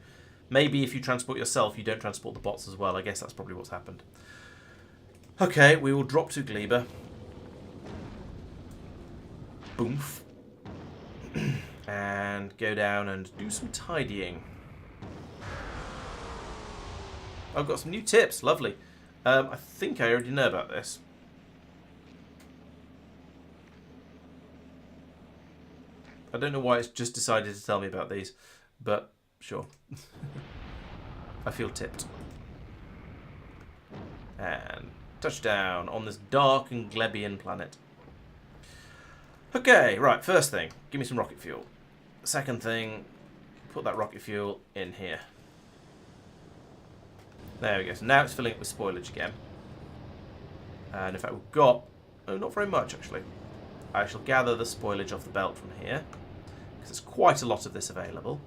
Maybe if you transport yourself, you don't transport the bots as well. I guess that's probably what's happened. Okay, we will drop to Gleba. Boomf. And go down and do some tidying. I've got some new tips. Lovely. I think I already know about this. I don't know why it's just decided to tell me about these, but sure. I feel tipped. And touchdown on this dark and Glebian planet. Okay, right, first thing, give me some rocket fuel. Second thing, put that rocket fuel in here. There we go, so now it's filling up with spoilage again. And in fact we've got, oh, not very much actually. I shall gather the spoilage off the belt from here, because there's quite a lot of this available.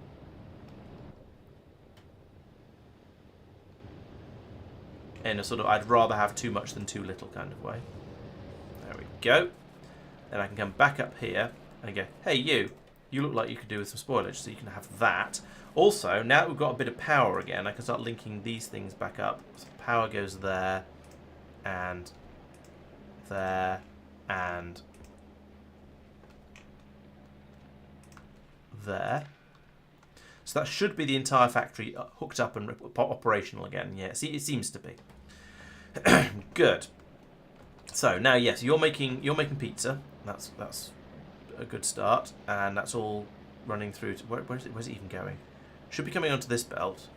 In a sort of, I'd rather have too much than too little kind of way. There we go. Then I can come back up here and go, hey you look like you could do with some spoilage, so you can have that. Also, now that we've got a bit of power again, I can start linking these things back up. So power goes there, and there, and there. So that should be the entire factory hooked up and operational again. Yeah, see, it seems to be. Good. So now, yes, you're making pizza. That's a good start, and that's all running through to where's it even going? Should be coming onto this belt.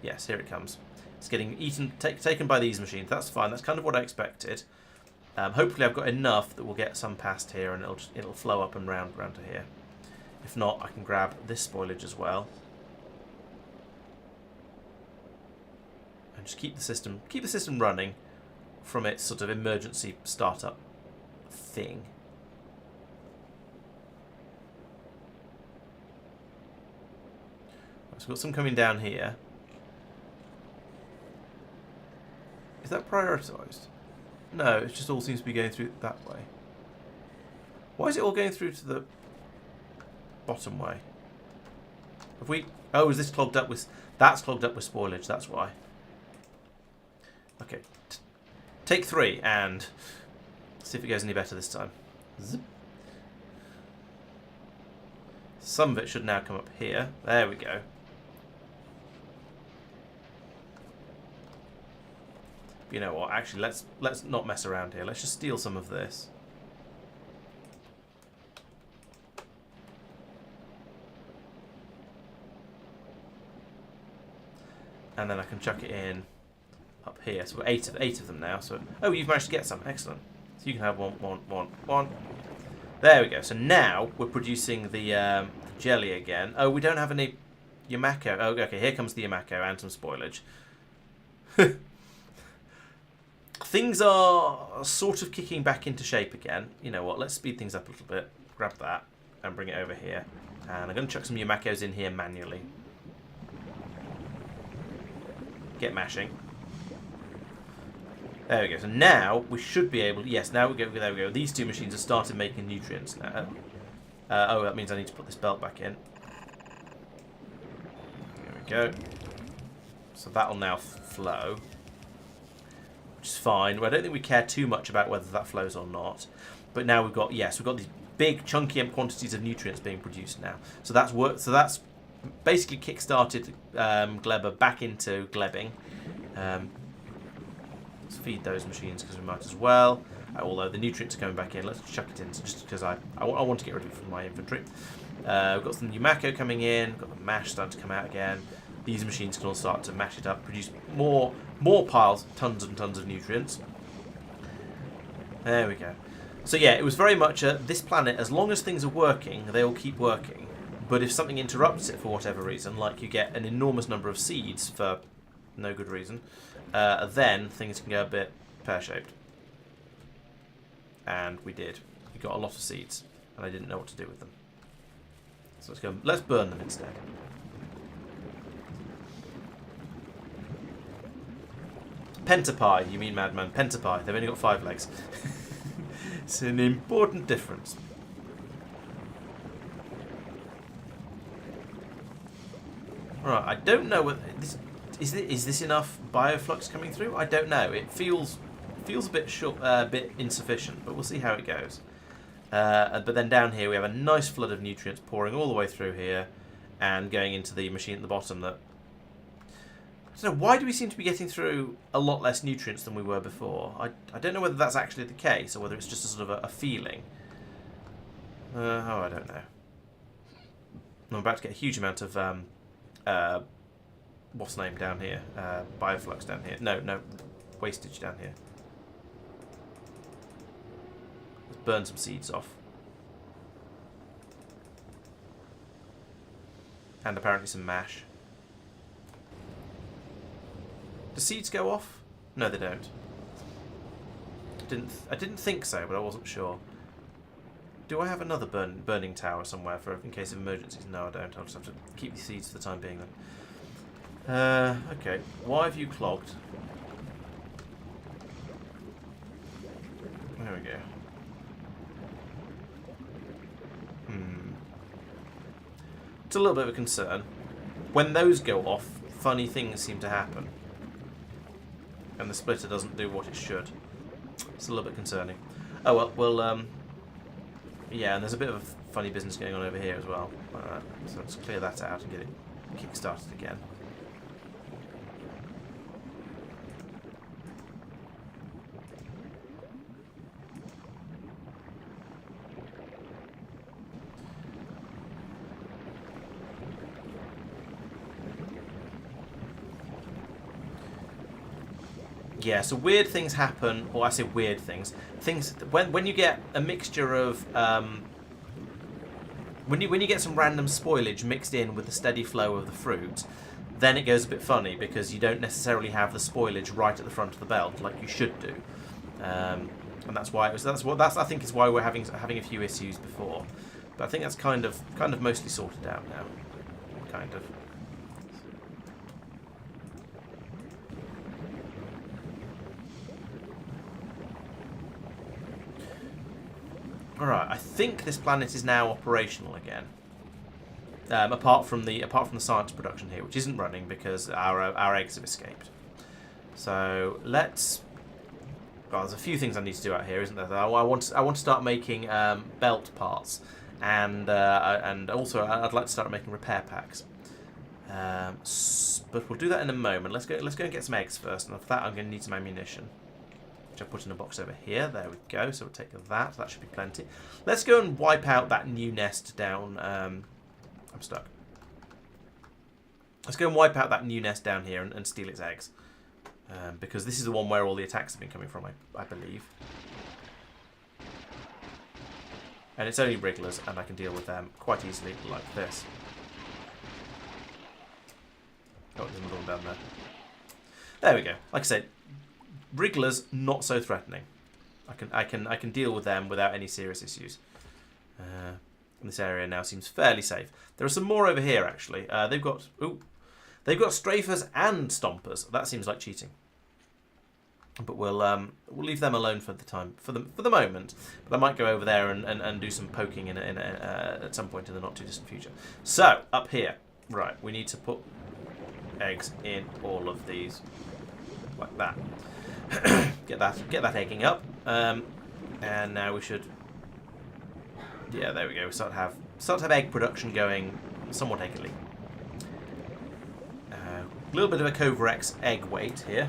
Yes, here it comes. It's getting eaten, taken by these machines. That's fine. That's kind of what I expected. Hopefully, I've got enough that we'll get some past here, and it'll flow up and round to here. If not, I can grab this spoilage as well. And just keep the system running from its sort of emergency startup thing. So we've got some coming down here. Is that prioritised? No, it just all seems to be going through that way. Why is it all going through to the bottom way? Have we... Oh, is this clogged up with... That's clogged up with spoilage, that's why. Okay. Take 3 and see if it goes any better this time. Zip. Some of it should now come up here. There we go. You know what? Actually, let's not mess around here. Let's just steal some of this. And then I can chuck it in up here. So we've got eight of them now. So oh, you've managed to get some. Excellent. So you can have one. There we go. So now we're producing the jelly again. Oh, we don't have any Yamako. Oh, okay. Here comes the Yamako and some spoilage. Things are sort of kicking back into shape again. You know what? Let's speed things up a little bit. Grab that and bring it over here. And I'm going to chuck some Yamakos in here manually. Get mashing. There we go. So now we should be able to... Yes, now we go. There we go. These two machines have started making nutrients now. Oh, that means I need to put this belt back in. There we go. So that'll now flow. Which is fine. Well, I don't think we care too much about whether that flows or not. But now we've got... Yes, we've got these big, chunky quantities of nutrients being produced now. So that's worked. So that's basically kick-started Gleba back into Glebbing. Let's feed those machines because we might as well. Although the nutrients are coming back in, let's chuck it in just because I want to get rid of it from my inventory. We've got some Yumako coming in. Got the mash starting to come out again. These machines can all start to mash it up, produce more piles, tons and tons of nutrients. There we go. So yeah, it was very much this planet. As long as things are working, they will keep working. But if something interrupts it for whatever reason, like you get an enormous number of seeds for no good reason, then things can go a bit pear-shaped. And we did. We got a lot of seeds, and I didn't know what to do with them. So let's burn them instead. Pentapie, you mean madman? Pentapie. They've only got 5 legs. It's an important difference. Right, I don't know whether is this enough bioflux coming through. I don't know. It feels a bit short, bit insufficient, but we'll see how it goes. But then down here we have a nice flood of nutrients pouring all the way through here, and going into the machine at the bottom. That I don't know, why do we seem to be getting through a lot less nutrients than we were before? I don't know whether that's actually the case or whether it's just a sort of a feeling. I don't know. I'm about to get a huge amount of what's the name down here? Bioflux down here. No, wastage down here. Let's burn some seeds off. And apparently some mash. Do seeds go off? No, they don't. I didn't think so, but I wasn't sure. Do I have another burning tower somewhere in case of emergencies? No, I don't. I'll just have to keep the seeds for the time being then. Okay. Why have you clogged? There we go. It's a little bit of a concern. When those go off, funny things seem to happen. And the splitter doesn't do what it should. It's a little bit concerning. Oh well, yeah, and there's a bit of funny business going on over here as well. Alright, so let's clear that out and get it kick-started again. Yeah, so weird things happen, or I say weird things. When you get a mixture of when you get some random spoilage mixed in with the steady flow of the fruit, then it goes a bit funny because you don't necessarily have the spoilage right at the front of the belt like you should do, and that's why I think is why we're having a few issues before, but I think that's kind of mostly sorted out now, kind of. Alright, I think this planet is now operational again. Apart from the science production here, which isn't running because our eggs have escaped. So let's. Well, there's a few things I need to do out here, isn't there? I want to start making belt parts, and also I'd like to start making repair packs. But we'll do that in a moment. Let's go and get some eggs first, and for that I'm going to need some ammunition. I put in a box over here. There we go. So we'll take that. That should be plenty. Let's go and wipe out that new nest down. I'm stuck. Let's go and wipe out that new nest down here and steal its eggs. Because this is the one where all the attacks have been coming from, I believe. And it's only wrigglers, and I can deal with them quite easily like this. Oh, there's another one down there. There we go. Like I said, wrigglers not so threatening. I can deal with them without any serious issues. This area now seems fairly safe. There are some more over here actually. They've got strafers and stompers. That seems like cheating. But we'll leave them alone for the moment. But I might go over there and do some poking at some point in the not too distant future. So up here, right? We need to put eggs in all of these like that. get that egging up, and now we should. Yeah, there we go. We start to have egg production going somewhat eggily. A little bit of a Covrex egg weight here,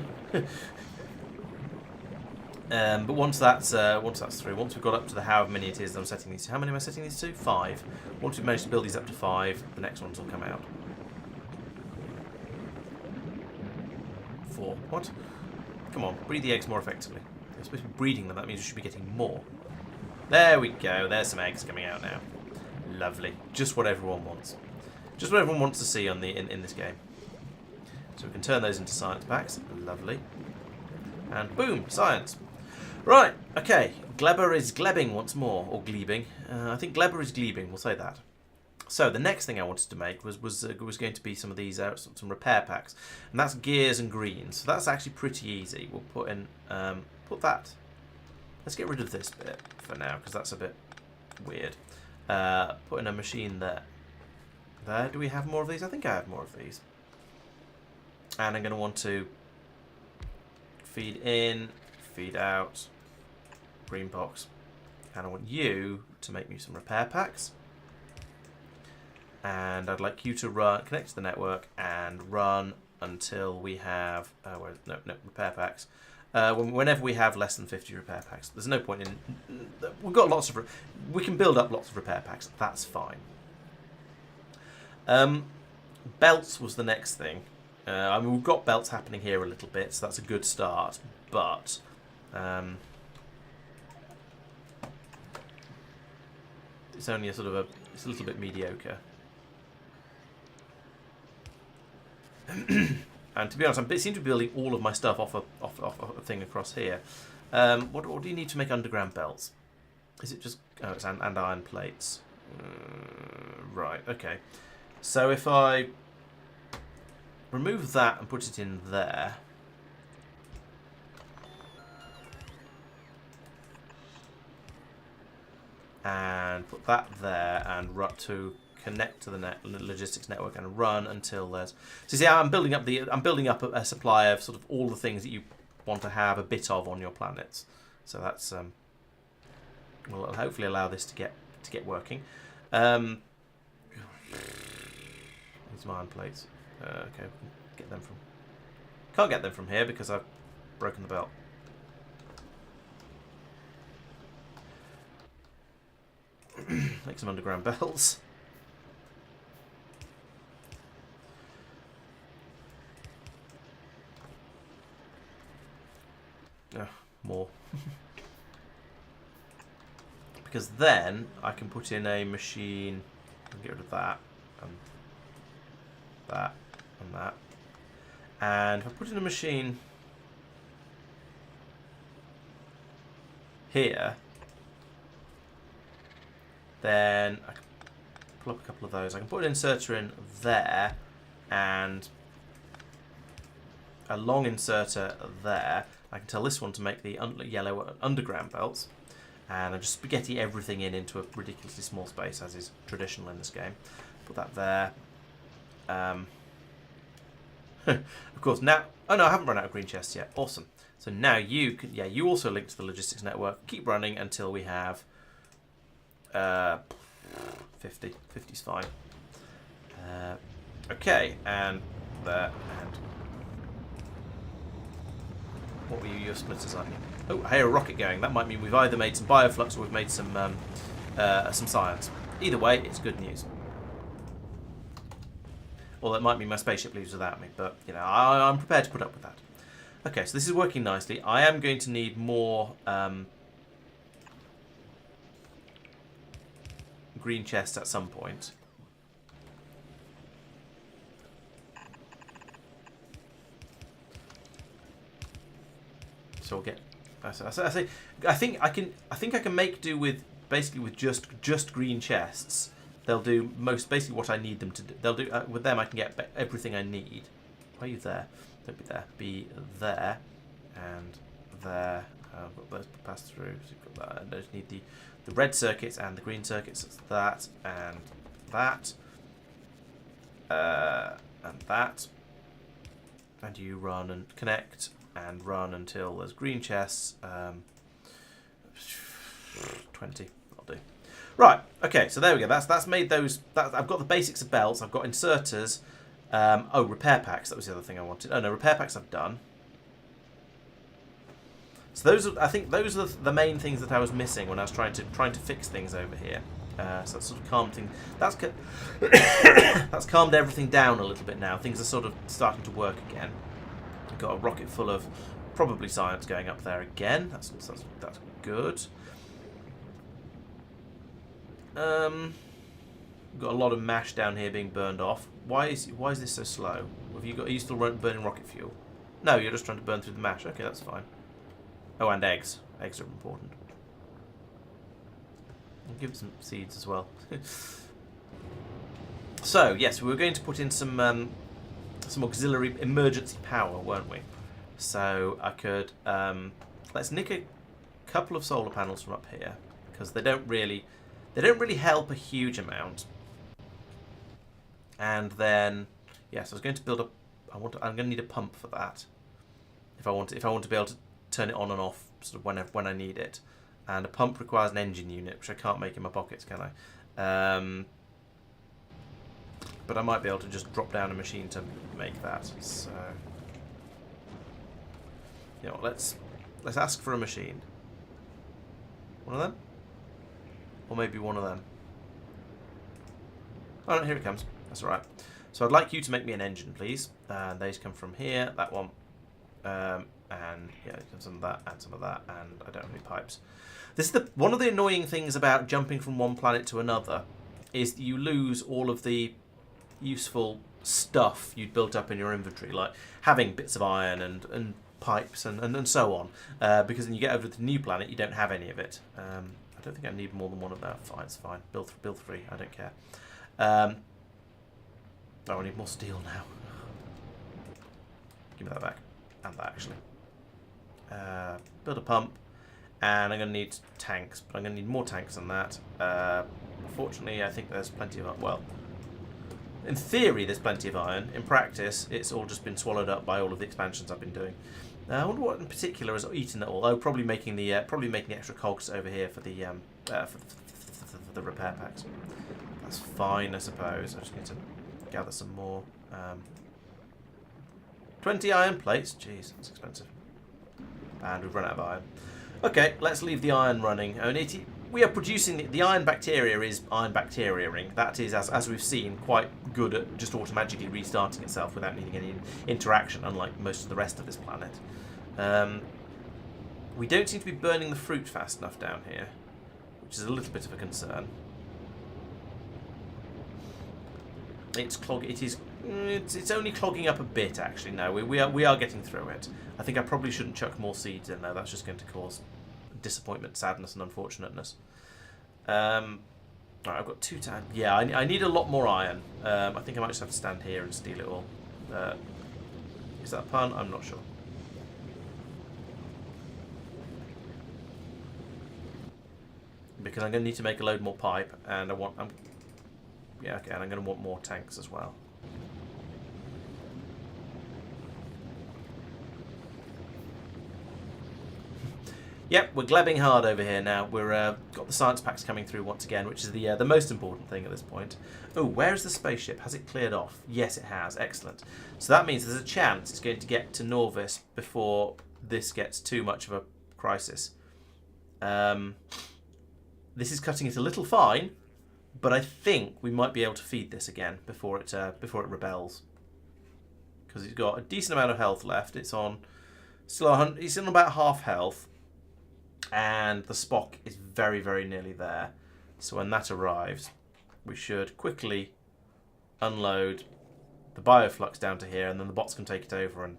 but once that's through, once we've got up to the however many it is that I'm setting these to. How many am I setting these to? 5. Once we've managed to build these up to 5, the next ones will come out. 4. What? Come on, breed the eggs more effectively. You're supposed to be breeding them, that means you should be getting more. There we go, there's some eggs coming out now. Lovely. Just what everyone wants. Just what everyone wants to see on in this game. So we can turn those into science packs. Lovely. And boom, science. Right, okay. Gleber is glebing once more, or glebing. I think Gleber is glebing, we'll say that. So the next thing I wanted to make was going to be some of these some repair packs, and that's gears and greens. So that's actually pretty easy. We'll put in put that. Let's get rid of this bit for now because that's a bit weird. Put in a machine there. There. Do we have more of these? I think I have more of these. And I'm going to want to feed in, feed out, green box, and I want you to make me some repair packs. And I'd like you to connect to the network and run until we have no repair packs. Whenever we have less than 50 repair packs, there's no point in. We've got lots of. We can build up lots of repair packs. That's fine. Belts was the next thing. I mean, we've got belts happening here a little bit, so that's a good start. But it's only a sort of it's a little bit mediocre. And to be honest, I seem to be building all of my stuff off a thing across here. What do you need to make underground belts? Is it just... Oh, it's and iron plates. Right, okay. So if I remove that and put it in there... And put that there and run to... connect to the logistics network and run until there's. So you see, I'm building up a supply of sort of all the things that you want to have a bit of on your planets. So that's will hopefully allow this to get working. These iron plates. Okay, get them from. Can't get them from here because I've broken the belt. Make some underground belts. More. Because then I can put in a machine and get rid of that and that and that. And if I put in a machine here, then I can pull up a couple of those. I can put an inserter in there and a long inserter there. I can tell this one to make the yellow underground belts, and I just spaghetti everything into a ridiculously small space, as is traditional in this game. Put that there. Of course, now... Oh no, I haven't run out of green chests yet. Awesome. So now you can... Yeah, you also link to the logistics network. Keep running until we have... 50. 50's fine. Okay, and there, and... What were your splitters like? Oh, I hear a rocket going. That might mean we've either made some bioflux or we've made some science. Either way, it's good news. Or that might mean my spaceship leaves without me, but you know, I'm prepared to put up with that. Okay, so this is working nicely. I am going to need more green chests at some point. So we'll get. I think I can make do with basically with just green chests. They'll do basically what I need them to do. They'll do with them. I can get everything I need. Why are you there? Don't be there. Be there and there. I've got those pass through. So you've got that. I just need the red circuits and the green circuits. It's that and that and that. And you run and connect. And run until there's green chests. 20, I'll do. Right, okay, so there we go. That's made those. I've got the basics of belts. I've got inserters. Oh, repair packs. That was the other thing I wanted. Oh no, repair packs I've done. So I think those are the main things that I was missing when I was trying to fix things over here. So that sort of calmed things. That's calmed everything down a little bit now. Things are sort of starting to work again. Got a rocket full of probably science going up there again. That's good. Got a lot of mash down here being burned off. Why is this so slow? Are you still burning rocket fuel? No, you're just trying to burn through the mash. Okay, that's fine. Oh, and eggs. Eggs are important. I'll give it some seeds as well. So, yes, we were going to put in some auxiliary emergency power, weren't we? So I could let's nick a couple of solar panels from up here because they don't really help a huge amount. And then yes, I was going to build up. I'm going to need a pump for that if I want to be able to turn it on and off sort of when I need it. And a pump requires an engine unit, which I can't make in my pockets, can I? But I might be able to just drop down a machine to make that. So, you know, let's ask for a machine. One of them, or maybe one of them. Oh no, here it comes. That's all right. So I'd like you to make me an engine, please. And these come from here. That one, and yeah, some of that and some of that. And I don't have any pipes. This is one of the annoying things about jumping from one planet to another, is that you lose all of the useful stuff you'd built up in your inventory, like having bits of iron and pipes and so on, because when you get over to the new planet you don't have any of it. I don't think I need more than one of that. Fine, it's fine. Build 3, I don't care. Oh, I need more steel now. Give me that back. And that actually. Build a pump, and I'm going to need tanks, but I'm going to need more tanks than that. Fortunately I think there's plenty of, well, in theory, there's plenty of iron. In practice, it's all just been swallowed up by all of the expansions I've been doing. I wonder what in particular has eaten it all. Oh, probably making the extra cogs over here for the repair packs. That's fine, I suppose. I just need to gather some more. 20 iron plates. Jeez, that's expensive. And we've run out of iron. Okay, let's leave the iron running. I mean, we are producing the iron bacteria is iron bacteriaing. That is, as we've seen, quite good at just automatically restarting itself without needing any interaction, unlike most of the rest of this planet. We don't seem to be burning the fruit fast enough down here, which is a little bit of a concern. It's only clogging up a bit, actually. No, we are getting through it. I think I probably shouldn't chuck more seeds in there. That's just going to cause disappointment, sadness, and unfortunateness. Alright, I've got 2 times. Yeah, I need a lot more iron. I think I might just have to stand here and steal it all. Is that a pun? I'm not sure. Because I'm going to need to make a load more pipe, and yeah, okay, and I'm going to want more tanks as well. Yep, we're glebbing hard over here now. We're got the science packs coming through once again, which is the most important thing at this point. Oh, where is the spaceship? Has it cleared off? Yes, it has. Excellent. So that means there's a chance it's going to get to Nauvis before this gets too much of a crisis. This is cutting it a little fine, but I think we might be able to feed this again before it rebels. Because it's got a decent amount of health left. It's on it's on about half health. And the Spock is very, very nearly there. So when that arrives, we should quickly unload the bioflux down to here, and then the bots can take it over and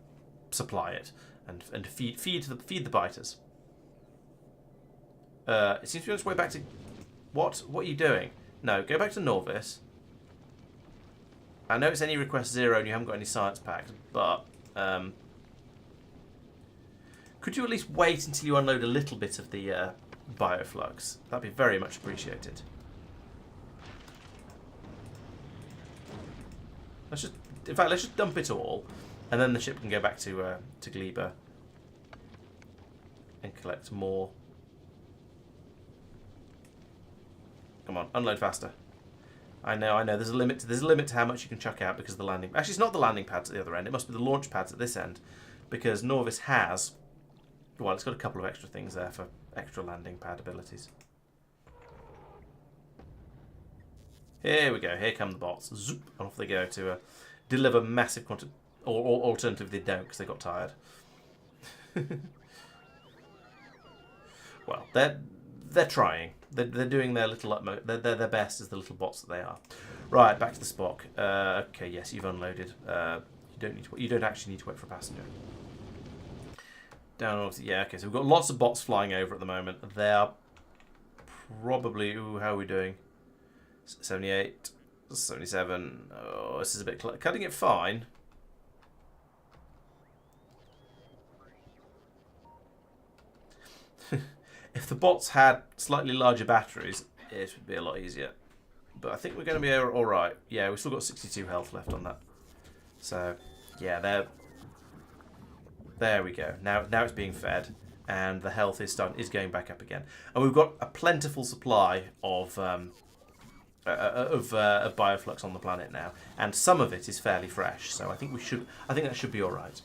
supply it and feed the biters. It seems to be on its way back to... What are you doing? No, go back to Nauvis. I know it's any request 0 and you haven't got any science packs, but... could you at least wait until you unload a little bit of the bioflux? That'd be very much appreciated. In fact, let's just dump it all, and then the ship can go back to Gleba and collect more. Come on, unload faster. I know. There's a limit to how much you can chuck out because of the landing. Actually, it's not the landing pads at the other end. It must be the launch pads at this end, because Nauvis has. Well, it's got a couple of extra things there for extra landing pad abilities. Here we go. Here come the bots. Zoop, and off they go to deliver massive quantity. Or alternatively, they don't because they got tired. Well, they're trying. They're doing their little utmost. Their best as the little bots that they are. Right, back to the Spock. Okay, yes, you've unloaded. You don't actually need to wait for a passenger. down. Yeah, okay. So we've got lots of bots flying over at the moment. They are probably. Ooh, how are we doing? 78, 77. Oh, this is a bit cutting it fine. If the bots had slightly larger batteries, it would be a lot easier. But I think we're going to be all right. Yeah, we've still got 62 health left on that. So, yeah, there we go. Now it's being fed, and the health is going back up again. And we've got a plentiful supply of bioflux on the planet now, and some of it is fairly fresh. So I think that should be all right.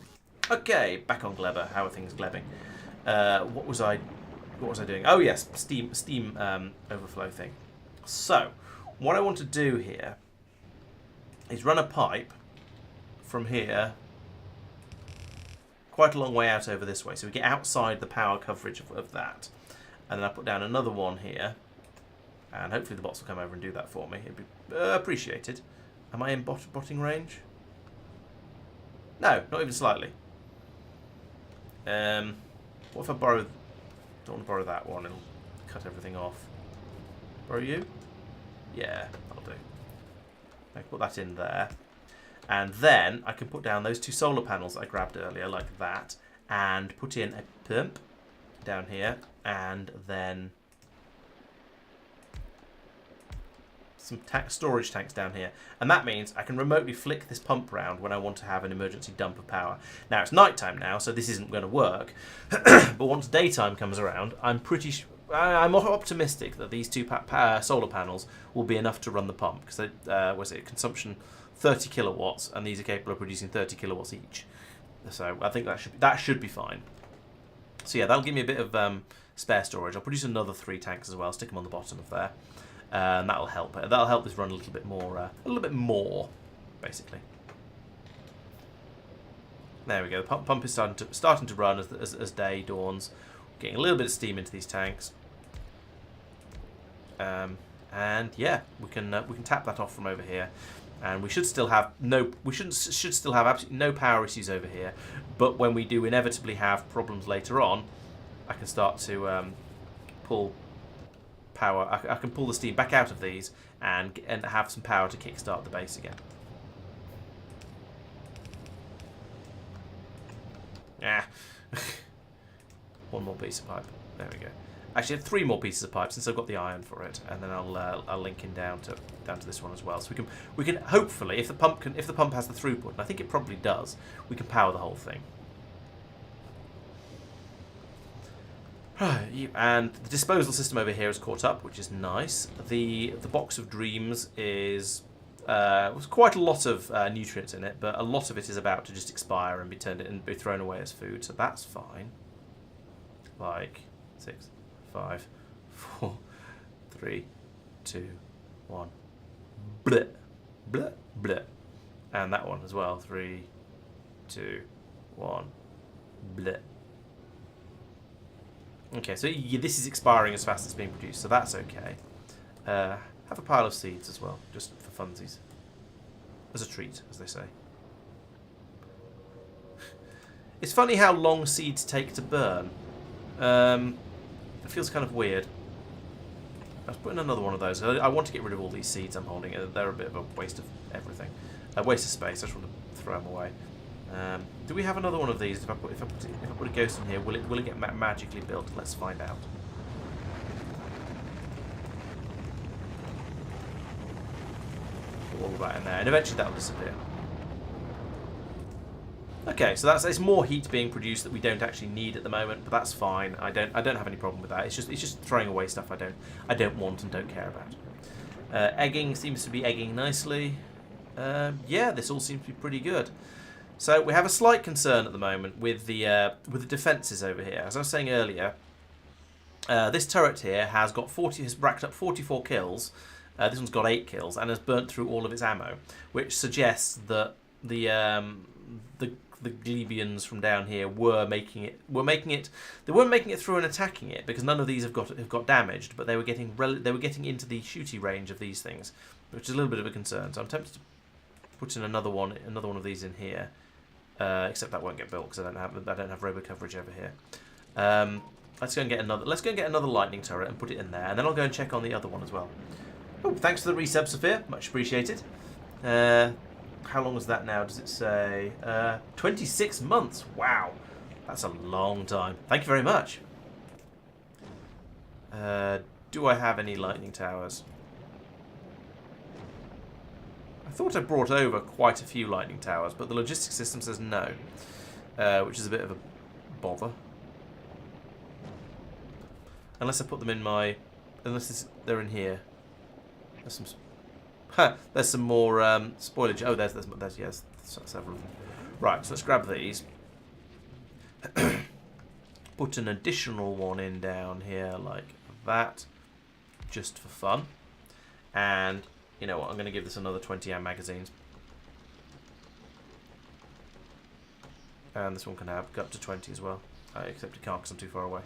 Okay, back on Gleber. How are things glebbing? What was I doing? Oh yes, steam overflow thing. So, what I want to do here is run a pipe from here quite a long way out over this way, so we get outside the power coverage of that. And then I put down another one here, and hopefully the bots will come over and do that for me. It'd be appreciated. Am I in botting range? No, not even slightly. What if I borrow... Don't want to borrow that one, it'll cut everything off. Borrow you? Yeah, that'll do. I can put that in there. And then I can put down those 2 solar panels that I grabbed earlier, like that, and put in a pump down here, and then some storage tanks down here. And that means I can remotely flick this pump round when I want to have an emergency dump of power. Now, it's nighttime now, so this isn't going to work. But once daytime comes around, I'm optimistic that these 2 solar panels will be enough to run the pump, because was it consumption 30 kilowatts, and these are capable of producing 30 kilowatts each. So I think that should be fine. So yeah, that'll give me a bit of spare storage. I'll produce another 3 tanks as well. Stick them on the bottom of there, and that'll help. That'll help this run a little bit more, basically. There we go. The pump is starting to run as day dawns. Getting a little bit of steam into these tanks. And yeah, we can tap that off from over here, and we should still have should still have absolutely no power issues over here. But when we do inevitably have problems later on, I can start to pull power. I can pull the steam back out of these and have some power to kickstart the base again. Ah. One more piece of pipe. There we go. Actually, 3 more pieces of pipe since I've got the iron for it, and then I'll link in down to this one as well. So we can hopefully, if the pump has the throughput, and I think it probably does, we can power the whole thing. And the disposal system over here is caught up, which is nice. The box of dreams is was quite a lot of nutrients in it, but a lot of it is about to just expire and be thrown away as food, so that's fine. Like 6, 5, 4, 3, 2, 1. Bleh, bleh, bleh. And that one as well. 3, 2, 1. Bleh. Okay, so this is expiring as fast as it's being produced, so that's okay. Have a pile of seeds as well, just for funsies. As a treat, as they say. It's funny how long seeds take to burn. It feels kind of weird. I was putting another one of those. I want to get rid of all these seeds I'm holding. They're a bit of a waste of everything. A waste of space. I just want to throw them away. Do we have another one of these? If I put a ghost in here, will it get magically built? Let's find out. Put all of that in there, and eventually that'll disappear. Okay, so it's more heat being produced that we don't actually need at the moment, but that's fine. I don't have any problem with that. It's just throwing away stuff I don't want and don't care about. Egging seems to be egging nicely. Yeah, this all seems to be pretty good. So we have a slight concern at the moment with the defences over here. As I was saying earlier, this turret here has racked up 44 kills. This one's got 8 kills and has burnt through all of its ammo, which suggests that the Glebians from down here were making it. They weren't making it through and attacking it because none of these have got damaged, but they were getting into the shooty range of these things, which is a little bit of a concern. So I'm tempted to put in another one of these in here. Except that won't get built because I don't have robo coverage over here. Let's go and get another lightning turret and put it in there, and then I'll go and check on the other one as well. Oh, thanks for the resub, Sophia. Much appreciated. How long is that now? Does it say 26 months? Wow, that's a long time. Thank you very much. Do I have any lightning towers? I thought I brought over quite a few lightning towers, but the logistics system says no, which is a bit of a bother. Unless I put them in my... they're in here. There's some more spoilage. Oh, there's yes, several of them. Right, so let's grab these. Put an additional one in down here like that, just for fun. And you know what? I'm going to give this another 20 amp magazines. And this one can have go up to 20 as well. Except it can't because I'm too far away.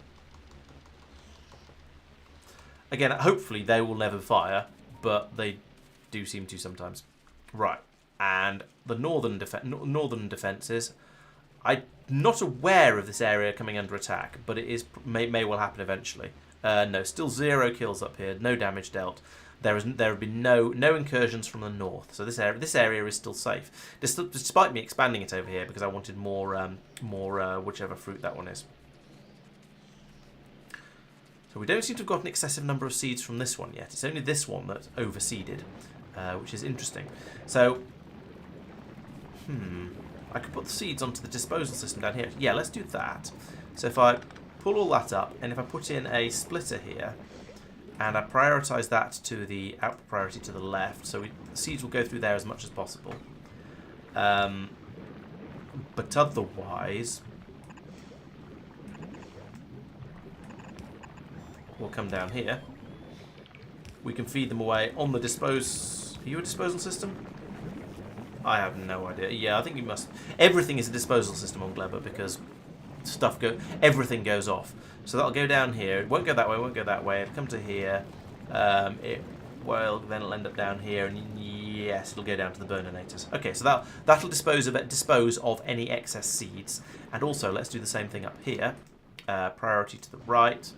Again, hopefully they will never fire, but they do seem to sometimes. Right, and the northern defences. I'm not aware of this area coming under attack, but it is may well happen eventually. No, still 0 kills up here, no damage dealt. There have been no incursions from the north, so this area is still safe, despite me expanding it over here because I wanted more whichever fruit that one is. So we don't seem to have got an excessive number of seeds from this one yet. It's only this one that's overseeded, which is interesting. So, I could put the seeds onto the disposal system down here. Yeah, let's do that. So if I pull all that up, and if I put in a splitter here, and I prioritise that to the output priority to the left, so the seeds will go through there as much as possible. But otherwise... will come down here. We can feed them away on the dispose... Are you a disposal system? I have no idea. Yeah, I think you must... Everything is a disposal system on Gleba because everything goes off. So that'll go down here. It won't go that way, it won't go that way. It'll come to here. Then it'll end up down here, and yes, it'll go down to the Burnernators. Okay, so that'll dispose of any excess seeds. And also, let's do the same thing up here. Priority to the right.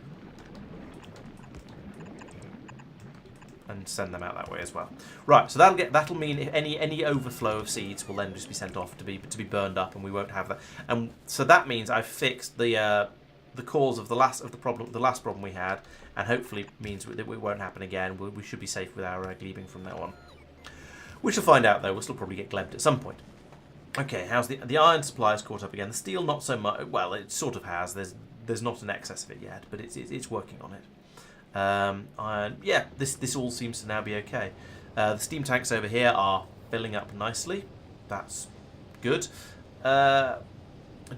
And send them out that way as well. Right, so that'll mean if any overflow of seeds will then just be sent off to be burned up, and we won't have that. And so that means I've fixed the cause of the last problem we had, and hopefully means that it won't happen again. We should be safe with our glebing from now on. We shall find out though. We'll still probably get glebbed at some point. Okay, how's the iron supply is caught up again? The steel not so much. Well, it sort of has. There's not an excess of it yet, but it's working on it. Yeah, this all seems to now be okay. The steam tanks over here are filling up nicely. That's good. Do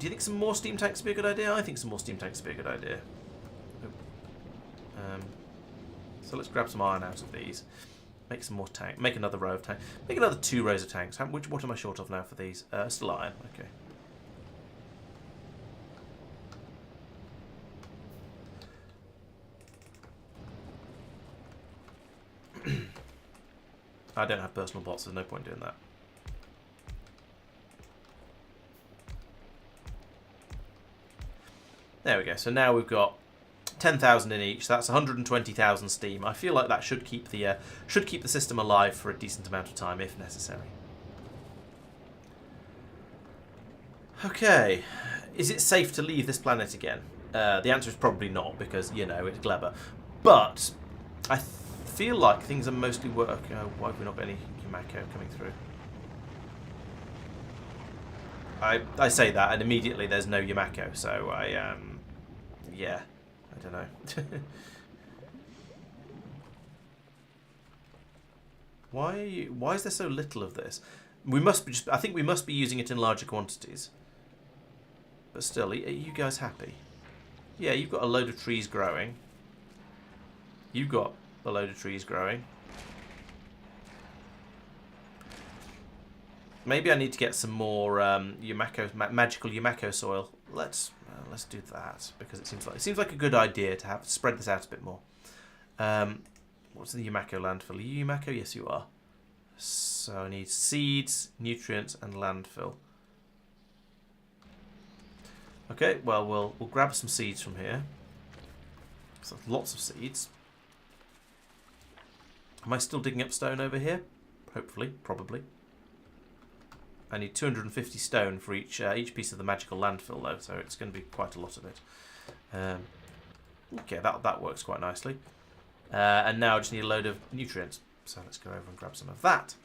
you think some more steam tanks would be a good idea? I think some more steam tanks would be a good idea. So let's grab some iron out of these. Make some more tank. Make another row of tanks. Make another 2 rows of tanks. What am I short of now for these? Still iron. Okay. I don't have personal bots, there's no point doing that. There we go. So now we've got 10,000 in each. That's 120,000 steam. I feel like that should keep the system alive for a decent amount of time if necessary. Okay, is it safe to leave this planet again? The answer is probably not because you know it's Gleba, but I feel like things are mostly working. Why have we not got any Yumako coming through? I say that and immediately there's no Yumako, so yeah, I don't know. Why is there so little of this? I think we must be using it in larger quantities. But still, are you guys happy? Yeah, you've got a load of trees growing. You've got a load of trees growing. Maybe I need to get some more magical Yumako soil. Let's do that because it seems like a good idea to spread this out a bit more. What's the Yumako landfill? Are you Yumako? Yes, you are. So I need seeds, nutrients, and landfill. Okay, well, we'll grab some seeds from here. So lots of seeds. Am I still digging up stone over here? Hopefully, probably. I need 250 stone for each piece of the magical landfill, though, so it's going to be quite a lot of it. Okay, that works quite nicely. And now I just need a load of nutrients. So let's go over and grab some of that.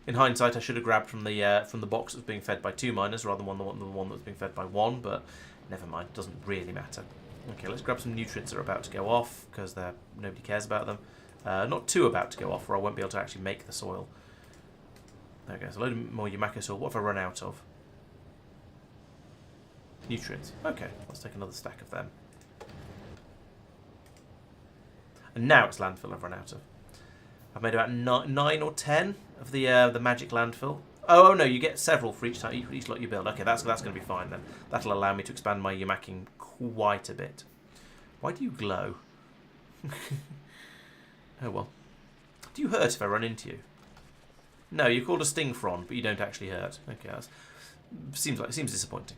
In hindsight, I should have grabbed from the box that was being fed by 2 miners rather than the one that was being fed by 1, but never mind, doesn't really matter. Okay, let's grab some nutrients that are about to go off, because nobody cares about them. Not too about to go off, or I won't be able to actually make the soil. There we go, so a load of more Yumako soil. What have I run out of? Nutrients. Okay, let's take another stack of them. And now it's landfill I've run out of. I've made about 9 or 10 of the magic landfill. Oh no, you get several for each lot you build. Okay, that's going to be fine then. That'll allow me to expand my Yumaking quite a bit. Why do you glow? Oh well. Do you hurt if I run into you? No, you're called a sting frond, but you don't actually hurt. Okay, that seems disappointing.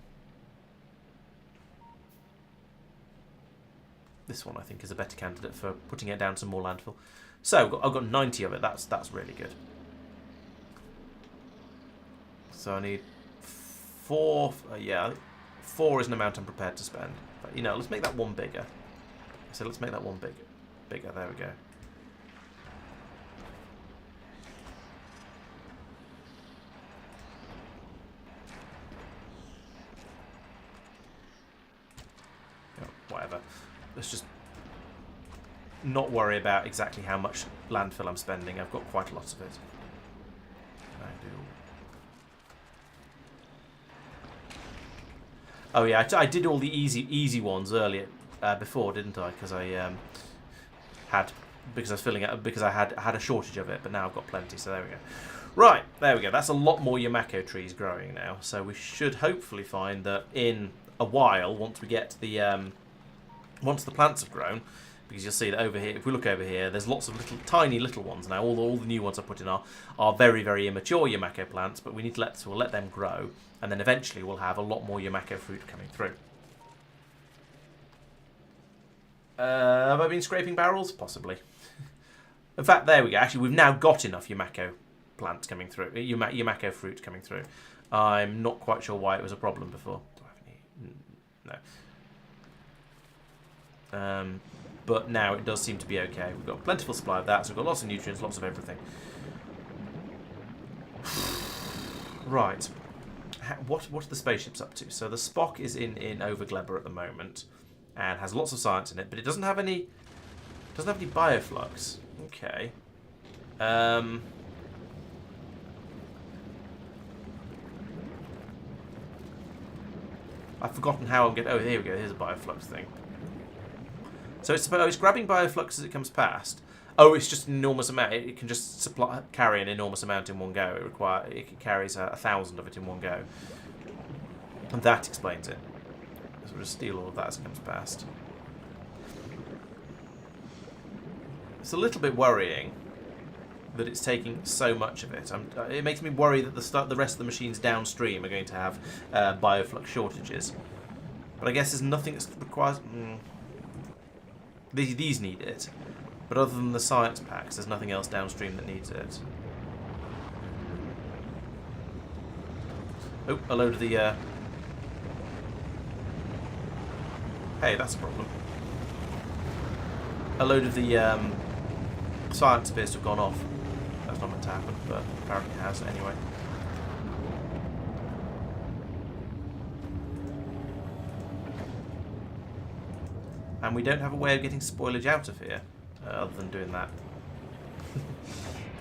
This one I think is a better candidate for putting it down some more landfill. So I've got 90 of it. That's really good. So I need 4. Yeah, 4 is an amount I'm prepared to spend. But you know, let's make that one bigger. So let's make that one bigger. There we go. Whatever. Let's just not worry about exactly how much landfill I'm spending. I've got quite a lot of it. I do. Oh yeah, I did all the easy ones earlier before, didn't I? Because I was filling it because I had a shortage of it, but now I've got plenty. So there we go. Right, there we go. That's a lot more Yumako trees growing now. So we should hopefully find that in a while, once we get once the plants have grown, because you'll see that over here, if we look over here, there's lots of tiny little ones now. All the new ones I put in are very, very immature Yumako plants, but we need to we'll let them grow, and then eventually we'll have a lot more Yumako fruit coming through. Have I been scraping barrels? Possibly. In fact, there we go. Actually, we've now got enough Yumako plants coming through, Yumako fruit coming through. I'm not quite sure why it was a problem before. Do I have any? No. But now it does seem to be okay. We've got a plentiful supply of that, so we've got lots of nutrients, lots of everything. Right. What are the spaceships up to? So the Spock is in Overglebber at the moment, and has lots of science in it, but it doesn't have any bioflux. Okay. I've forgotten how I'm getting. Oh, here we go. Here's a bioflux thing. So it's grabbing bioflux as it comes past. Oh, it's just an enormous amount. It can just carry an enormous amount in one go. It carries 1,000 of it in one go, and that explains it. So we'll just steal all of that as it comes past. It's a little bit worrying that it's taking so much of it. It makes me worry that the rest of the machines downstream are going to have bioflux shortages. But I guess there's nothing that requires. These need it, but other than the science packs, there's nothing else downstream that needs it. Oh, a load of the. Hey, that's a problem. A load of the science appears to have gone off. That's not meant to happen, but apparently it has anyway. And we don't have a way of getting spoilage out of here, other than doing that.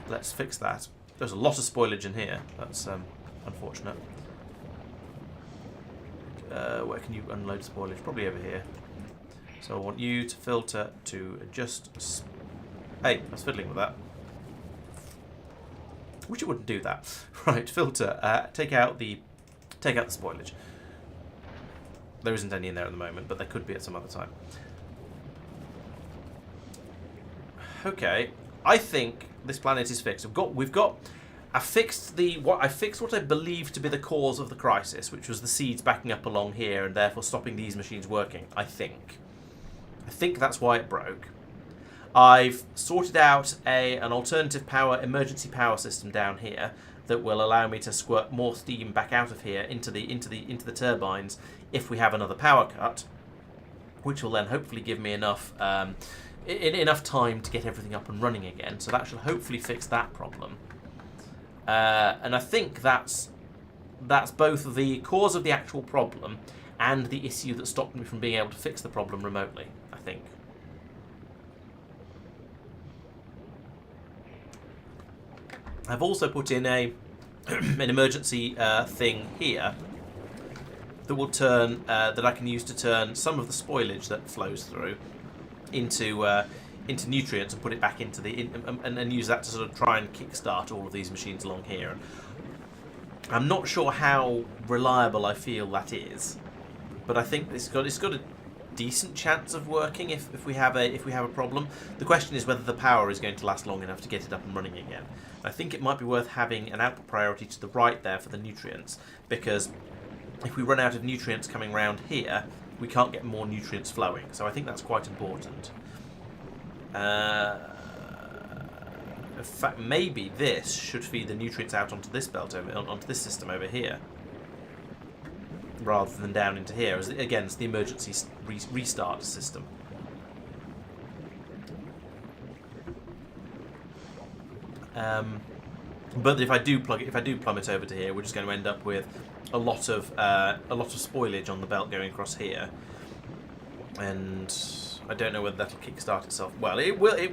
Let's fix that. There's a lot of spoilage in here. That's unfortunate. Where can you unload spoilage? Probably over here. So I want you to filter to just... Hey, I was fiddling with that. Wish it wouldn't do that. Right, filter. Take out the spoilage. There isn't any in there at the moment, but there could be at some other time. Okay, I think this planet is fixed. We've got I fixed what I believe to be the cause of the crisis, which was the seeds backing up along here and therefore stopping these machines working. I think that's why it broke. I've sorted out an alternative power emergency power system down here that will allow me to squirt more steam back out of here into the turbines if we have another power cut, which will then hopefully give me enough enough time to get everything up and running again. So that should hopefully fix that problem. And I think that's both the cause of the actual problem and the issue that stopped me from being able to fix the problem remotely, I think. I've also put in an emergency thing here that will turn that I can use to turn some of the spoilage that flows through into nutrients and put it back into and use that to sort of try and kickstart all of these machines along here. I'm not sure how reliable I feel that is, but I think it's got a decent chance of working if we have a problem. The question is whether the power is going to last long enough to get it up and running again. I think it might be worth having an output priority to the right there for the nutrients, because if we run out of nutrients coming round here, we can't get more nutrients flowing. So I think that's quite important. In fact, maybe this should feed the nutrients out onto this belt onto this system over here, rather than down into here. As again, it's the emergency restart system. But if I do plumb it over to here, we're just going to end up with a lot of spoilage on the belt going across here, and I don't know whether that'll kickstart itself. Well, it will. It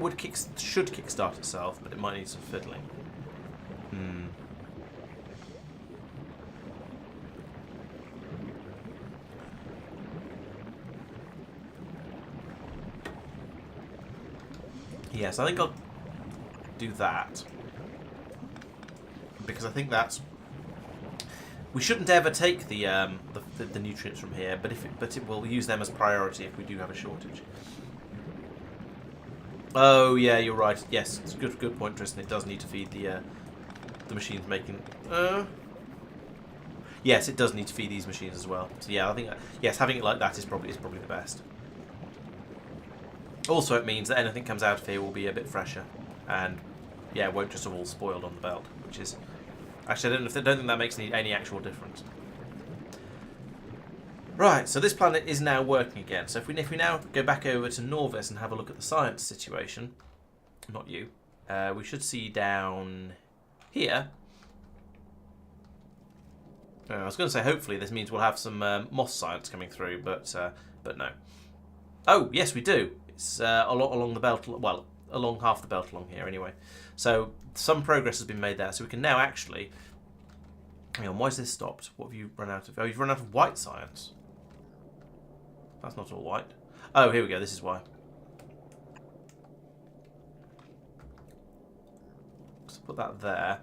should kickstart itself, but it might need some fiddling. Yes, I think I'll do that, because I think that's. We shouldn't ever take the nutrients from here, but it will use them as priority if we do have a shortage. Oh yeah, you're right. Yes, it's a good point, Tristan. It does need to feed the machines making. Yes, it does need to feed these machines as well. So yeah, I think yes, having it like that is probably the best. Also, it means that anything comes out of here will be a bit fresher, and yeah, won't just have all spoiled on the belt, which is. Actually, I don't think that makes any actual difference. Right, so this planet is now working again. So if we now go back over to Nauvis and have a look at the science situation, not you, we should see down here. I was going to say hopefully this means we'll have some moss science coming through, but no. Oh yes, we do. It's along the belt. Well, along half the belt along here anyway. So some progress has been made there. So we can now actually. Hang on, why is this stopped? What have you run out of? Oh, you've run out of white science. That's not all white. Oh, here we go. This is why. So put that there.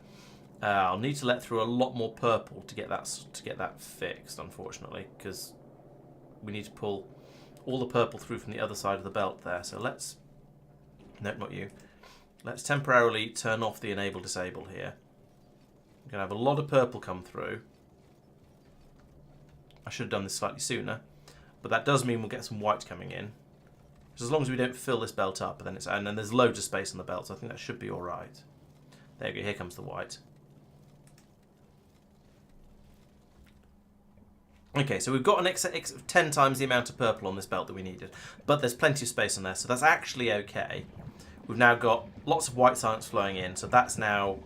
I'll need to let through a lot more purple to get that fixed, unfortunately, because we need to pull all the purple through from the other side of the belt there. So let's. Nope, not you. Let's temporarily turn off the enable disable here. We're going to have a lot of purple come through. I should have done this slightly sooner, but that does mean we'll get some white coming in. Just as long as we don't fill this belt up, and then there's loads of space on the belt, so I think that should be all right. There you go. Here comes the white. Okay, so we've got an excess of 10 times the amount of purple on this belt that we needed, but there's plenty of space on there, so that's actually okay. We've now got lots of white science flowing in, so that's now.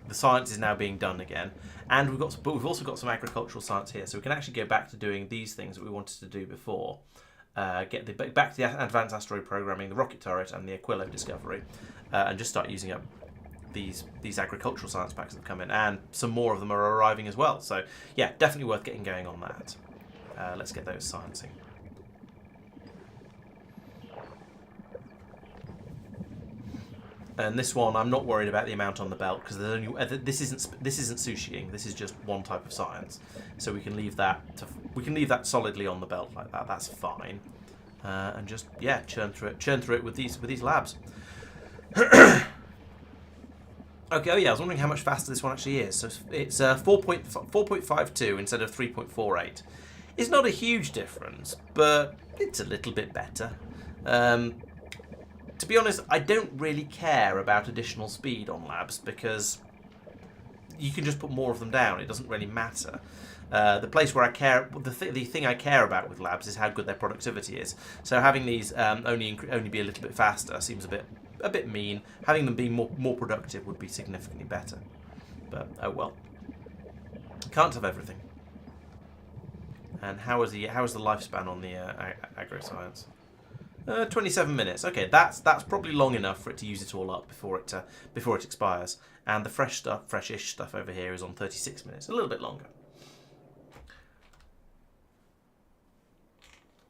The science is now being done again, and we've also got some agricultural science here, so we can actually go back to doing these things that we wanted to do before. Get back to the advanced asteroid programming, the rocket turret, and the Aquilo discovery, and just start using up these agricultural science packs that have come in, and some more of them are arriving as well. So yeah, definitely worth getting going on that. Let's get those sciencing. And this one, I'm not worried about the amount on the belt because there's only this isn't sushiing. This is just one type of science, so we can leave that solidly on the belt like that. That's fine, and just churn through it with these labs. Okay, oh yeah, I was wondering how much faster this one actually is. So it's 4.52 instead of 3.48. It's not a huge difference, but it's a little bit better. To be honest, I don't really care about additional speed on labs because you can just put more of them down. It doesn't really matter. The place where I care, the thing I care about with labs is how good their productivity is. So having these only be a little bit faster seems a bit mean. Having them be more productive would be significantly better. But oh well, can't have everything. And how is the lifespan on the agroscience? 27 minutes. Okay, that's probably long enough for it to use it all up before it expires. And the freshish stuff over here is on 36 minutes, a little bit longer.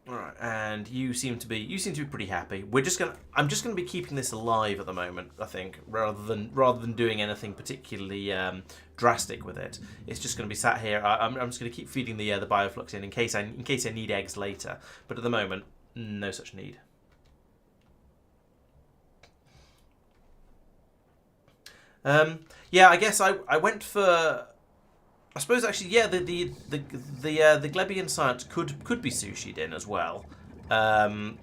All right, and you seem to be pretty happy. I'm just gonna be keeping this alive at the moment, I think, rather than doing anything particularly drastic with it. It's just gonna be sat here. I'm just gonna keep feeding the bioflux in case I need eggs later. But at the moment, no such need. Yeah, I guess I went for. I suppose actually, yeah, the Glebian science could be sushi'd in as well, and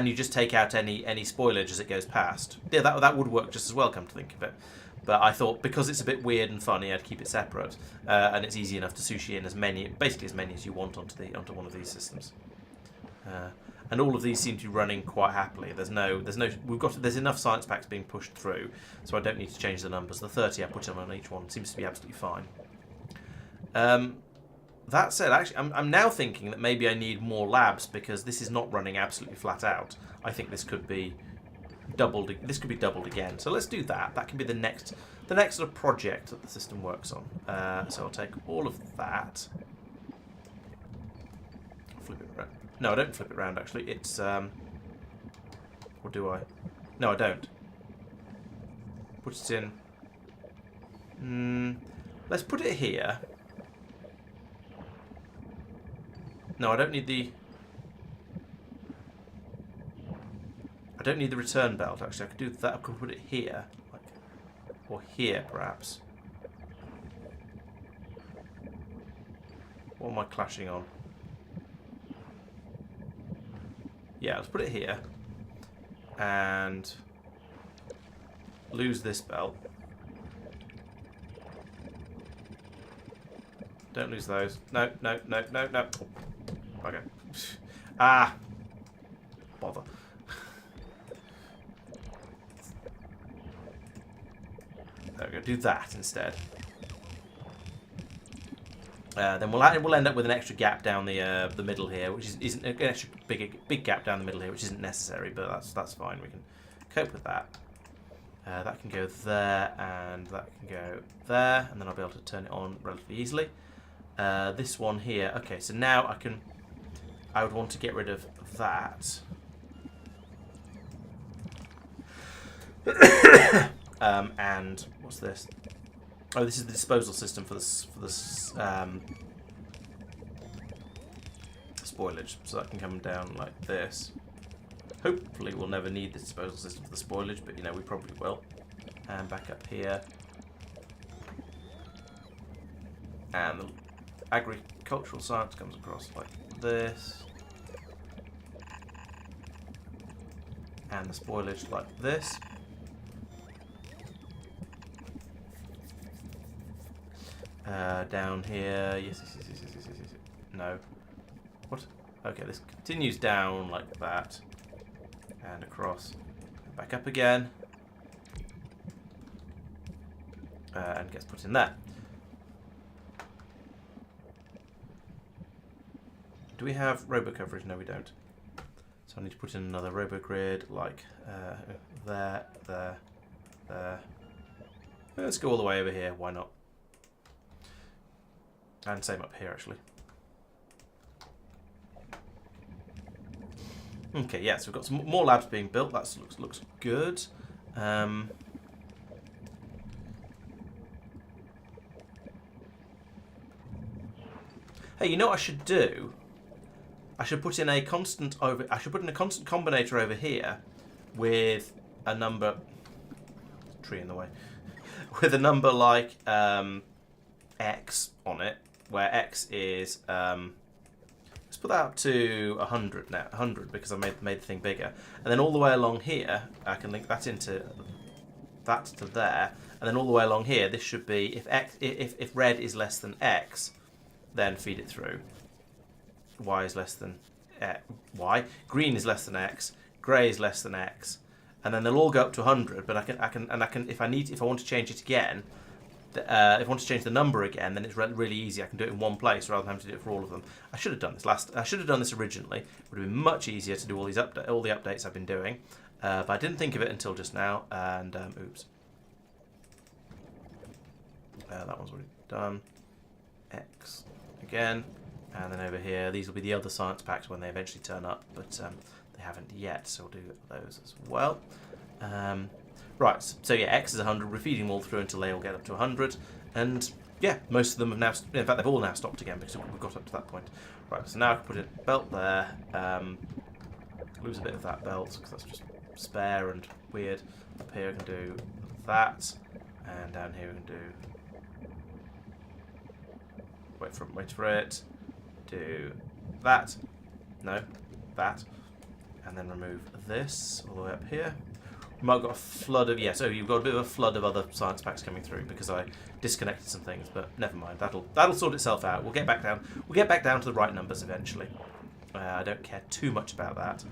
you just take out any spoilage as it goes past. Yeah, that would work just as well. Come to think of it, but I thought because it's a bit weird and funny, I'd keep it separate, and it's easy enough to sushi in basically as many as you want onto one of these systems. And all of these seem to be running quite happily. There's enough science packs being pushed through, so I don't need to change the numbers. The 30 I put in on each one seems to be absolutely fine. That said, actually, I'm now thinking that maybe I need more labs because this is not running absolutely flat out. I think this could be doubled. This could be doubled again. So let's do that. That can be the next sort of project that the system works on. So I'll take all of that. Flip it around. No, I don't flip it around. Actually, it's or do I? No, I don't. Put it in. Let's put it here. No, I don't need the return belt, actually. I could do that. I could put it here. Or here, perhaps. What am I clashing on? Yeah, let's put it here. And lose this belt. Don't lose those. No, no, no, no, no. Okay. Ah! Bother. There we go. Do that instead. Then we'll end up with an extra gap down the middle here, which isn't an extra big gap down the middle here, which isn't necessary, but that's fine. We can cope with that. That can go there, and that can go there, and then I'll be able to turn it on relatively easily. This one here. Okay, so now I would want to get rid of that. And what's this? Oh, this is the disposal system for this spoilage. So that can come down like this. Hopefully we'll never need the disposal system for the spoilage, but we probably will. And back up here. And the agricultural science comes across like this. And the spoilage like this. Down here, yes. No. What? Okay, this continues down like that. And across. Back up again. And gets put in there. Do we have robo coverage? No, we don't. So I need to put in another robo grid like there. Let's go all the way over here. Why not? And same up here, actually. Okay, yeah, so we've got some more labs being built. That looks good. Hey, you know what I should do? I should put in a constant combinator over here with a number. Tree in the way. with a number like X on it, where X is, let's put that up to 100 now, 100 because I made the thing bigger. And then all the way along here, I can link that into that to there. And then all the way along here, this should be, if red is less than X, then feed it through. Y is less than Y. Green is less than X. Grey is less than X. And then they'll all go up to 100. But I can if I want to change it again, if I want to change the number again, then it's really easy. I can do it in one place rather than having to do it for all of them. I should have done this I should have done this originally. It would have been much easier to do all the updates I've been doing. But I didn't think of it until just now. And oops. That one's already done. X again, and then over here, these will be the other science packs when they eventually turn up, but they haven't yet, so we'll do those as well. Right, so yeah, X is 100. We're feeding them all through until they all get up to 100, and yeah, most of them have now. In fact, they've all now stopped again because we've got up to that point. Right, so now I can put a belt there. Lose a bit of that belt because that's just spare and weird. Up here, I can do that, and down here we can do. Wait for it. Do that. No, that. And then remove this all the way up here. We might have got a flood of you've got a bit of a flood of other science packs coming through because I disconnected some things, but never mind. That'll sort itself out. We'll get back down. We'll get back down to the right numbers eventually. I don't care too much about that.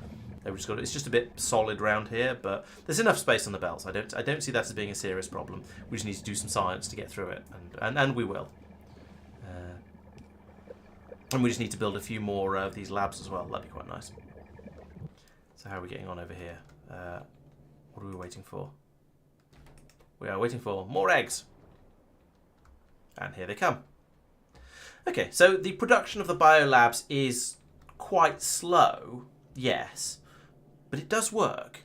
It's just a bit solid around here, but there's enough space on the belts. I don't see that as being a serious problem. We just need to do some science to get through it, and we will. And we just need to build a few more of these labs as well. That'd be quite nice. So how are we getting on over here? What are we waiting for? We are waiting for more eggs. And here they come. Okay, so the production of the biolabs is quite slow, yes, but it does work.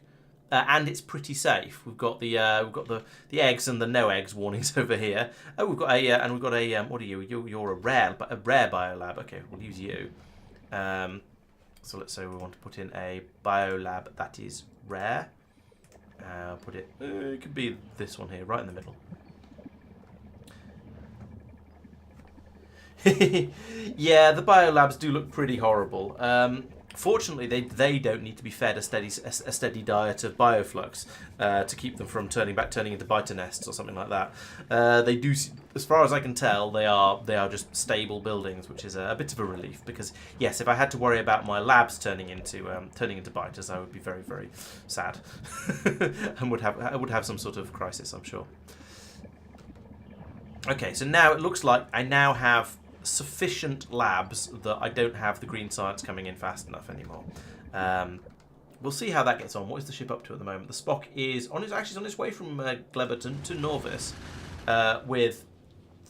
And it's pretty safe. We've got the eggs and the no eggs warnings over here. Oh, we've got a what are you? You're a rare biolab. Okay, we'll use you. So let's say we want to put in a biolab that is rare. Put it. It could be this one here, right in the middle. Yeah, the biolabs do look pretty horrible. Fortunately, they don't need to be fed a steady diet of bioflux to keep them from turning into biter nests or something like that. They do, as far as I can tell, they are just stable buildings, which is a bit of a relief. Because yes, if I had to worry about my labs turning into biters, I would be very, very sad and I would have some sort of crisis, I'm sure. Okay, so now it looks like I now have sufficient labs that I don't have the green science coming in fast enough anymore. We'll see how that gets on. What is the ship up to at the moment? The Spock is on its way from Gleberton to Nauvis with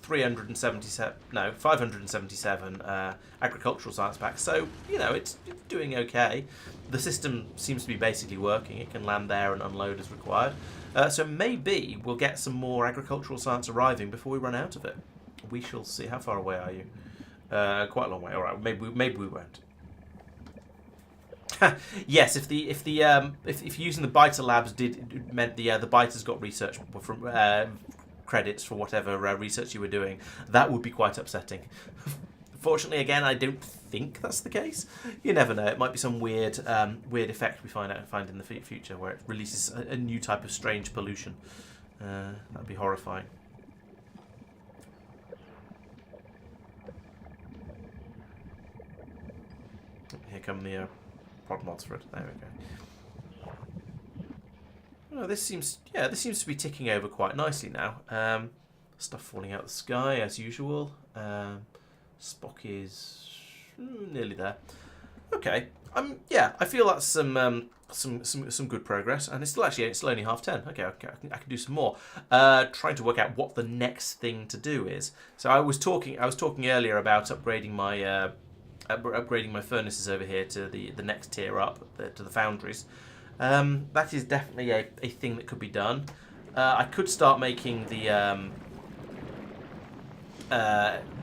577 agricultural science packs. So it's doing okay. The system seems to be basically working. It can land there and unload as required. So maybe we'll get some more agricultural science arriving before we run out of it. We shall see. How far away are you? Quite a long way. All right. Maybe we won't. Yes. If using the biter labs meant the biters got research from credits for whatever research you were doing, that would be quite upsetting. Fortunately, again, I don't think that's the case. You never know. It might be some weird effect we find in the future where it releases a new type of strange pollution. That'd be horrifying. Here come the prod mods for it. There we go. Oh, this seems to be ticking over quite nicely now. Stuff falling out of the sky as usual. Spock is nearly there. Okay. Yeah, I feel that's some good progress, and it's still only 10:30. Okay, I can do some more. Trying to work out what the next thing to do is. So I was talking earlier about upgrading my furnaces over here to the next tier up, to the foundries. That is definitely a thing that could be done. I could start making the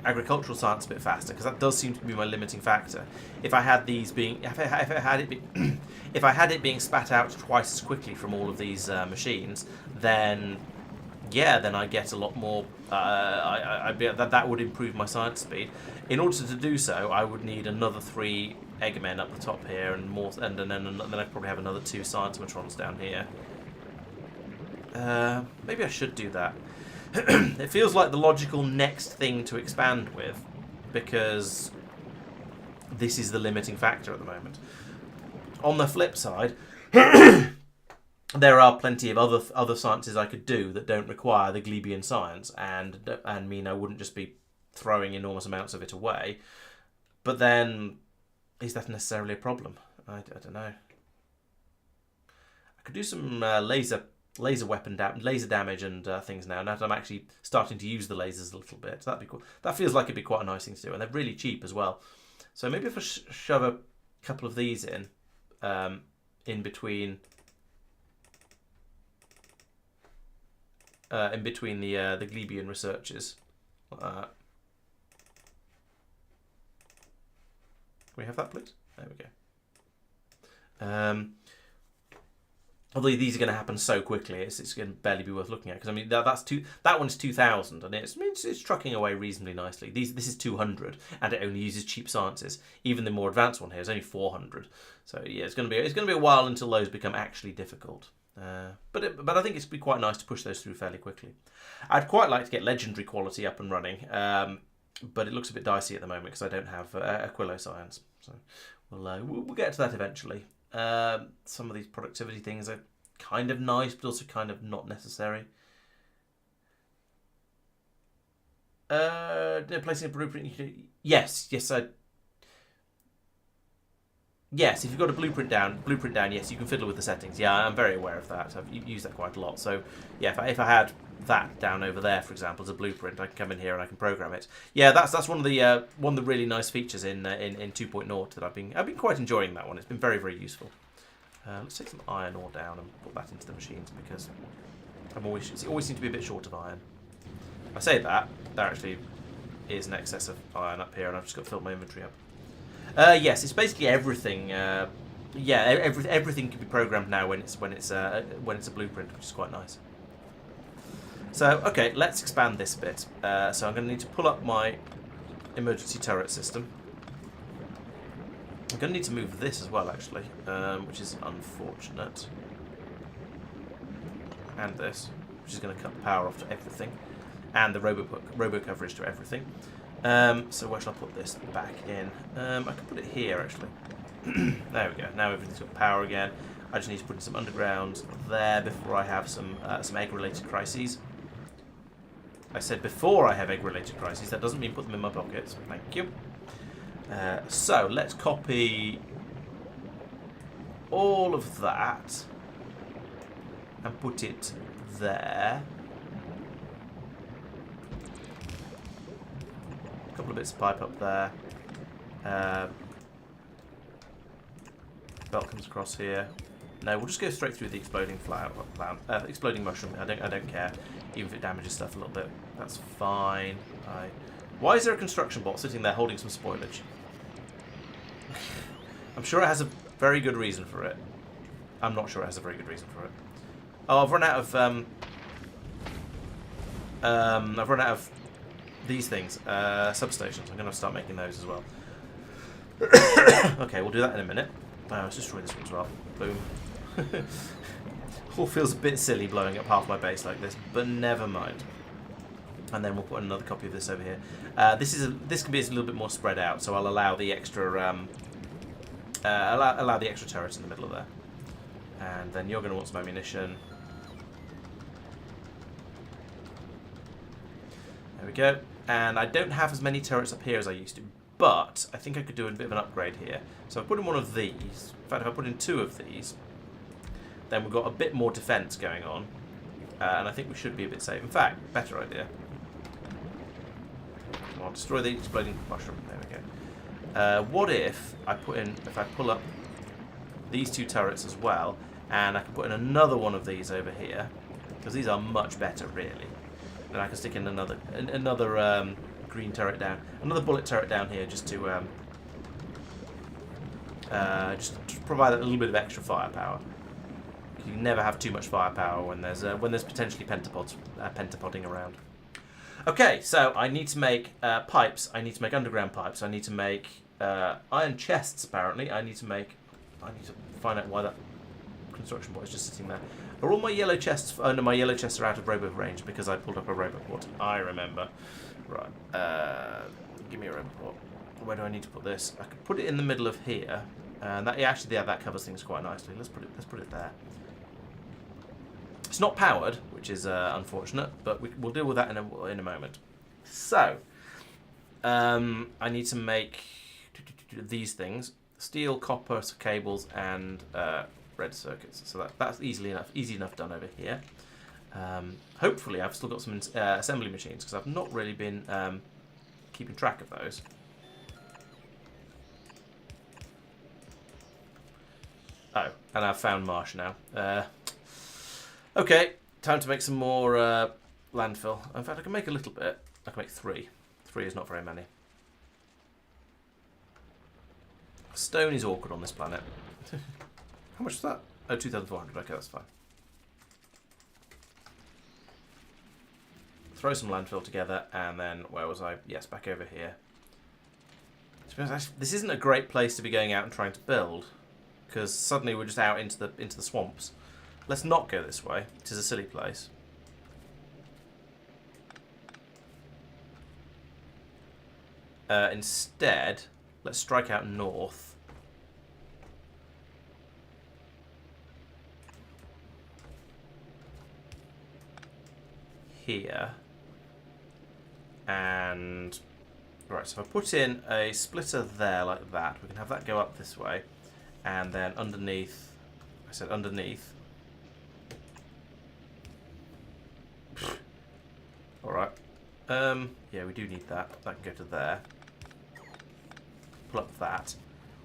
agricultural science a bit faster, because that does seem to be my limiting factor. If I had it being spat out twice as quickly from all of these machines, then yeah, then I get a lot more. That would improve my science speed. In order to do so, I would need another 3 Eggmen up the top here, and more, and then I'd probably have another 2 Science Matrons down here. Maybe I should do that. It feels like the logical next thing to expand with, because this is the limiting factor at the moment. On the flip side, there are plenty of other sciences I could do that don't require the Glebian science, and mean I wouldn't just be throwing enormous amounts of it away. But then, is that necessarily a problem? I don't know. I could do some laser damage and things now. Now that I'm actually starting to use the lasers a little bit, that'd be cool. That feels like it'd be quite a nice thing to do, and they're really cheap as well. So maybe if I shove a couple of these in between the Glebian researchers. Can we have that, please? There we go. Although these are going to happen so quickly, it's going to barely be worth looking at, because I mean that one's 2,000, and it's trucking away reasonably nicely. This is 200, and it only uses cheap sciences. Even the more advanced one here is only 400. So yeah, it's going to be a while until those become actually difficult. But I think it's be quite nice to push those through fairly quickly. I'd quite like to get legendary quality up and running, but it looks a bit dicey at the moment because I don't have Aquilo science. So we'll get to that eventually. Some of these productivity things are kind of nice, but also kind of not necessary. Placing a blueprint. Yes. Yes, if you've got a blueprint down, yes, you can fiddle with the settings. Yeah, I'm very aware of that. I've used that quite a lot. So, yeah, if I had that down over there, for example, as a blueprint, I can come in here and I can program it. Yeah, that's one of the really nice features in 2.0 that I've been quite enjoying that one. It's been very, very useful. Let's take some iron ore down and put that into the machines, because it always seems to be a bit short of iron. I say that there actually is an excess of iron up here, and I've just got to fill my inventory up. Yes, it's basically everything. Everything can be programmed now when it's a blueprint, which is quite nice. So okay, let's expand this a bit. So I'm going to need to pull up my emergency turret system. I'm going to need to move this as well, actually, which is unfortunate. And this, which is going to cut the power off to everything, and the robo coverage to everything. So where shall I put this back in? I can put it here, actually. There we go. Now everything's got power again. I just need to put in some underground there before I have some egg-related crises. I said before I have egg-related crises. That doesn't mean put them in my pockets. Thank you. So let's copy all of that and put it there. Couple of bits of pipe up there. Belt comes across here. No, we'll just go straight through the exploding exploding mushroom. I don't care, even if it damages stuff a little bit. That's fine. Why is there a construction bot sitting there holding some spoilage? I'm sure it has a very good reason for it. I'm not sure it has a very good reason for it. Oh, I've run out of these things, substations. I'm going to start making those as well. Okay, we'll do that in a minute. Let's destroy this one as well. Boom. All feels a bit silly blowing up half my base like this, but never mind. And then we'll put another copy of this over here. This can be a little bit more spread out, so I'll allow the extra allow the extra turret in the middle of there. And then you're going to want some ammunition. There we go. And I don't have as many turrets up here as I used to, but I think I could do a bit of an upgrade here. So I've put in one of these. In fact, if I put in 2 of these, then we've got a bit more defense going on. And I think we should be a bit safe. In fact, better idea. I'll destroy the exploding mushroom. There we go. What if I pull up these 2 turrets as well, and I can put in another one of these over here, because these are much better, really. Then I can stick in another green turret down, another bullet turret down here, just to provide a little bit of extra firepower. You can never have too much firepower when there's potentially pentapodding around. Okay, so I need to make pipes. I need to make underground pipes. I need to make iron chests. Apparently, I need to find out why that construction bot is just sitting there. Are all my yellow chests? Oh no, my yellow chests are out of robo range because I pulled up a roboport. I remember. Right. Give me a roboport. Where do I need to put this? I could put it in the middle of here, and that covers things quite nicely. Let's put it there. It's not powered, which is unfortunate, but we'll deal with that in a moment. So, I need to make these things: steel, copper cables, and red circuits. So that's easy enough done over here. Hopefully, I've still got some assembly machines because I've not really been keeping track of those. Oh, and I've found marsh now. Okay, time to make some more landfill. In fact, I can make a little bit. I can make 3. 3 is not very many. Stone is awkward on this planet. How much is that? Oh, 2,400. Okay, that's fine. Throw some landfill together, and then, where was I? Yes, back over here. This isn't a great place to be going out and trying to build, because suddenly we're just out into the swamps. Let's not go this way. It is a silly place. Instead, let's strike out north. Here. And right, so if I put in a splitter there like that, we can have that go up this way, and then underneath, I said underneath. Alright. Yeah, we do need that. That can go to there. Pull up that.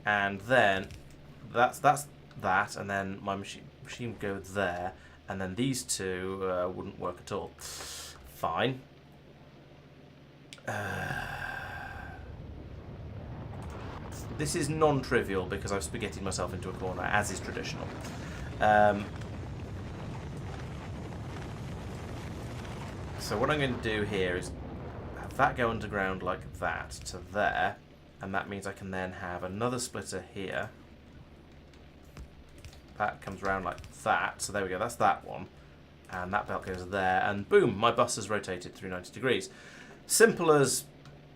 And then that's that, and then my machine would go there, and then these two wouldn't work at all. Fine. This is non-trivial because I've spaghettied myself into a corner, as is traditional. So what I'm going to do here is have that go underground like that to there, and that means I can then have another splitter here. That comes around like that, so there we go, that's that one. And that belt goes there, and boom, my bus has rotated through 90 degrees. Simple as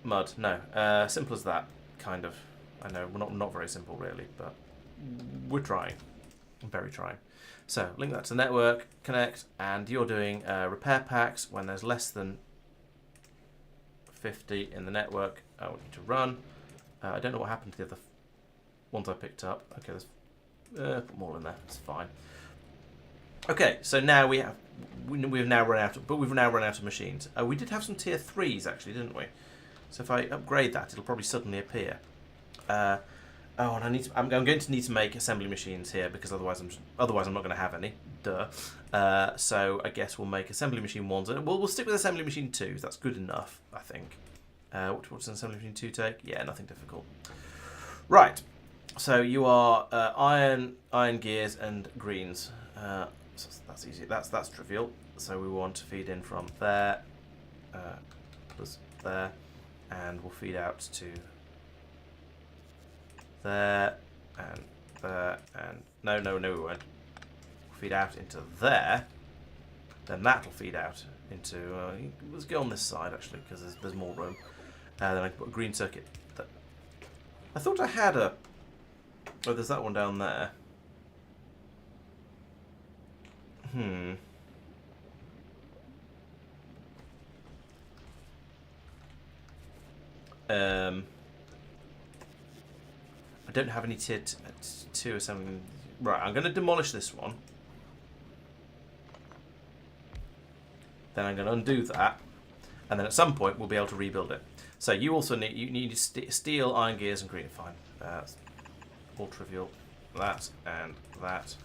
mud. No, simple as that, kind of. I know, we're not very simple really, but we're trying. I'm very trying. So, link that to the network, connect, and you're doing repair packs when there's less than 50 in the network. I want you to run. I don't know what happened to the other ones I picked up. Okay, there's put more in there. It's fine. Okay, so now we've now run out of machines. We did have some tier 3s actually, didn't we? So if I upgrade that, it'll probably suddenly appear. Oh, and I'm going to need to make assembly machines here because otherwise I'm not going to have any. Duh. So I guess we'll make assembly machine 1s. We'll stick with assembly machine 2s. That's good enough, I think. What's an assembly machine 2 take? Yeah, nothing difficult. Right. So you are iron gears, and greens. So that's easy. That's trivial. So we want to feed in from there, plus there, and we'll feed out to there, and there, and no, we won't. We'll feed out into there, then that'll feed out into. Let's go on this side actually because there's more room. Then I can put a green circuit. I thought I had a. Oh, there's that one down there. I don't have any tier 2 assembly. Right, I'm going to demolish this one. Then I'm going to undo that, and then at some point we'll be able to rebuild it. So you also need steel, iron gears, and green. Fine, that's all trivial. That and that,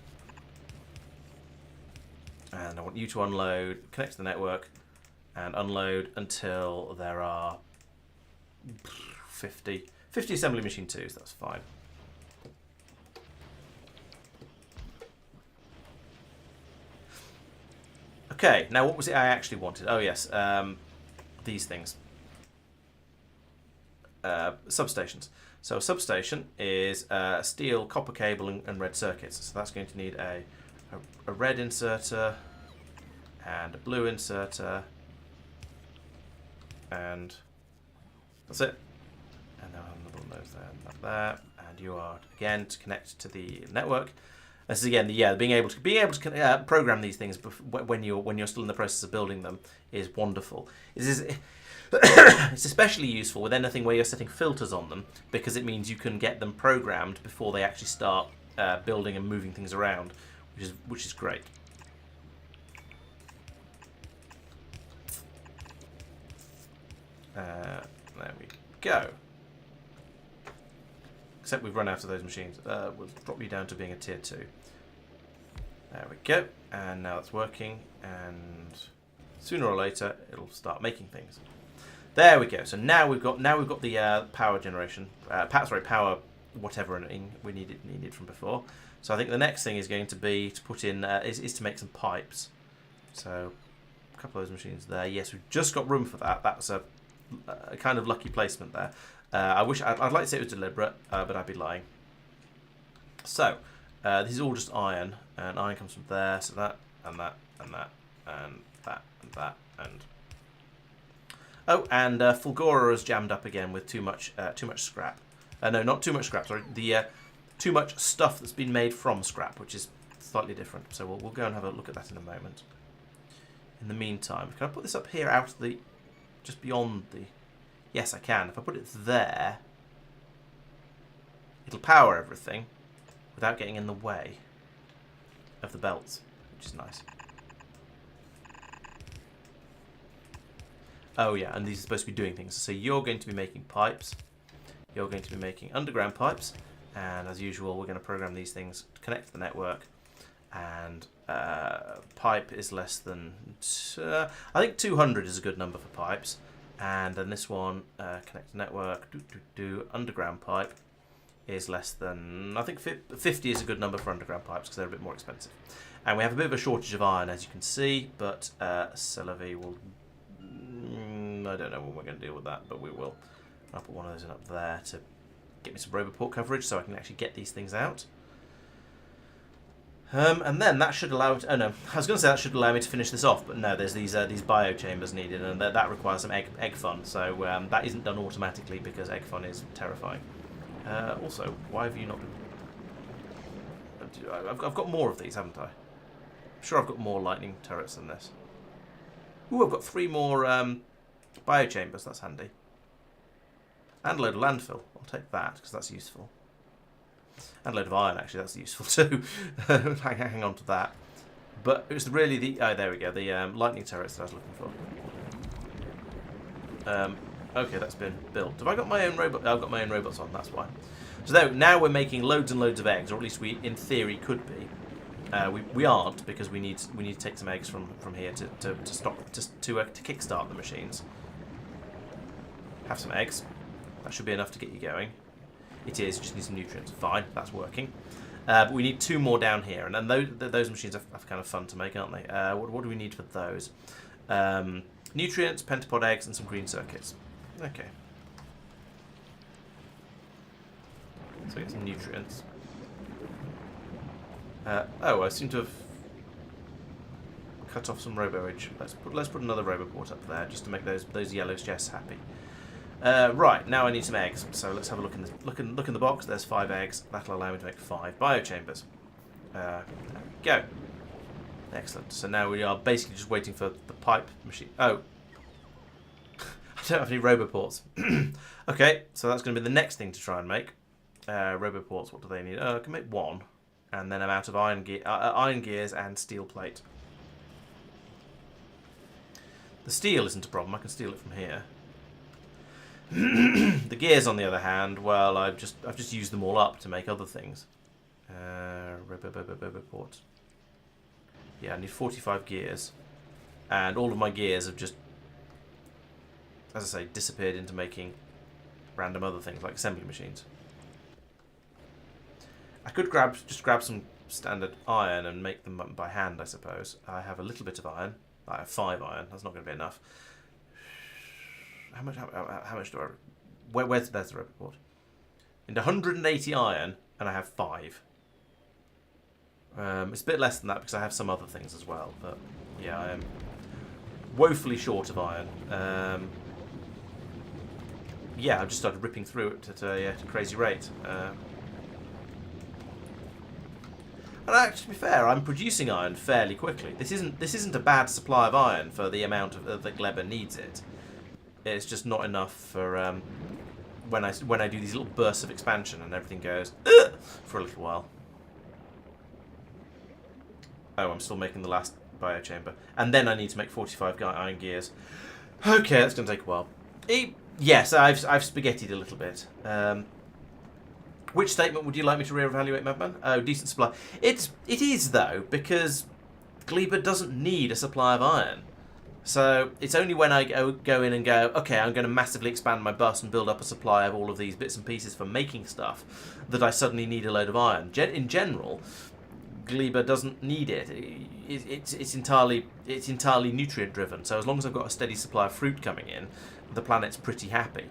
and I want you to unload, connect to the network, and unload until there are 50 assembly machine 2s. That's fine. Okay, now what was it I actually wanted? Oh yes, these things. Substations. So a substation is steel, copper cable, and red circuits. So that's going to need a red inserter and a blue inserter, and that's it. And then another one of those there, like that. And you are again to connect to the network. This is again, being able to program these things when you're still in the process of building them is wonderful. It's especially useful with anything where you're setting filters on them, because it means you can get them programmed before they actually start building and moving things around, which is great. There we go. Except we've run out of those machines. We'll drop you down to being a tier 2. There we go. And now it's working. And sooner or later, it'll start making things. There we go. So now we've got the power generation. Power whatever we needed from before. So I think the next thing is going to be to put in is to make some pipes. So a couple of those machines there. Yes, we've just got room for that. That's a kind of lucky placement there. I'd like to say it was deliberate, but I'd be lying. So this is all just iron, and iron comes from there. So that and that and that and that and that and Fulgora is jammed up again with too much scrap. No, not too much scrap. Sorry, the too much stuff that's been made from scrap, which is slightly different. So we'll go and have a look at that in a moment. In the meantime, can I put this up here out of the just beyond the? Yes, I can. If I put it there, it'll power everything without getting in the way of the belts, which is nice. Oh yeah, and these are supposed to be doing things. So you're going to be making pipes. You're going to be making underground pipes. And as usual, we're going to program these things to connect to the network. And pipe is less than... I think 200 is a good number for pipes. And then this one, connect to network, underground pipe is less than... I think 50 is a good number for underground pipes because they're a bit more expensive. And we have a bit of a shortage of iron, as you can see. But Celavi will... I don't know when we're going to deal with that, but we will. I'll put one of those in up there to get me some Roboport coverage so I can actually get these things out. And then that should allow... Oh no, I was going to say that should allow me to finish this off, but no, there's these biochambers needed, and that requires some egg fun, so that isn't done automatically because egg fun is terrifying. Also, why have you not... I've got more of these, haven't I? I'm sure I've got more lightning turrets than this. Ooh, I've got 3 more biochambers, that's handy. And a load of landfill. I'll take that, because that's useful. And a load of iron, actually, that's useful too. Hang on to that. But it was really the... Oh, there we go, the lightning turrets that I was looking for. Okay, that's been built. Have I got my own robot? I've got my own robots on, that's why. So now we're making loads and loads of eggs, or at least we, in theory, could be. We aren't, because we need to take some eggs from here to kickstart the machines. Have some eggs. That should be enough to get you going. It is, just need some nutrients. Fine, that's working. But we need 2 more down here, and then those machines are kind of fun to make, aren't they? What do we need for those? Nutrients, pentapod eggs, and some green circuits. Okay. So we get some nutrients. Oh, I seem to have cut off some robo-age. Let's put another Roboport up there just to make those yellow chests happy. Right, now I need some eggs. So let's have a look in the box. There's 5 eggs. That'll allow me to make 5 biochambers. There we go. Excellent. So now we are basically just waiting for the pipe machine. Oh, I don't have any Roboports. Okay, so that's going to be the next thing to try and make. Roboports. What do they need? I can make 1. And then I'm out of iron gears and steel plate. The steel isn't a problem. I can steal it from here. The gears, on the other hand, well, I've just used them all up to make other things. Roboport. Yeah, I need 45 gears, and all of my gears have just, as I say, disappeared into making random other things like assembly machines. I could just grab some standard iron and make them by hand, I suppose. I have a little bit of iron. I have 5 iron. That's not going to be enough. How much do I... There's the robot board. Into 180 iron, and I have 5. It's a bit less than that because I have some other things as well. But yeah, I am woefully short of iron. Yeah, I've just started ripping through it at a crazy rate. And actually, to be fair, I'm producing iron fairly quickly. This isn't a bad supply of iron for the amount of that Gleba needs it. It's just not enough for when I do these little bursts of expansion and everything goes for a little while. Oh, I'm still making the last biochamber, and then I need to make 45 iron gears. Okay, that's going to take a while. Yes, I've spaghettied a little bit. Which statement would you like me to reevaluate, Madman? Oh, decent supply. It is, though, because Gleba doesn't need a supply of iron. So it's only when I go in and go, okay, I'm going to massively expand my bus and build up a supply of all of these bits and pieces for making stuff, that I suddenly need a load of iron. In general, Gleba doesn't need it. It's entirely nutrient driven. So as long as I've got a steady supply of fruit coming in, the planet's pretty happy.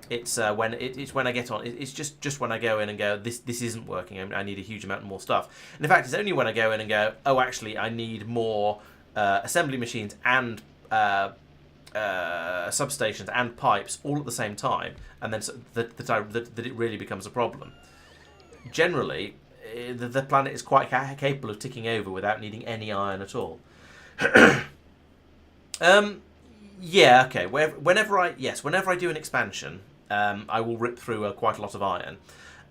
It's when I get on. It's just when I go in and go, this isn't working. I need a huge amount more stuff. And in fact, it's only when I go in and go, oh, actually, I need more assembly machines and substations and pipes all at the same time, and then that it really becomes a problem. Generally, the planet is quite capable of ticking over without needing any iron at all. Yeah, okay. Whenever I do an expansion, I will rip through quite a lot of iron.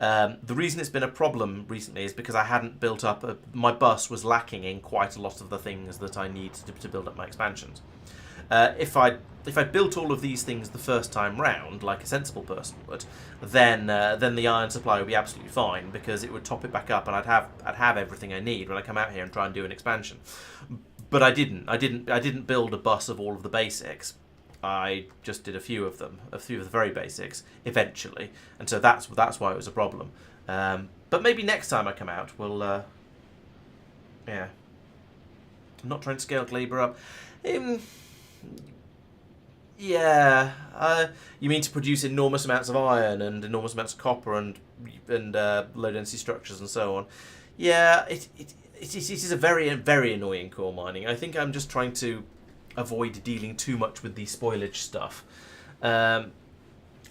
The reason it's been a problem recently is because I hadn't built up... my bus was lacking in quite a lot of the things that I need to build up my expansions. If I built all of these things the first time round, like a sensible person would, then the iron supply would be absolutely fine, because it would top it back up, and I'd have everything I need when I come out here and try and do an expansion. But I didn't build a bus of all of the basics. I just did a few of the very basics eventually, and so that's why it was a problem. But maybe next time I come out, we'll yeah. I'm not trying to scale Gleba up. Yeah, you mean to produce enormous amounts of iron and enormous amounts of copper and low density structures and so on. Yeah, it is a very, very annoying core mining. I think I'm just trying to avoid dealing too much with the spoilage stuff.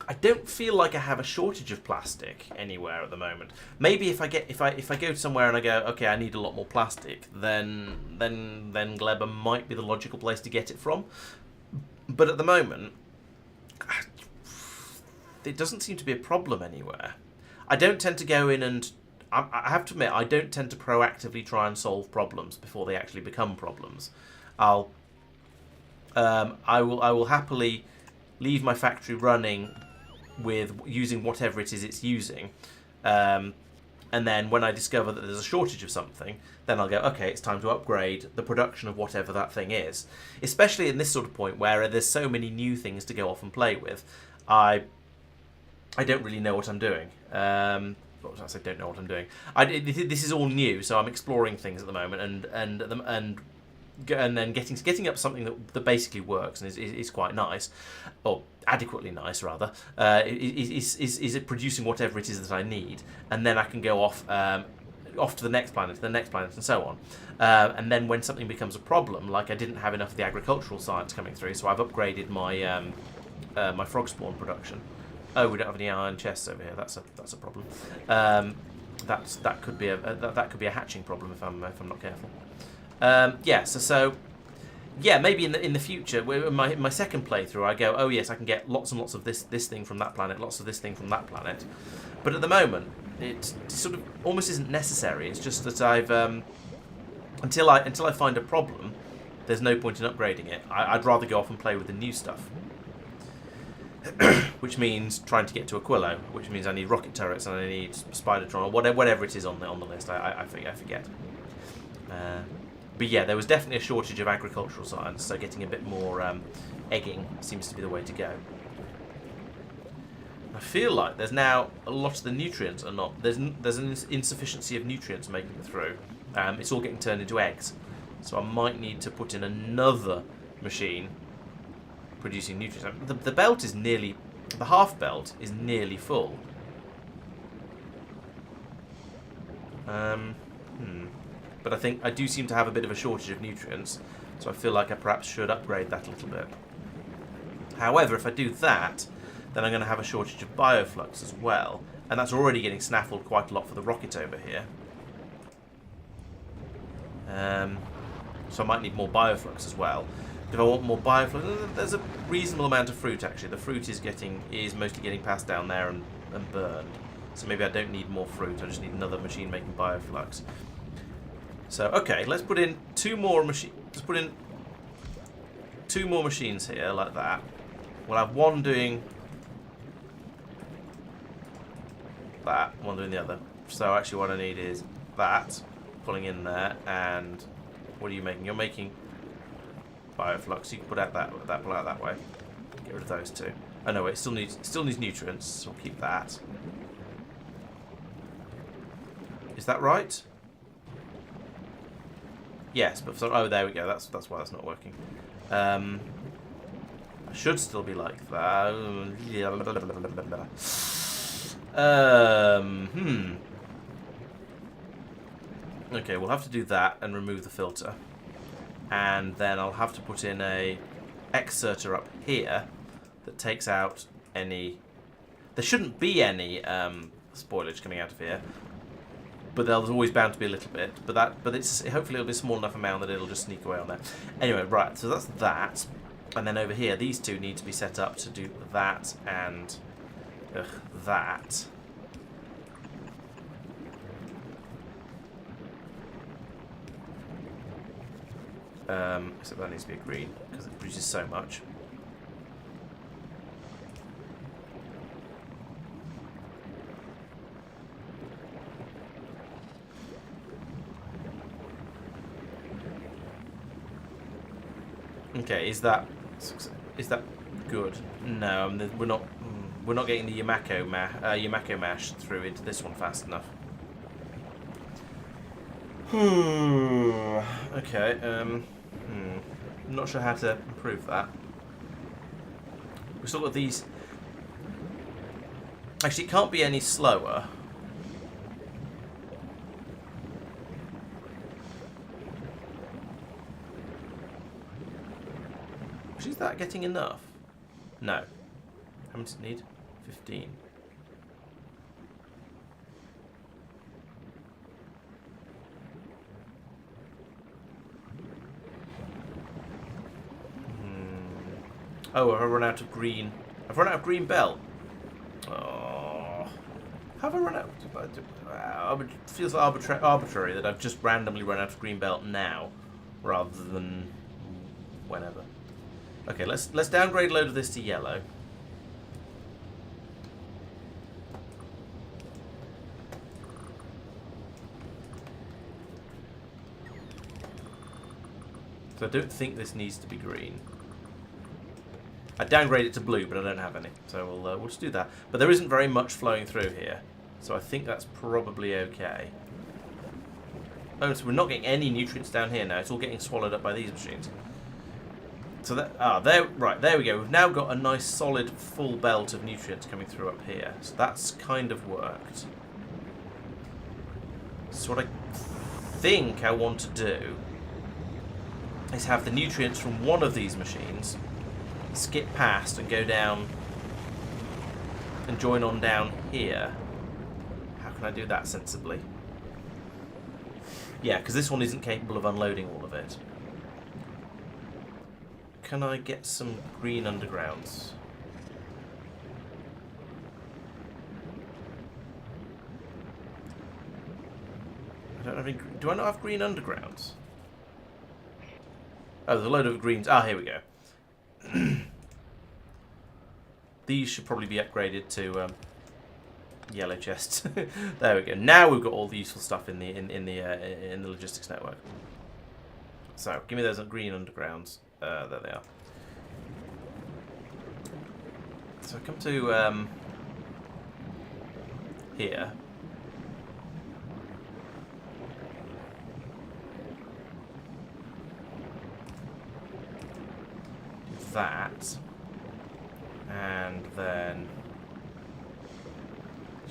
I don't feel like I have a shortage of plastic anywhere at the moment. Maybe if I go somewhere and I go, okay, I need a lot more plastic, then Gleba might be the logical place to get it from. But at the moment, it doesn't seem to be a problem anywhere. I don't tend to go in and... I have to admit, I don't tend to proactively try and solve problems before they actually become problems. I will happily leave my factory running with using whatever it is it's using, and then when I discover that there's a shortage of something, then I'll go, okay, it's time to upgrade the production of whatever that thing is. Especially in this sort of point where there's so many new things to go off and play with, I don't really know what I'm doing. What was I say? Don't know what I'm doing. This is all new, so I'm exploring things at the moment, and then getting up something that basically works and is quite nice, or adequately nice rather, is it producing whatever it is that I need, and then I can go off to the next planet, and so on. And then when something becomes a problem, like I didn't have enough of the agricultural science coming through, so I've upgraded my my frog spawn production. Oh, we don't have any iron chests over here. That's a problem. That could be a hatching problem if I'm not careful. Yeah, so yeah, maybe in the future, my second playthrough, I go, oh yes, I can get lots and lots of this thing from that planet, lots of this thing from that planet. But at the moment, it sort of almost isn't necessary. It's just that I've until I find a problem, there's no point in upgrading it. I'd rather go off and play with the new stuff. Which means trying to get to Aquilo, which means I need rocket turrets and I need Spidertron, or whatever it is on the list. I forget. But yeah, there was definitely a shortage of agricultural science, so getting a bit more egging seems to be the way to go. I feel like there's now a lot of the nutrients are not... There's an insufficiency of nutrients making it through. It's all getting turned into eggs. So I might need to put in another machine producing nutrients. The belt is nearly, the half belt is nearly full. But I think I do seem to have a bit of a shortage of nutrients, so I feel like I perhaps should upgrade that a little bit. However, if I do that, then I'm going to have a shortage of bioflux as well, and that's already getting snaffled quite a lot for the rocket over here. So I might need more bioflux as well. If I want more bioflux, there's a reasonable amount of fruit actually. The fruit is mostly getting passed down there and burned. So maybe I don't need more fruit, I just need another machine making bioflux. So okay, let's put in two more machines. Let's put in two more machines here, like that. We'll have one doing that, one doing the other. So actually what I need is that, pulling in there, and what are you making? You're making bioflux. You can put out that pull out that way. Get rid of those two. Oh no, wait, it still needs nutrients, so we'll keep that. Is that right? Yes, but oh, there we go. That's why that's not working. I should still be like that. Okay, we'll have to do that and remove the filter, and then I'll have to put in a exerter up here that takes out any. There shouldn't be any spoilage coming out of here. But there's always bound to be a little bit. But it's hopefully it'll be a small enough amount that it'll just sneak away on there. Anyway, right. So that's that. And then over here, these two need to be set up to do that and that. Except that needs to be a green because it produces so much. Okay, is that good? No, we're not getting the Yamako mash through into this one fast enough. Okay, I'm not sure how to improve that. We've still got these. Actually, it can't be any slower. Is that getting enough? No. How much does it need? 15. Oh, I've run out of green. I've run out of green belt. Oh. Have I run out? It feels arbitrary that I've just randomly run out of green belt now, rather than whenever. Okay, let's downgrade a load of this to yellow. So I don't think this needs to be green. I downgrade it to blue, but I don't have any, so we'll just do that. But there isn't very much flowing through here, so I think that's probably okay. Oh, so we're not getting any nutrients down here now. It's all getting swallowed up by these machines. So that there we go. We've now got a nice solid full belt of nutrients coming through up here. So that's kind of worked. So what I think I want to do is have the nutrients from one of these machines skip past and go down and join on down here. How can I do that sensibly? Yeah, because this one isn't capable of unloading all of it. Can I get some green undergrounds? I don't have any. Do I not have green undergrounds? Oh, there's a load of greens. Ah, here we go. These should probably be upgraded to yellow chests. There we go. Now we've got all the useful stuff in the logistics network. So give me those green undergrounds. There they are. So I come to here. that. And then...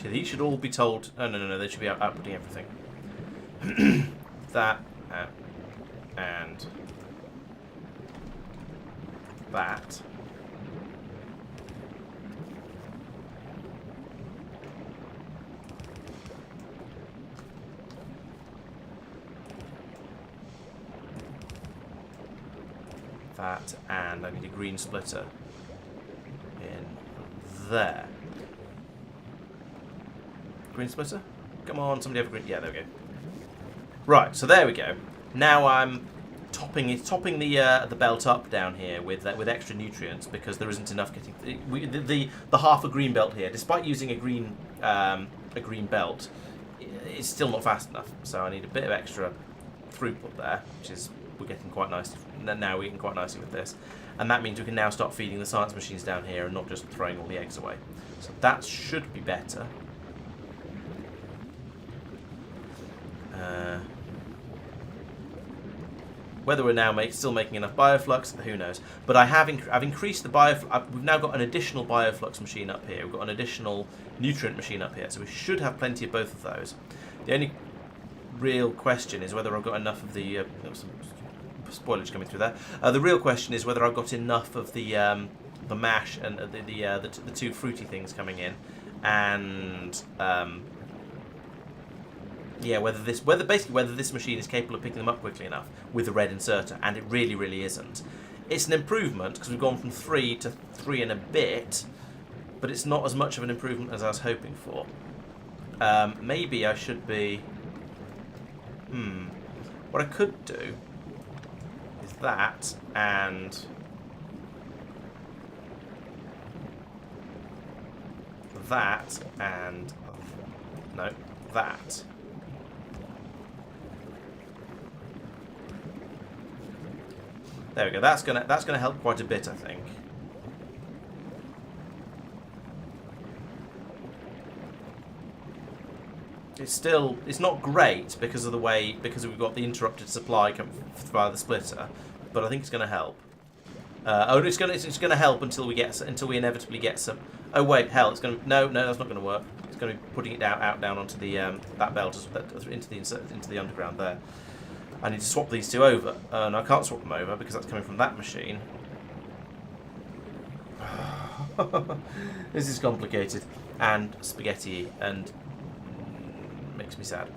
So these should all be told... Oh, no, they should be outputting everything. That, and that. That, and I need a green splitter in there. Green splitter? Come on, somebody have a green... Yeah, there we go. Right, so there we go. Now I'm topping the belt up down here with extra nutrients because there isn't enough getting... The half a green belt here, despite using a green belt, it's still not fast enough. So I need a bit of extra throughput there, which is... We're getting quite nice. Now we're getting quite nicely with this. And that means we can now start feeding the science machines down here and not just throwing all the eggs away. So that should be better. Whether we're now still making enough bioflux, who knows? But I've increased the bioflux. We've now got an additional bioflux machine up here. We've got an additional nutrient machine up here. So we should have plenty of both of those. The only real question is whether I've got enough of the... some spoilage coming through there. The real question is whether I've got enough of the mash and the two fruity things coming in, and yeah, whether this machine is capable of picking them up quickly enough with the red inserter, and it really isn't. It's an improvement because we've gone from 3 to 3 and a bit, but it's not as much of an improvement as I was hoping for. Maybe I should be. What I could do is that and that and no, that. There we go. That's gonna help quite a bit, I think. It's not great because we've got the interrupted supply via the splitter, but I think it's going to help. It's going to help until we inevitably get some. Oh wait, hell, it's going to no, that's not going to work. It's going to be putting it down onto the that belt into the underground there. I need to swap these two over, and I can't swap them over because that's coming from that machine. This is complicated and spaghetti and makes me sad.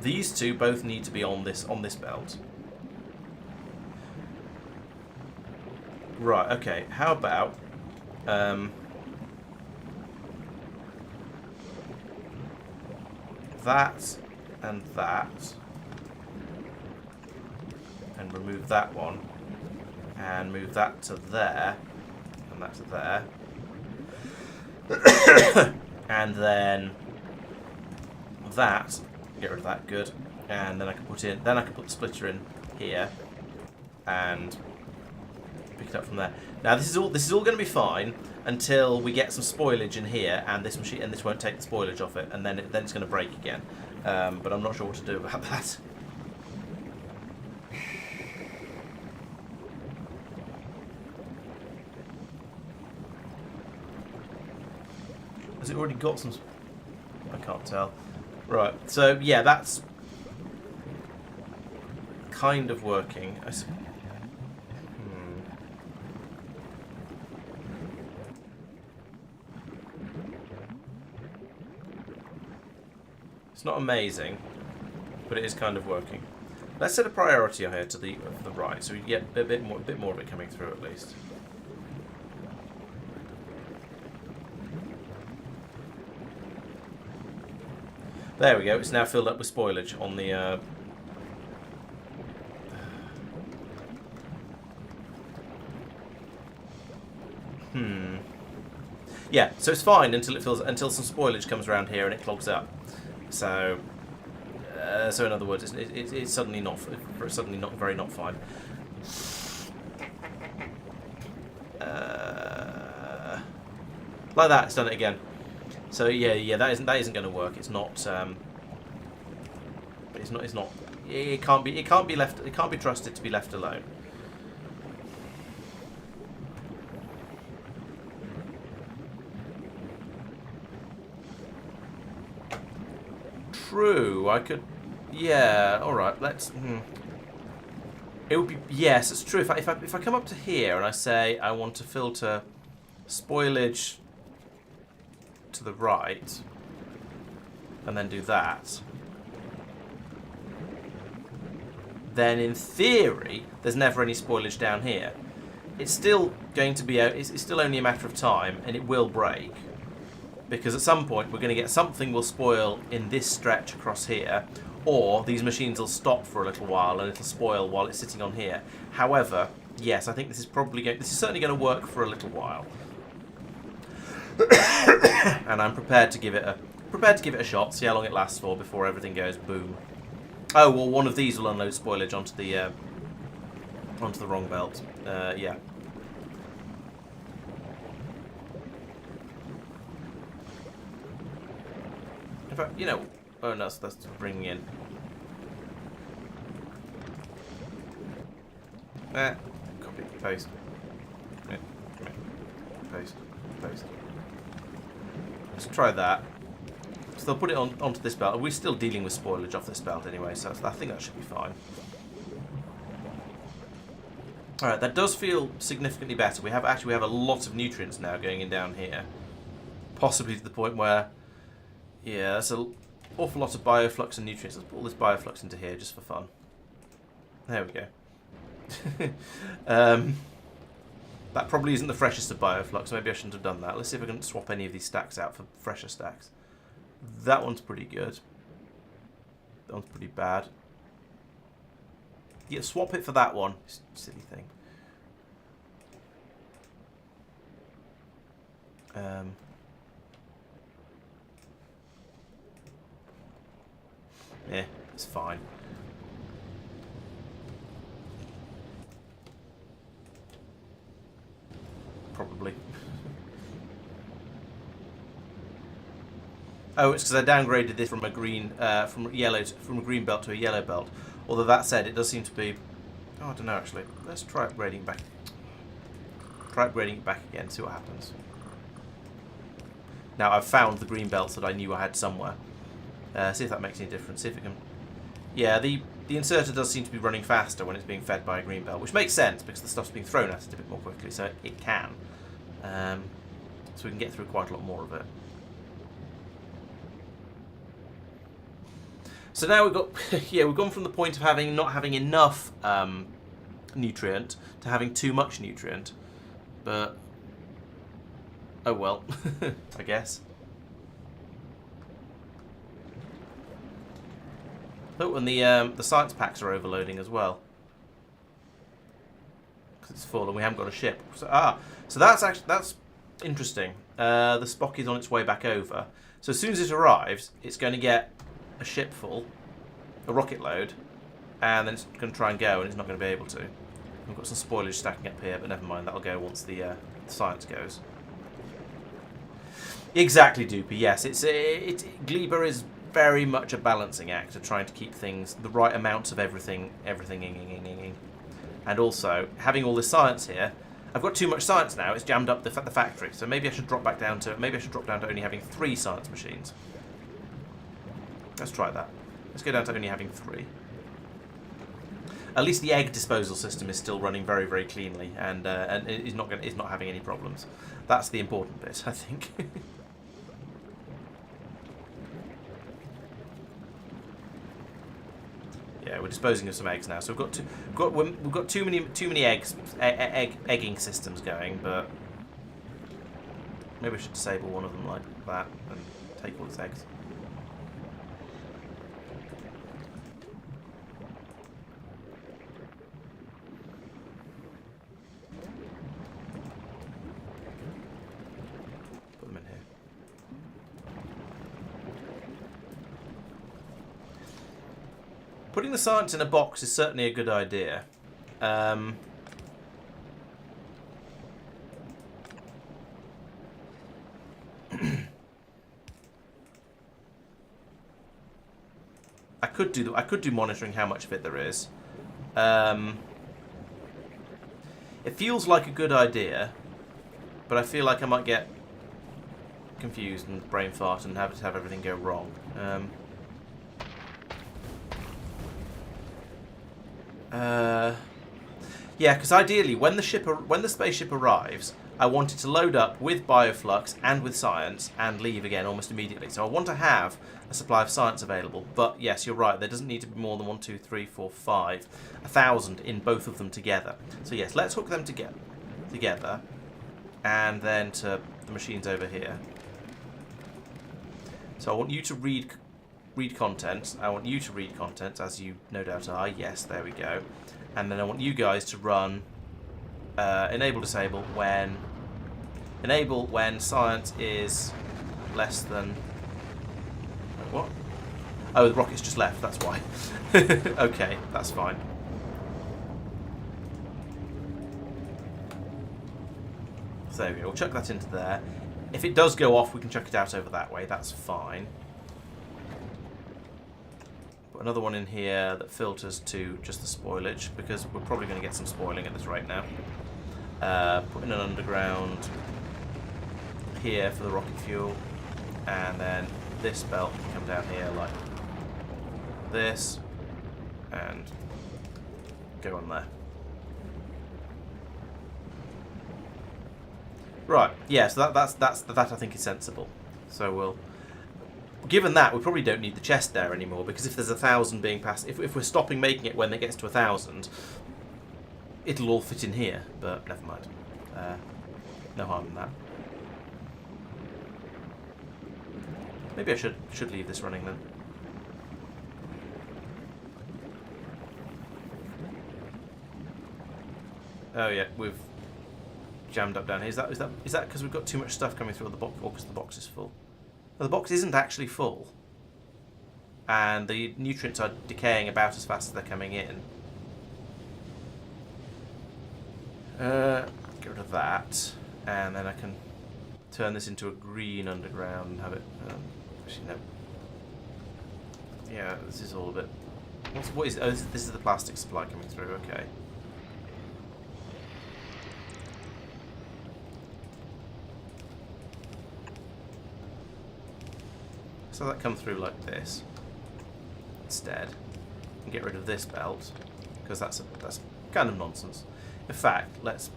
These two both need to be on this belt. Right. Okay. How about that and that, and remove that one, and move that to there, and that to there, and then that. Get rid of that. Good. And then I can put the splitter in here, and pick it up from there. Now this is all going to be fine until we get some spoilage in here, and this won't take the spoilage off it, and then it's going to break again. But I'm not sure what to do about that. Has it already got some? I can't tell. Right. So yeah, that's kind of working. It's not amazing, but it is kind of working. Let's set a priority here to the right, so we get a bit more of it coming through at least. There we go. It's now filled up with spoilage on the. Yeah, so it's fine until some spoilage comes around here and it clogs up. So in other words, it's suddenly not fine. Like that, it's done it again. So yeah, that isn't going to work. It's not It's not. It's not. It can't be. It can't be left. It can't be trusted to be left alone. True. I could. Yeah. All right. Let's. It would be. Yes, it's true. If I come up to here and I say I want to filter spoilage to the right, and then do that, then in theory there's never any spoilage down here. It's still going to be. It's still only a matter of time, and it will break. Because at some point we're going to get something will spoil in this stretch across here, or these machines will stop for a little while and it'll spoil while it's sitting on here. However, yes, I think this is certainly going to work for a little while, and I'm prepared to give it a shot, see how long it lasts for before everything goes boom. Oh well, one of these will unload spoilage onto the wrong belt. Yeah. In fact, you know, oh no, that's bringing in. Copy, paste. Paste, paste. Let's try that. So they'll put it onto this belt. We're still dealing with spoilage off this belt anyway, so I think that should be fine. Alright, that does feel significantly better. We have a lot of nutrients now going in down here. Possibly to the point where, yeah, that's an awful lot of bioflux and nutrients. Let's put all this bioflux into here just for fun. There we go. That probably isn't the freshest of bioflux. Maybe I shouldn't have done that. Let's see if I can swap any of these stacks out for fresher stacks. That one's pretty good. That one's pretty bad. Yeah, swap it for that one. Silly thing. Yeah, it's fine. Probably. Oh, it's because I downgraded this from a green, from a green belt to a yellow belt. Although that said, it does seem to be. Oh, I don't know actually. Let's try upgrading back. Try upgrading it back again. See what happens. Now I've found the green belts that I knew I had somewhere. See if that makes any difference. See if it can. Yeah, the inserter does seem to be running faster when it's being fed by a green belt, which makes sense because the stuff's being thrown at it a bit more quickly, so it can. So we can get through quite a lot more of it. So now we've got, yeah, we've gone from the point of not having enough nutrient to having too much nutrient, but oh well, I guess. Oh, and the science packs are overloading as well because it's full and we haven't got a ship. So that's interesting. The Spock is on its way back over. So as soon as it arrives, it's going to get a ship full, a rocket load, and then it's going to try and go, and it's not going to be able to. We've got some spoilage stacking up here, but never mind. That'll go once the science goes. Exactly, Doopy. Yes, Gleba is very much a balancing act of trying to keep things the right amounts of everything. And also having all this science here. I've got too much science now. It's jammed up the factory. So maybe I should drop down to only having 3 science machines. Let's try that. Let's go down to only having 3. At least the egg disposal system is still running very, very cleanly, and is not having any problems. That's the important bit, I think. Yeah, we're disposing of some eggs now. So we've got too many egging systems going, but maybe I should disable one of them like that and take all its eggs. Putting the science in a box is certainly a good idea. I could do monitoring how much of it there is. It feels like a good idea, but I feel like I might get confused and brain fart and have everything go wrong. Yeah, because ideally, when the spaceship arrives, I want it to load up with bioflux and with science and leave again almost immediately. So I want to have a supply of science available. But yes, you're right. There doesn't need to be more than 1, 2, 3, 4, 5, 1,000 in both of them together. So yes, let's hook them together, and then to the machines over here. So I want you to read contents. I want you to read contents, as you no doubt are. Yes, there we go. And then I want you guys to run enable disable when science is less than what? Oh, the rocket's just left. That's why. Okay, that's fine. So there we go. We'll chuck that into there. If it does go off, we can chuck it out over that way. That's fine. Put another one in here that filters to just the spoilage, because we're probably going to get some spoiling at this rate now. Put in an underground here for the rocket fuel, and then this belt can come down here like this and go on there. Right, yeah, so that I think is sensible. So we'll, given that, we probably don't need the chest there anymore, because if there's 1,000 being passed, if we're stopping making it when it gets to 1,000, it'll all fit in here. But never mind, no harm in that. Maybe I should leave this running then. Oh yeah, we've jammed up down here. Is that because we've got too much stuff coming through the box, or because the box is full? Well, the box isn't actually full, and the nutrients are decaying about as fast as they're coming in. Get rid of that, and then I can turn this into a green underground and have it. Actually, no. Yeah, this is all a bit. What is? Oh, this is the plastic supply coming through. Okay. So that come through like this instead, and get rid of this belt, because that's kind of nonsense. In fact, let's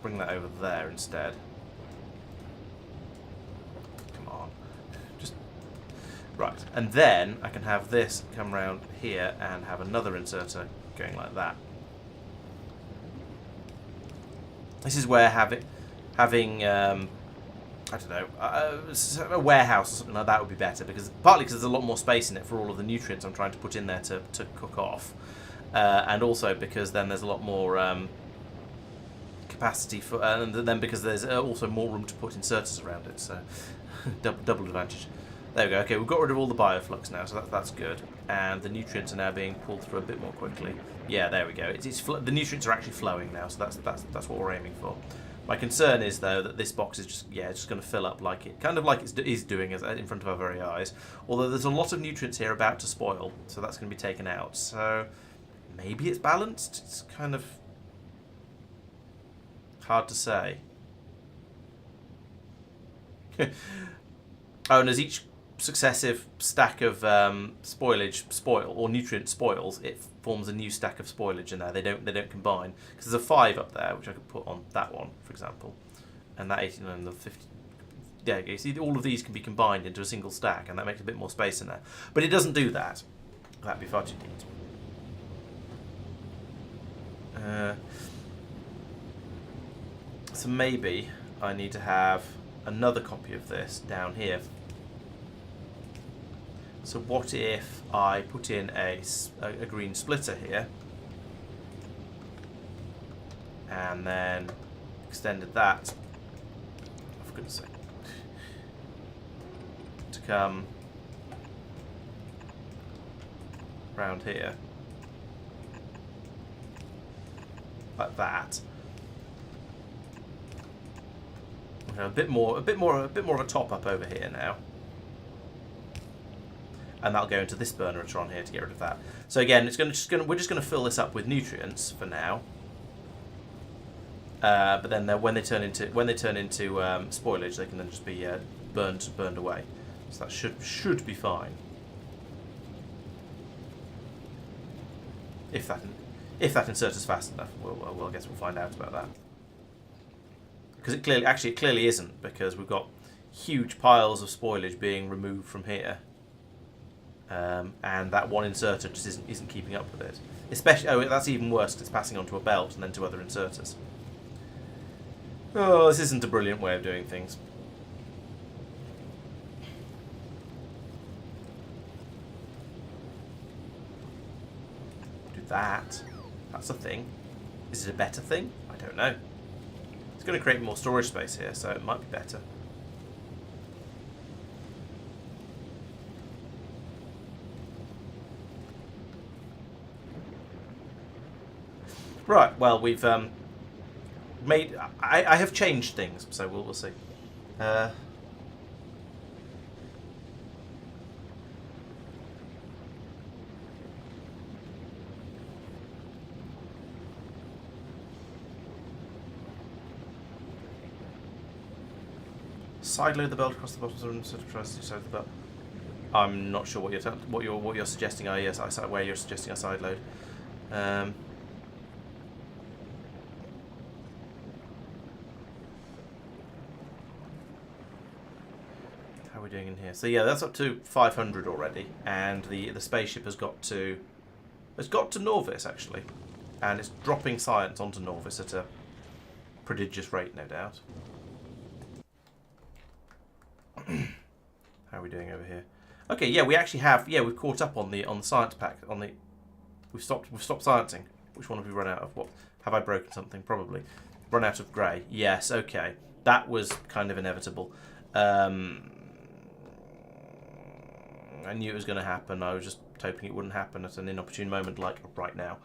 bring that over there instead. Come on, just right, and then I can have this come round here and have another inserter going like that. This is where having I don't know, a warehouse or something like that would be better, because partly because there's a lot more space in it for all of the nutrients I'm trying to put in there to cook off, and also because then there's a lot more capacity for, and then because there's also more room to put inserters around it, so double advantage. There we go. Okay, we've got rid of all the bioflux now, so that's good, and the nutrients are now being pulled through a bit more quickly. Yeah, there we go. The nutrients are actually flowing now, so that's what we're aiming for. My concern is, though, that this box is just going to fill up like it is doing in front of our very eyes. Although there's a lot of nutrients here about to spoil, so that's going to be taken out. So maybe it's balanced. It's kind of hard to say. Oh, and as each successive stack of nutrient spoils, it forms a new stack of spoilage in there. They don't combine, because there's a 5 up there which I could put on that one, for example, and that 89 and the 50. Yeah, you see, all of these can be combined into a single stack, and that makes a bit more space in there. But it doesn't do that. That'd be far too neat. So maybe I need to have another copy of this down here. So what if I put in a green splitter here, and then extended that, oh, for goodness sake, to come round here, like that. Okay, a bit more of a top up over here now. and that'll go into this burneratron here to get rid of that. So again, we're just going to fill this up with nutrients for now. But then when they turn into spoilage, they can then just be burned away. So that should be fine. If that inserter's fast enough, I guess we'll find out about that. Because it clearly isn't, because we've got huge piles of spoilage being removed from here, and that one inserter just isn't keeping up with it. Especially, that's even worse because it's passing onto a belt and then to other inserters. Oh, this isn't a brilliant way of doing things. Do that. That's a thing. Is it a better thing? I don't know. It's going to create more storage space here, so it might be better. Right, well, we've made... I have changed things, so we'll see. Sideload the belt across the bottom sort of tries to side the belt. I'm not sure what you're suggesting. Oh yes, where you're suggesting a sideload. How are we doing in here? So yeah, that's up to 500 already, and the spaceship has got to Nauvis actually, and it's dropping science onto Nauvis at a prodigious rate, no doubt. How are we doing over here? Okay, yeah, we actually have. Yeah, we've caught up on the science pack. We've stopped sciencing. Which one have we run out of? What have I broken something? Probably run out of grey. Yes. Okay, that was kind of inevitable. I knew it was going to happen. I was just hoping it wouldn't happen at an inopportune moment like right now.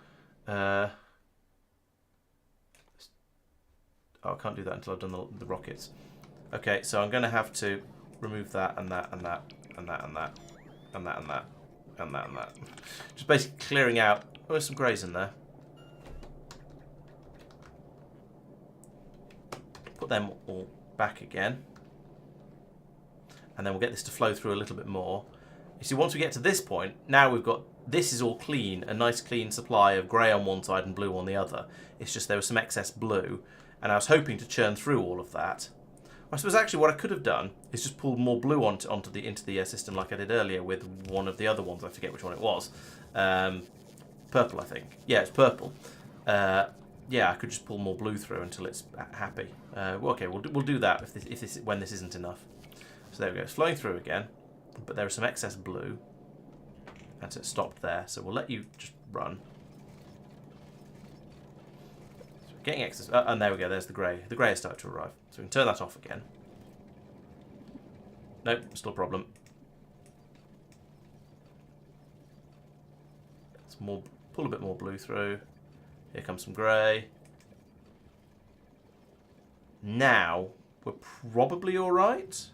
Oh, I can't do that until I've done the rockets. Okay, so I'm going to have to remove that and that and that and that and that and that and that and that and that. Just basically clearing out. Oh, there's some greys in there. Put them all back again. And then we'll get this to flow through a little bit more. You see, once we get to this point, now we've got, this is all clean, a nice clean supply of grey on one side and blue on the other. It's just there was some excess blue, and I was hoping to churn through all of that. I suppose actually what I could have done is just pulled more blue into the system like I did earlier with one of the other ones. I forget which one it was. Purple, I think. Yeah, it's purple. Yeah, I could just pull more blue through until it's happy. Okay, we'll do that when this isn't enough. So there we go. It's flowing through again, but there is some excess blue, and so it stopped there. So we'll let you just run. Getting excess, and there we go, there's the grey. The grey has started to arrive. So we can turn that off again. Nope, still a problem. Let's pull a bit more blue through. Here comes some grey. Now, we're probably alright.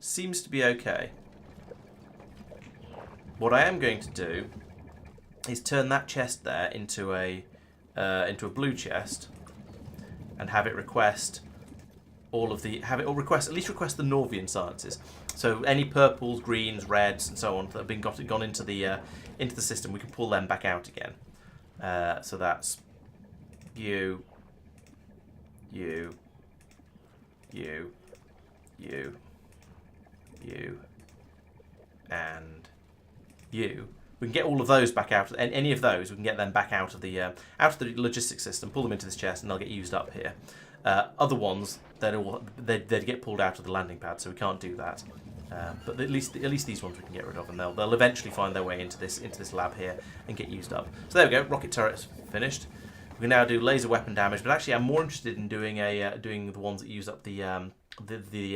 Seems to be okay. What I am going to do is turn that chest there into a blue chest, and have it request all of the at least request the Norvian sciences. So any purples, greens, reds, and so on that have been gone into the system, we can pull them back out again. So that's you, and you. We can get all of those back out, and any of those we can get them back out of the logistics system, pull them into this chest, and they'll get used up here. Other ones, they'd get pulled out of the landing pad, so we can't do that. But at least these ones we can get rid of, and they'll eventually find their way into this lab here and get used up. So there we go. Rocket turret's finished. We can now do laser weapon damage, but actually I'm more interested in doing doing the ones that use up the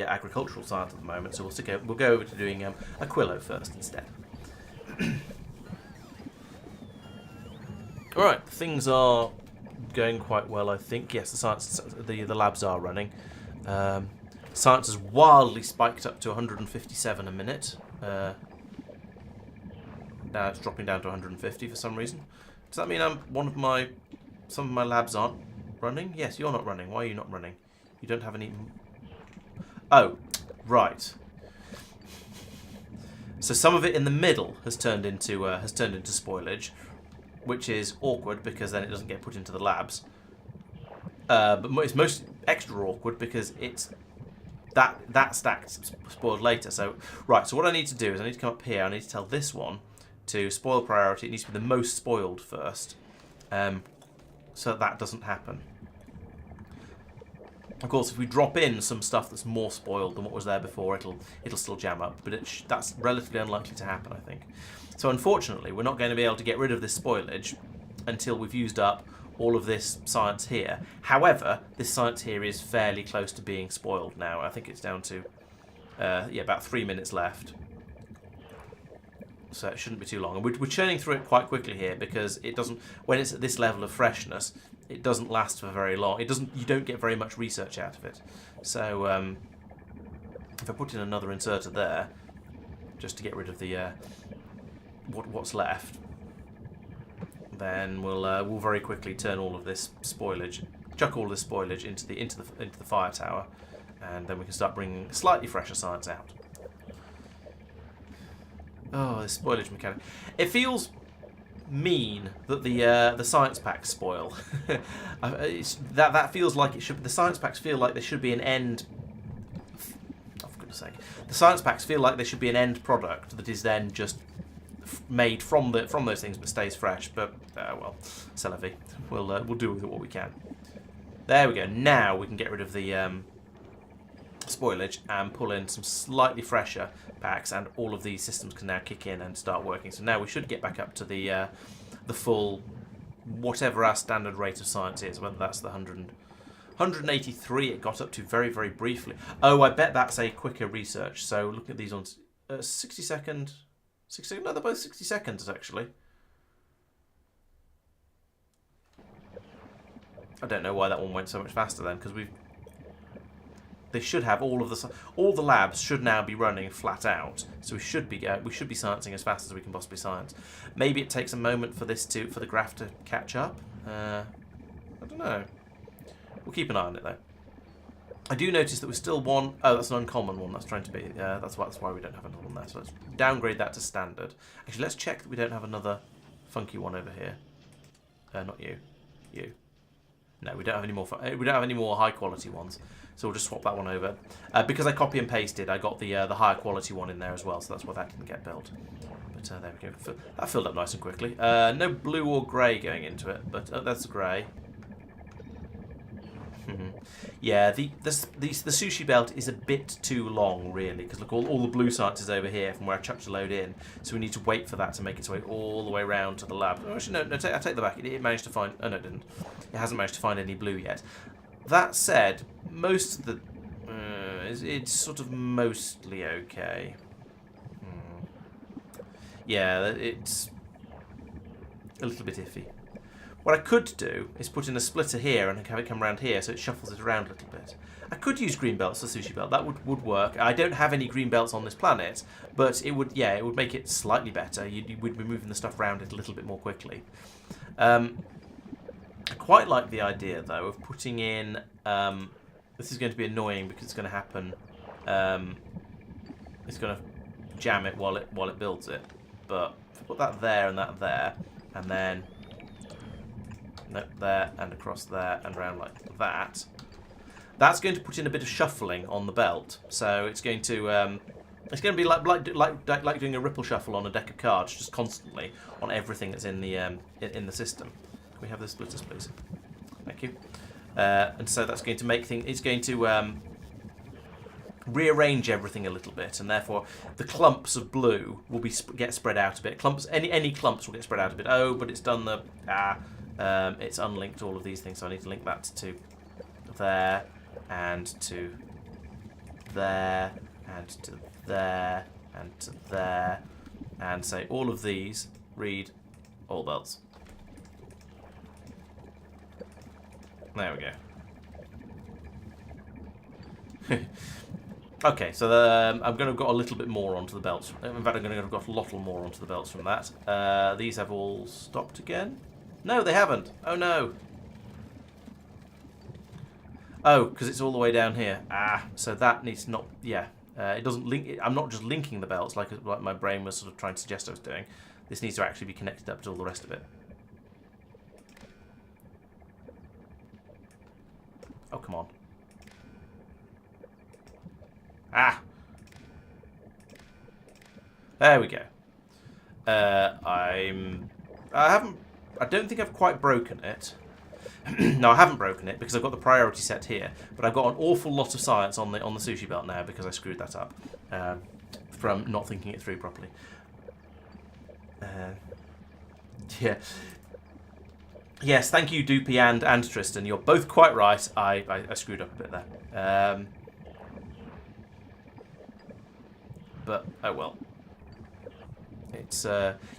agricultural science at the moment. So we'll go over to doing Aquilo first instead. All right, things are going quite well, I think. Yes, the labs are running. Science has wildly spiked up to 157 a minute. Now it's dropping down to 150 for some reason. Does that mean some of my labs aren't running? Yes, you're not running. Why are you not running? You don't have any... Oh, right. So some of it in the middle has turned into spoilage, which is awkward because then it doesn't get put into the labs. But it's most extra awkward because it's that stack's spoiled later. So right. So what I need to do is I need to come up here. I need to tell this one to spoil priority. It needs to be the most spoiled first, so that doesn't happen. Of course, if we drop in some stuff that's more spoiled than what was there before, it'll still jam up. But that's relatively unlikely to happen, I think. So unfortunately, we're not going to be able to get rid of this spoilage until we've used up all of this science here. However, this science here is fairly close to being spoiled now. I think it's down to about 3 minutes left. So it shouldn't be too long. And we're churning through it quite quickly here because it doesn't, when it's at this level of freshness, it doesn't last for very long. You don't get very much research out of it. So if I put in another inserter there, just to get rid of the what's left, then we'll very quickly turn all of this spoilage, chuck all this spoilage into the fire tower, and then we can start bringing slightly fresher science out. Oh, this spoilage mechanic. It feels mean that the science packs spoil. That feels like it should. The science packs feel like there should be an end. Oh, for goodness sake! The science packs feel like there should be an end product that is then just made from those things but stays fresh. But well, c'est la vie. We'll do with it what we can. There we go. Now we can get rid of the spoilage and pull in some slightly fresher packs, and all of these systems can now kick in and start working. So now we should get back up to the full, whatever our standard rate of science is, whether that's the 183 it got up to very, very briefly. Oh, I bet that's a quicker research. So look at these ones. 60 second. 60 second? No, they're both 60 seconds, actually. I don't know why that one went so much faster then, because they should have all the labs should now be running flat out, so we should be sciencing as fast as we can possibly science. Maybe it takes a moment for the graph to catch up. I don't know. We'll keep an eye on it though. I do notice that we're still one. Oh, that's an uncommon one. That's trying to be. That's why we don't have another one there. So let's downgrade that to standard. Actually, let's check that we don't have another funky one over here. Not you. You. No, we don't have any more. We don't have any more high quality ones. So we'll just swap that one over. Because I copy and pasted, I got the higher quality one in there as well, so that's why that didn't get built. But there we go. That filled up nice and quickly. No blue or grey going into it, but that's grey. Yeah, the sushi belt is a bit too long, really, because look, all the blue science is over here from where I chucked the load in, so we need to wait for that to make its way all the way around to the lab. Oh, actually, no, I take that back. It managed to find... Oh, no, it didn't. It hasn't managed to find any blue yet. That said, most of the... it's sort of mostly okay. Yeah, it's a little bit iffy. What I could do is put in a splitter here and have it come around here so it shuffles it around a little bit. I could use green belts for sushi belt. That would work. I don't have any green belts on this planet, but it would make it slightly better. You would be moving the stuff around it a little bit more quickly. I quite like the idea though of putting in. This is going to be annoying because it's going to happen. It's going to jam it while it builds it. But if I put that there, and then. Nope, there and across there and around like that. That's going to put in a bit of shuffling on the belt, so it's going to be like doing a ripple shuffle on a deck of cards, just constantly on everything that's in the system. Can we have the splitters, please? Thank you. And so that's going to make things. It's going to rearrange everything a little bit, and therefore the clumps of blue will get spread out a bit. Any clumps will get spread out a bit. Oh, but it's done the it's unlinked all of these things, so I need to link that to there, and to there, and to there, and to there, and say all of these read all belts. There we go. Okay, so I'm going to have got a little bit more onto the belts. In fact, I'm going to have got a lot more onto the belts from that. These have all stopped again. No, they haven't. Oh no. Oh, because it's all the way down here. Ah, so that needs to not... Yeah, it doesn't link... I'm not just linking the belts like my brain was sort of trying to suggest I was doing. This needs to actually be connected up to all the rest of it. Oh, come on. Ah! There we go. I don't think I've quite broken it. No, I haven't broken it because I've got the priority set here, but I've got an awful lot of science on the sushi belt now because I screwed that up from not thinking it through properly. Yeah. Yes, thank you, Doopy and Tristan. You're both quite right. I screwed up a bit there. But oh well. It's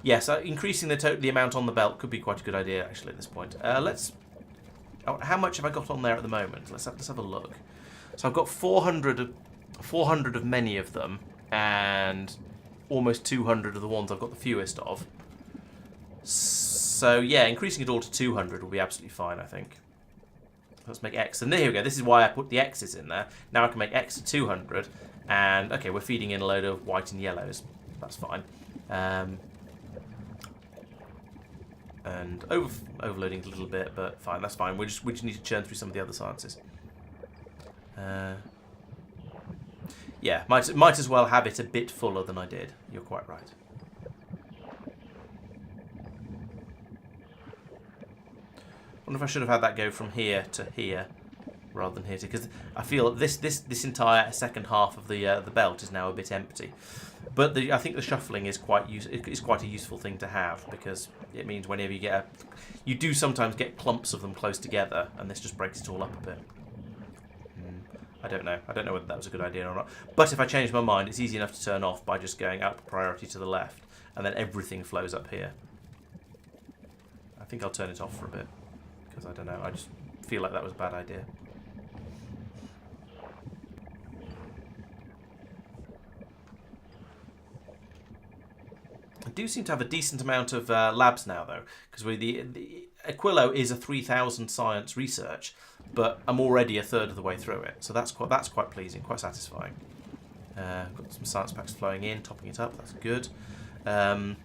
yes, increasing the amount on the belt could be quite a good idea actually at this point. How much have I got on there at the moment? Let's have a look. So I've got 400 of many of them, and almost 200 of the ones I've got the fewest of. So yeah, increasing it all to 200 will be absolutely fine, I think. Let's make X, and there we go. This is why I put the X's in there. Now I can make X to 200, and okay, we're feeding in a load of white and yellows. That's fine. And overloading a little bit, but fine, that's fine. We just need to churn through some of the other sciences. Yeah, might as well have it a bit fuller than I did. You're quite right. I wonder if I should have had that go from here to here rather than here to, because I feel this entire second half of the belt is now a bit empty. But I think the shuffling is quite a useful thing to have, because it means whenever you get you do sometimes get clumps of them close together, and this just breaks it all up a bit. I don't know whether that was a good idea or not. But if I change my mind, it's easy enough to turn off by just going up priority to the left, and then everything flows up here. I think I'll turn it off for a bit, because I don't know. I just feel like that was a bad idea. I do seem to have a decent amount of labs now, though, because the Aquilo is a 3,000 science research, but I'm already a third of the way through it, so that's quite pleasing, quite satisfying. Got some science packs flowing in, topping it up. That's good. And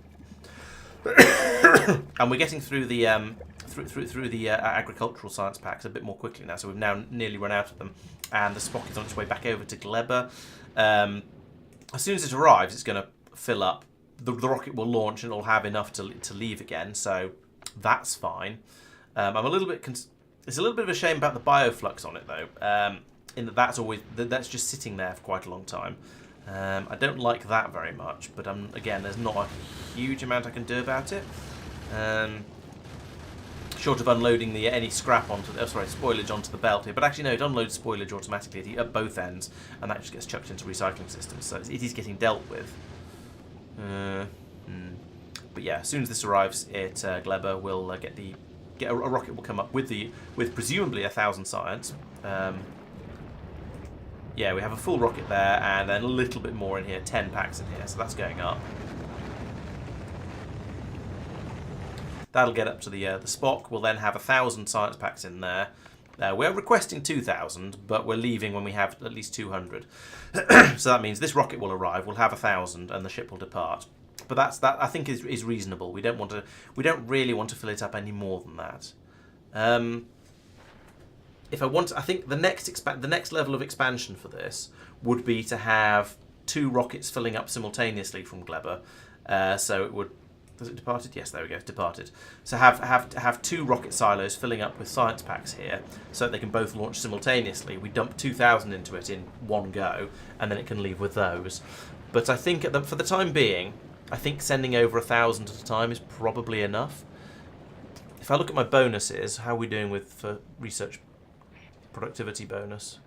we're getting through the agricultural science packs a bit more quickly now, so we've now nearly run out of them, and the Spock is on its way back over to Gleber. As soon as it arrives, it's going to fill up. The rocket will launch and it'll have enough to leave again, so that's fine. I'm a little bit it's a little bit of a shame about the bioflux on it though, in that that's just sitting there for quite a long time. I don't like that very much, but again, there's not a huge amount I can do about it. Short of unloading any scrap onto spoilage onto the belt here, but actually no, it unloads spoilage automatically at both ends, and that just gets chucked into recycling systems, so it is getting dealt with. But yeah, as soon as this arrives at Gleber, we'll get a rocket will come up with presumably 1,000 science. Yeah, we have a full rocket there, and then a little bit more in here, 10 packs in here, so that's going up. That'll get up to the Spock. We'll then have 1,000 science packs in there. We're requesting 2,000, but we're leaving when we have at least 200. So that means this rocket will arrive. We'll have 1,000, and the ship will depart. But that I think is reasonable. We don't really want to fill it up any more than that. I think the next level of expansion for this would be to have 2 rockets filling up simultaneously from Gleber. So it would. Has it departed? Yes, there we go, departed. So have 2 rocket silos filling up with science packs here, so that they can both launch simultaneously. We dump 2,000 into it in one go, and then it can leave with those. But I think for the time being, I think sending over 1,000 at a time is probably enough. If I look at my bonuses, how are we doing for research productivity bonus?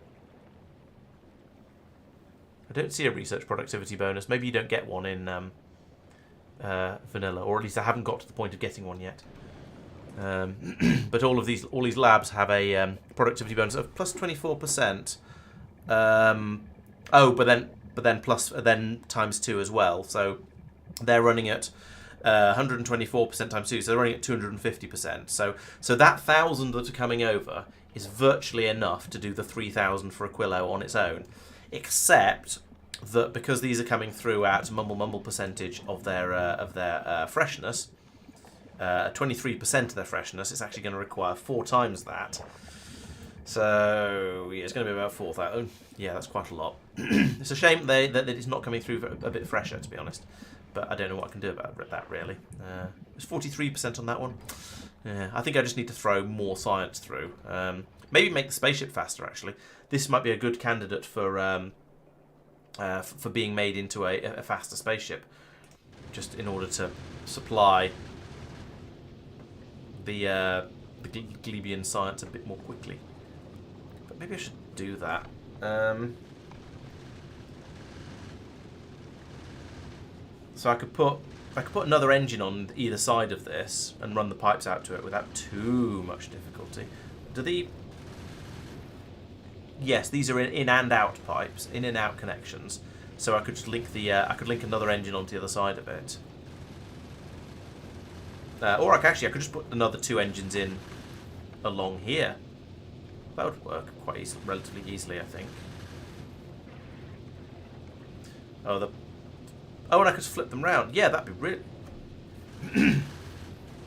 I don't see a research productivity bonus. Maybe you don't get one in vanilla, or at least I haven't got to the point of getting one yet. But all these labs have a productivity bonus of plus 24%. Oh, but then times 2 as well. So they're running at 124% times 2, so they're running at 250%. So that 1,000 that are coming over is virtually enough to do the 3,000 for Aquilo on its own, except that because these are coming through at mumble percentage of their freshness, 23% of their freshness, it's actually going to require 4 times that. So yeah, it's going to be about 4,000. Yeah, that's quite a lot. It's a shame that it's not coming through a bit fresher, to be honest. But I don't know what I can do about that, really. It's 43% on that one. Yeah, I think I just need to throw more science through. Maybe make the spaceship faster, actually. This might be a good candidate for being made into a faster spaceship. Just in order to supply the Glebian science a bit more quickly. But maybe I should do that. So I could put another engine on either side of this and run the pipes out to it without too much difficulty. Yes, these are in and out pipes, in and out connections. So I could just link I could link another engine onto the other side of it. Or I could just put another 2 engines in along here. That would work quite easily, relatively easily, I think. Oh, and I could flip them round. Yeah, that'd be really.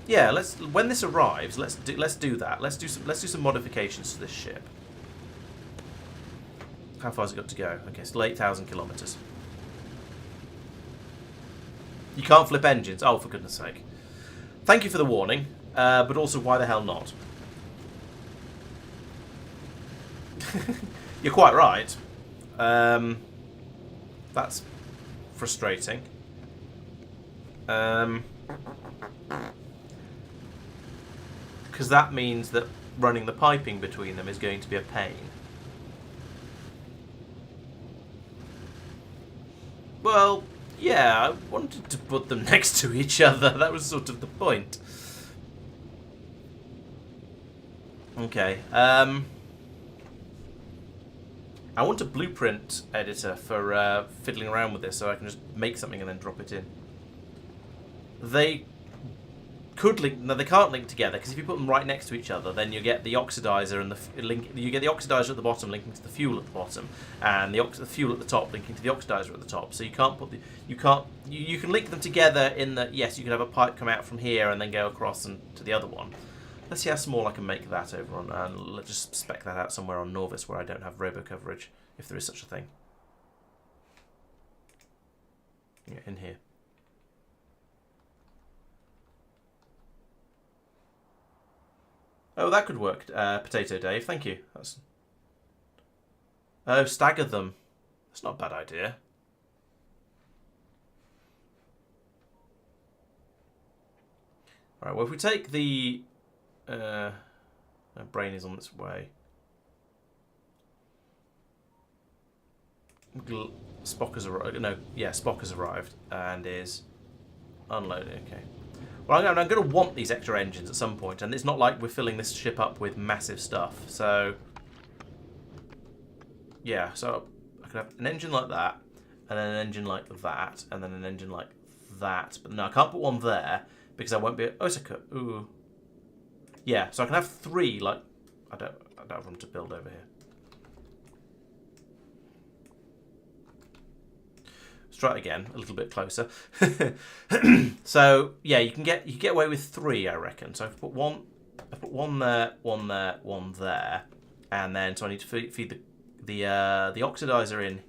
Yeah, when this arrives, let's do that. Let's do some modifications to this ship. How far has it got to go? Okay, still 8,000 kilometers. You can't flip engines. Oh, for goodness sake! Thank you for the warning, but also why the hell not? You're quite right. That's frustrating. Because that means that running the piping between them is going to be a pain. Well, yeah, I wanted to put them next to each other. That was sort of the point. Okay. I want a blueprint editor for fiddling around with this, so I can just make something and then drop it in. They could link. No, they can't link together because if you put them right next to each other, then you get the oxidizer and you get the oxidizer at the bottom linking to the fuel at the bottom, and the fuel at the top linking to the oxidizer at the top. So you can't put you can link them together in that. Yes, you can have a pipe come out from here and then go across and to the other one. Let's see how small I can make that over on, and let's just spec that out somewhere on Nauvis where I don't have robo coverage, if there is such a thing. Yeah, in here. Oh, that could work, Potato Dave. Thank you. Oh, stagger them. That's not a bad idea. All right. Well, if we take the my brain is on its way. Spock has arrived. No, yeah, Spock has arrived and is unloading. Okay. Well, I'm going to want these extra engines at some point, and it's not like we're filling this ship up with massive stuff. So, yeah. So I could have an engine like that, and then an engine like that, and then an engine like that. But no, I can't put one there because I won't be. Oh, it's a cut. Ooh. Yeah, so I can have 3, like, I don't have room to build over here. Let's try it again, a little bit closer. So, yeah, you get away with 3, I reckon. So I put one there, one there, one there, and then so I need to feed the oxidizer in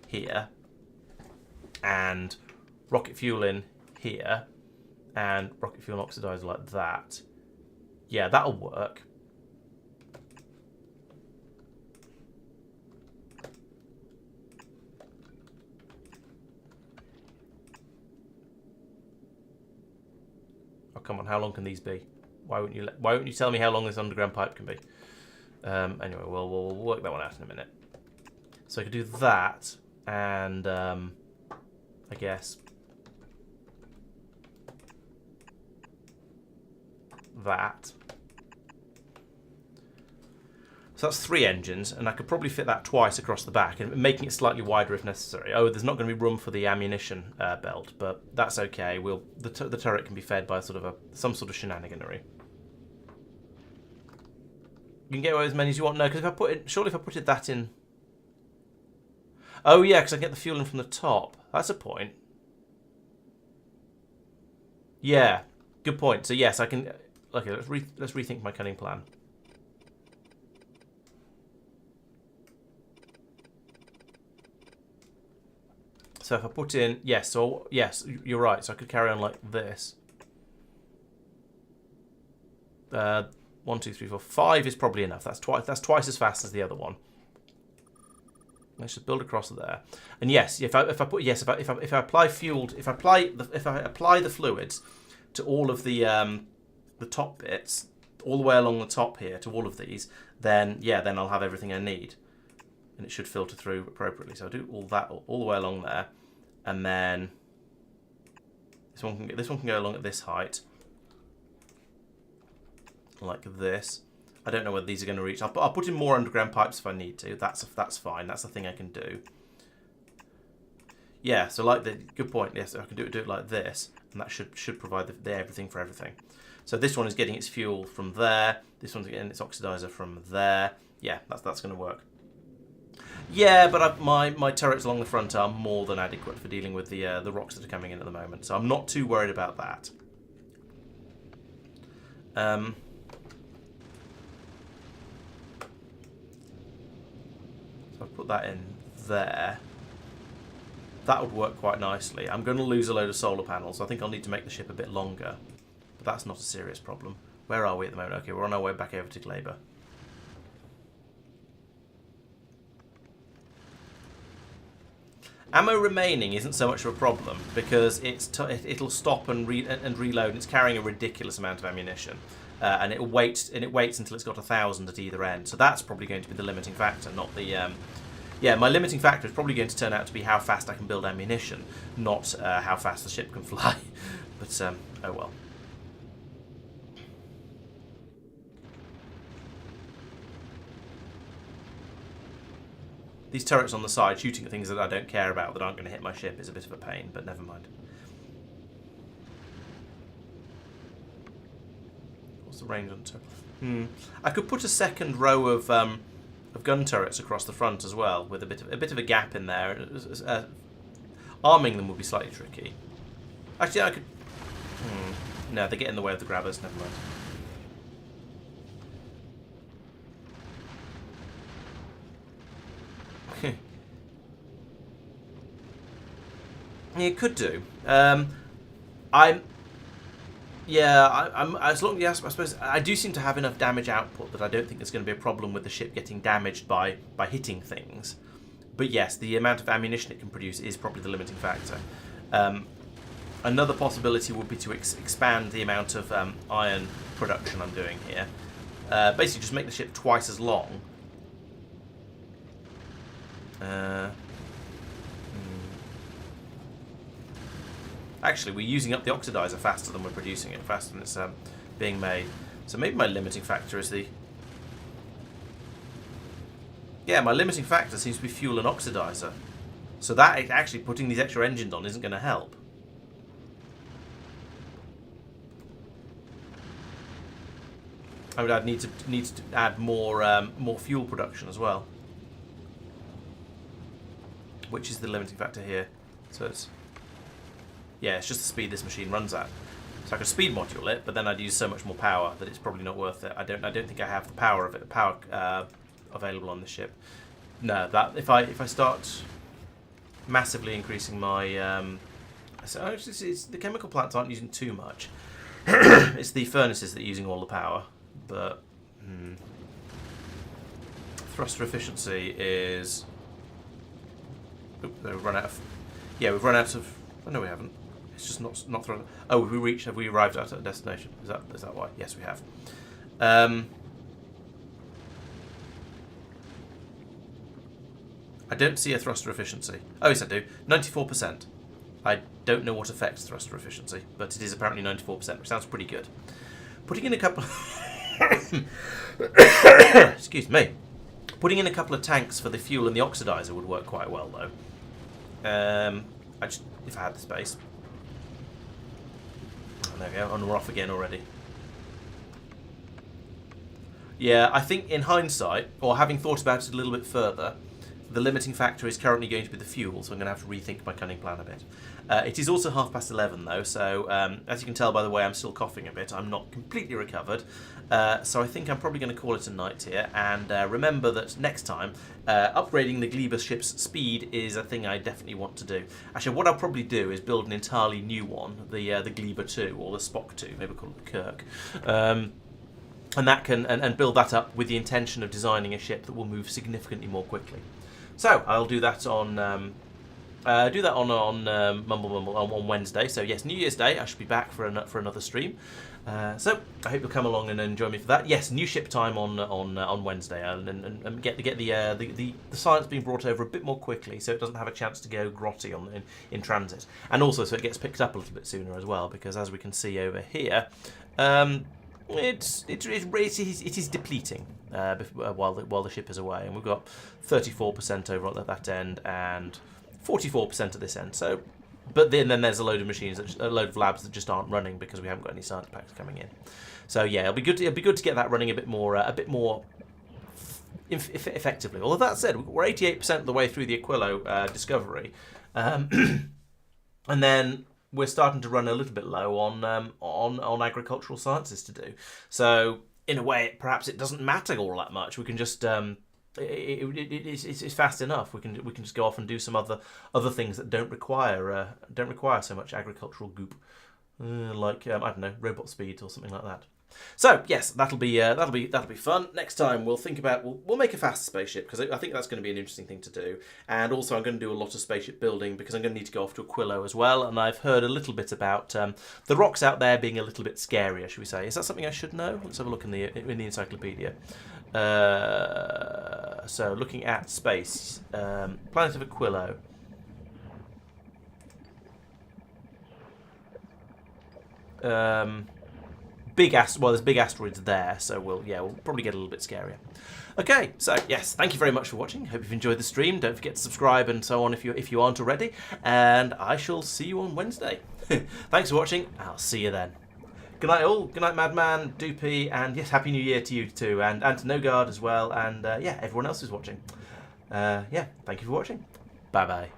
here, and rocket fuel in here, and rocket fuel and oxidizer like that. Yeah, that'll work. Oh, come on, how long can these be? Why won't you tell me how long this underground pipe can be? Anyway, we'll work that one out in a minute. So I could do that, and I guess that. So that's 3 engines, and I could probably fit that twice across the back, and making it slightly wider if necessary. Oh, there's not going to be room for the ammunition belt, but that's okay. The turret can be fed by some sort of shenaniganery. You can get away with as many as you want. No, because if I put that in. Oh yeah, because I get the fuel in from the top. That's a point. Yeah, good point. So yes, I can. Okay, let's rethink my cunning plan. So if I put in, yes, you're right. So I could carry on like this. 1, 2, 3, 4, 5 is probably enough. That's twice as fast as the other one. Let's just build across there. And yes, if I apply the fluids to all of the top bits, all the way along the top here to all of these, then I'll have everything I need. And it should filter through appropriately. So I'll do all that all the way along there, and then this one can go along at this height, like this. I don't know whether these are going to reach. I'll put in more underground pipes if I need to. That's fine. That's the thing I can do. Yeah. So good point. Yes, I can do it like this, and that should provide the everything for everything. So this one is getting its fuel from there. This one's getting its oxidizer from there. Yeah, that's going to work. Yeah, but my turrets along the front are more than adequate for dealing with the rocks that are coming in at the moment, so I'm not too worried about that. So I've put that in there. That would work quite nicely. I'm going to lose a load of solar panels, so I think I'll need to make the ship a bit longer, but that's not a serious problem. Where are we at the moment? Okay, we're on our way back over to Glaber. Ammo remaining isn't so much of a problem because it'll stop and reload, and it's carrying a ridiculous amount of ammunition, and it waits until it's got 1,000 at either end. So that's probably going to be the limiting factor, not the. Yeah, my limiting factor is probably going to turn out to be how fast I can build ammunition, not how fast the ship can fly. But oh well. These turrets on the side shooting at things that I don't care about, that aren't going to hit my ship, is a bit of a pain, but never mind. What's the range on the turret? I could put a second row of gun turrets across the front as well, with a bit of a gap in there. Arming them would be slightly tricky. Actually, I could. No, they get in the way of the grabbers. Never mind. You could do. I'm as long as I suppose I do seem to have enough damage output that I don't think there's going to be a problem with the ship getting damaged by hitting things. But yes, the amount of ammunition it can produce is probably the limiting factor. Another possibility would be to expand the amount of iron production I'm doing here. Basically, just make the ship twice as long. Actually, we're using up the oxidizer faster than we're producing it, faster than it's being made. So maybe my limiting factor is the... Yeah, my limiting factor seems to be fuel and oxidizer. So that actually putting these extra engines on isn't going to help. I mean, I'd need to add more fuel production as well, which is the limiting factor here. So it's... Yeah, it's just the speed this machine runs at. So I could speed module it, but then I'd use so much more power that it's probably not worth it. I don't think I have the power of it, available on the ship. No, that if I start massively increasing my, so actually it's, the chemical plants aren't using too much. It's the furnaces that are using all the power, but thruster efficiency is. Oop, we've run out of. Yeah, we've run out of. Oh no, we haven't. It's just not thrown. Oh, have we arrived at a destination? Is that why? Yes, we have. I don't see a thruster efficiency. Oh, yes, I do. 94%. I don't know what affects thruster efficiency, but it is apparently 94%, which sounds pretty good. Putting in a couple... Excuse me. Putting in a couple of tanks for the fuel and the oxidizer would work quite well, though. If I had the space. Oh, there we go, and we're off again already. Yeah, I think in hindsight, or having thought about it a little bit further, the limiting factor is currently going to be the fuel, so I'm going to have to rethink my cunning plan a bit. It is also 11:30 though, so as you can tell by the way I'm still coughing a bit, I'm not completely recovered. So I think I'm probably going to call it a night here, and remember that next time, upgrading the Gleba ship's speed is a thing I definitely want to do. Actually, what I'll probably do is build an entirely new one, the Gleba 2, or the Spock 2, maybe call it the Kirk. And that can and build that up with the intention of designing a ship that will move significantly more quickly. So I'll do that on Mumble Mumble on Wednesday. So yes, New Year's Day I should be back for another stream. So I hope you'll come along and join me for that. Yes, new ship time on Wednesday, and get the science being brought over a bit more quickly, so it doesn't have a chance to go grotty in transit, and also so it gets picked up a little bit sooner as well, because as we can see over here. It is depleting while the ship is away, and we've got 34% over at that end and 44% at this end. So, but then there's a load of machines, a load of labs that just aren't running because we haven't got any science packs coming in. So yeah, it'll be good to get that running a bit more effectively. Although that said, we're 88% of the way through the Aquilo discovery, and then we're starting to run a little bit low on agricultural sciences to do. So in a way, perhaps it doesn't matter all that much. We can just it's fast enough. We can just go off and do some other things that don't require so much agricultural goop, like I don't know, robot speed or something like that. So yes, that'll be fun. Next time we'll make a fast spaceship, because I think that's going to be an interesting thing to do. And also I'm going to do a lot of spaceship building, because I'm going to need to go off to Aquilo as well. And I've heard a little bit about the rocks out there being a little bit scarier, should we say? Is that something I should know? Let's have a look in the encyclopedia. So looking at space, planet of Aquilo. There's big asteroids there, so we'll probably get a little bit scarier. Okay, so yes, thank you very much for watching. Hope you've enjoyed the stream. Don't forget to subscribe and so on if you aren't already. And I shall see you on Wednesday. Thanks for watching. I'll see you then. Good night all. Good night, Madman, Doopy, and yes, Happy New Year to you too, and to No Guard as well, and yeah, everyone else who's watching. Yeah, thank you for watching. Bye bye.